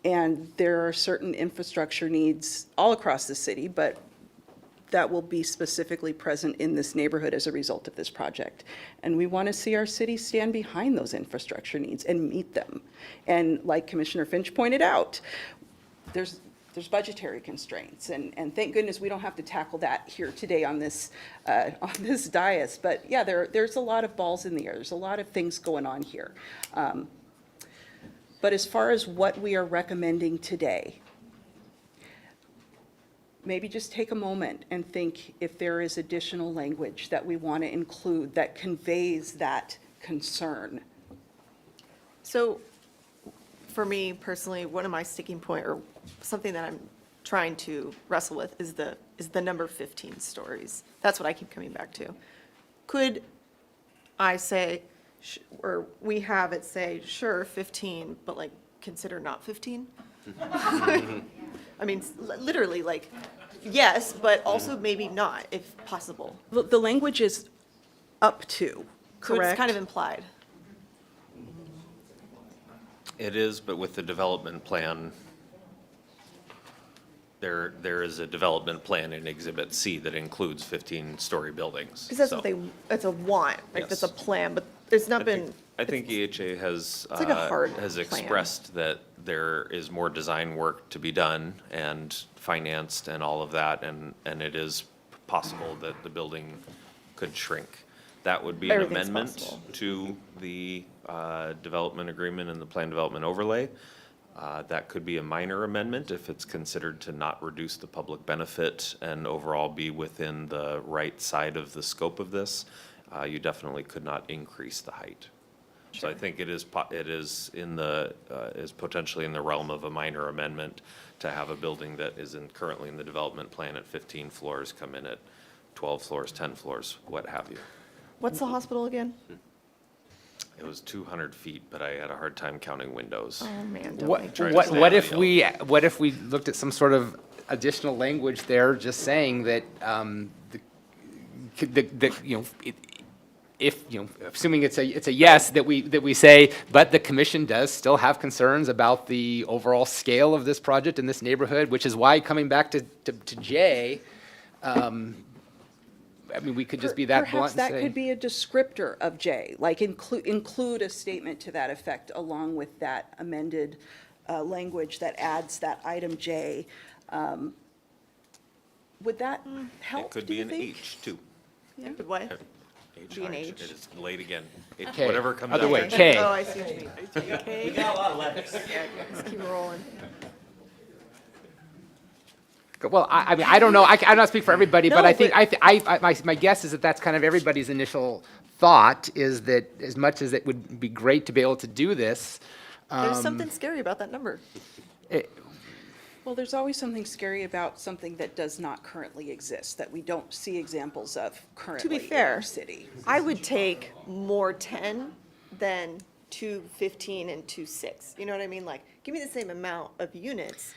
And there are certain infrastructure needs all across the city, but that will be specifically present in this neighborhood as a result of this project. And we want to see our city stand behind those infrastructure needs and meet them. And like Commissioner Finch pointed out, there's budgetary constraints, and thank goodness we don't have to tackle that here today on this dais. But yeah, there's a lot of balls in the air. There's a lot of things going on here. But as far as what we are recommending today, maybe just take a moment and think if there is additional language that we want to include that conveys that concern. So, for me personally, one of my sticking point, or something that I'm trying to wrestle with, is the number 15 stories. That's what I keep coming back to. Could I say, or we have it say, sure, 15, but like, consider not 15? I mean, literally, like, yes, but also maybe not, if possible. The language is up to, So correct? it's kind of implied. It is, but with the development plan, there is a development plan in Exhibit C that includes 15-story buildings. Because that's So, what that's a want, like, that's a Yes. plan, but it's not been. I think EHA has, It's like a hard has plan. expressed that there is more design work to be done and financed and all of that, and it is possible that the building could shrink. That would be an Everything's amendment possible. to the development agreement and the plan development overlay. That could be a minor amendment if it's considered to not reduce the public benefit and overall be within the right side of the scope of this. You definitely could not increase the height. So I think it is potentially in the realm of a minor amendment to have a building that is currently in the development plan at 15 floors come in at 12 floors, 10 floors, what have you. What's the hospital again? It was 200 feet, but I had a hard time counting windows. Oh, man, don't What, make Try me. to what, stay what on if the we looked at some sort of additional language there, just saying that, assuming it's a yes, that we say, but the commission does still have concerns about the overall scale of this project in this neighborhood, which is why, coming back to Jay, I mean, we could just be that blunt Perhaps and that say. could be a descriptor of J, like include a statement to that effect along with that amended language that adds that item J. Would that help, It could do be you an think? H too. But what? H, Be an I, H. it is late again. It- K. Whatever comes Other out. way, K. Oh, I see what you mean. Okay. Let's keep rolling. Well, I mean, I don't know, I'm not speaking for everybody, but No, I think, my guess is that that's kind of everybody's initial thought, is that as much as it would be great to be able to do this, There's something scary about that number. Well, there's always something scary about something that does not currently exist, that we don't see examples of currently in fair, our city. I would take more 10 than 215 and 26. You know what I mean? Like, give me the same amount of units.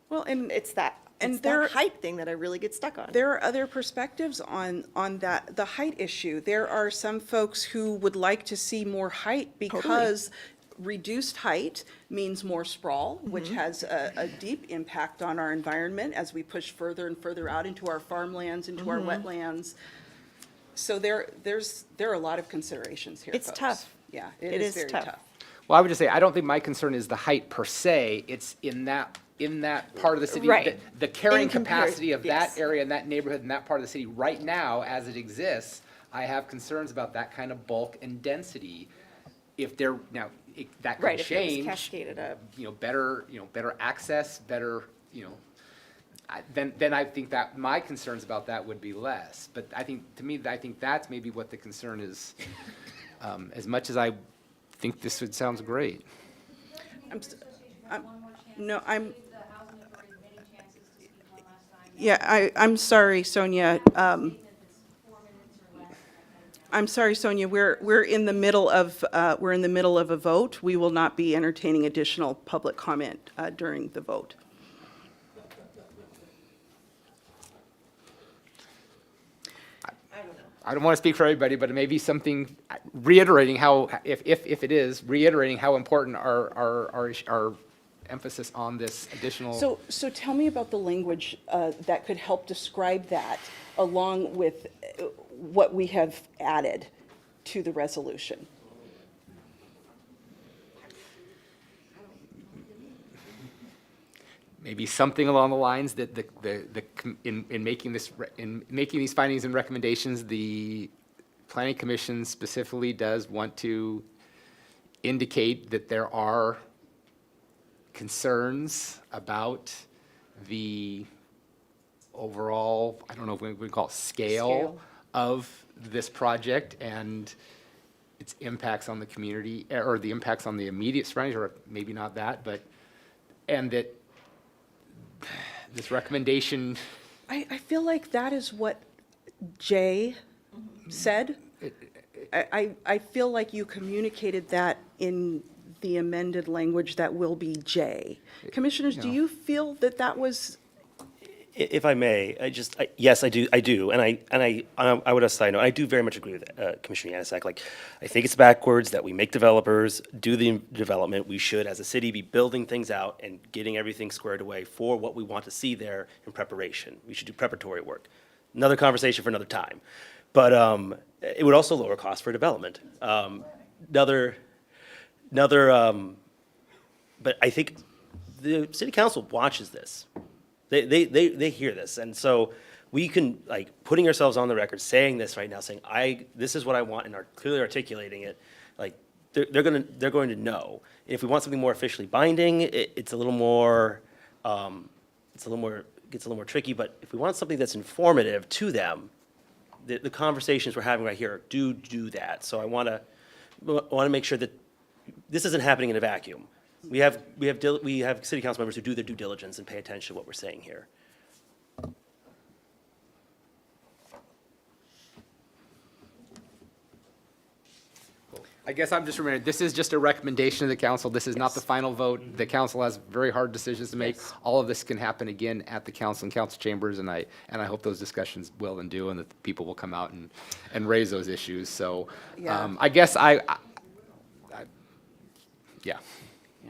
Well, and It's that, And it's there- that height thing that I really get stuck on. there are other perspectives on that, the height issue. There are some folks who would like to see more height because reduced height means more sprawl, which has a deep impact on our environment as we push further and further out into our farmlands, into our wetlands. So there are a lot of considerations here, It's folks. tough. Yeah, It it is is very tough. tough. well, I would just say, I don't think my concern is the height per se, it's in that part of the city. Right. The carrying In comparison, capacity of yes. that area and that neighborhood and that part of the city right now, as it exists, I have concerns about that kind of bulk and density. If there, now, that could Right, if it was change, cascaded up. better access, better, then I think that my concerns about that would be less. But I think, to me, I think that's maybe what the concern is, as much as I think this sounds great. I'm sorry, Sonia. I'm sorry, Sonia, we're in the middle of a vote. We will not be entertaining additional public comment during the vote. I don't want to speak for everybody, but it may be something reiterating how, if it is, reiterating how important our emphasis on this additional. So tell me about the language that could help describe that, along with what we have added to the resolution. Maybe something along the lines that in making these findings and recommendations, the planning commission specifically does want to indicate that there are concerns about the overall, I don't know if we would call it scale of this project and its impacts on the community, or the impacts on the immediate surroundings, or maybe not that, but, and that this recommendation. I feel like that is what Jay said. I feel like you communicated that in the amended language that will be J. Commissioners, do you feel that that was? If I may, yes, I do, and I would also side note, I do very much agree with Commissioner Yanisek. Like, I think it's backwards that we make developers do the development. We should, as a city, be building things out and getting everything squared away for what we want to see there in preparation. We should do preparatory work. Another conversation for another time. But it would also lower costs for development. But I think the city council watches this. They hear this, and so we can, like, putting ourselves on the record, saying this right now, saying, this is what I want, and are clearly articulating it, like, they're going to know. And if we want something more officially binding, it's a little more, gets a little more tricky, but if we want something that's informative to them, the conversations we're having right here do that. So I want to make sure that this isn't happening in a vacuum. We have city council members who do their due diligence and pay attention to what we're saying here. I guess I'm just remembering, this is just a recommendation of the council. This is not the final vote. The council has very hard decisions to make. All of this can happen again at the council and council chambers, and I hope those discussions will and do, and that the people will come out and raise those issues. So I guess yeah.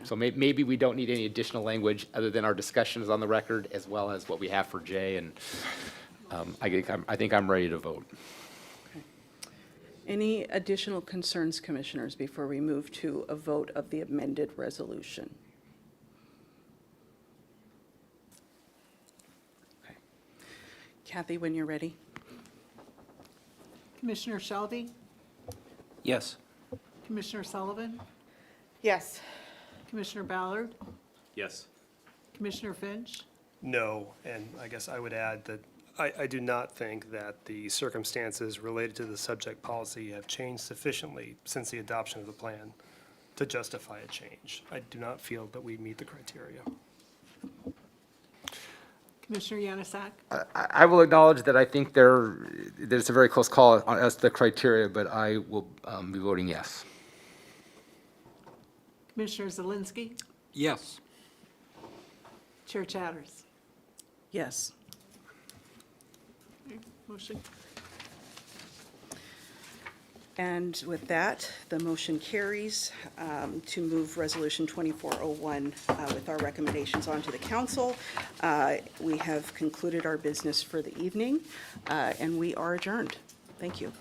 So maybe we don't need any additional language other than our discussions on the record, as well as what we have for Jay, and I think I'm ready to vote. Any additional concerns, commissioners, before we move to a vote of the amended resolution? Okay. Kathy, when you're ready. Commissioner Shelby, Yes. Commissioner Sullivan, Yes. Commissioner Ballard, Yes. Commissioner Finch, no. And I guess I would add that I do not think that the circumstances related to the subject policy have changed sufficiently since the adoption of the plan to justify a change. I do not feel that we meet the criteria. Commissioner Yanusak? I will acknowledge that I think there's a very close call as to the criteria, but I will be voting yes. Commissioner Zelinski? Yes. Chair Chatters? Yes. Okay, motion. And with that, the motion carries to move Resolution 2401 with our recommendations onto the council. We have concluded our business for the evening, and we are adjourned. Thank you.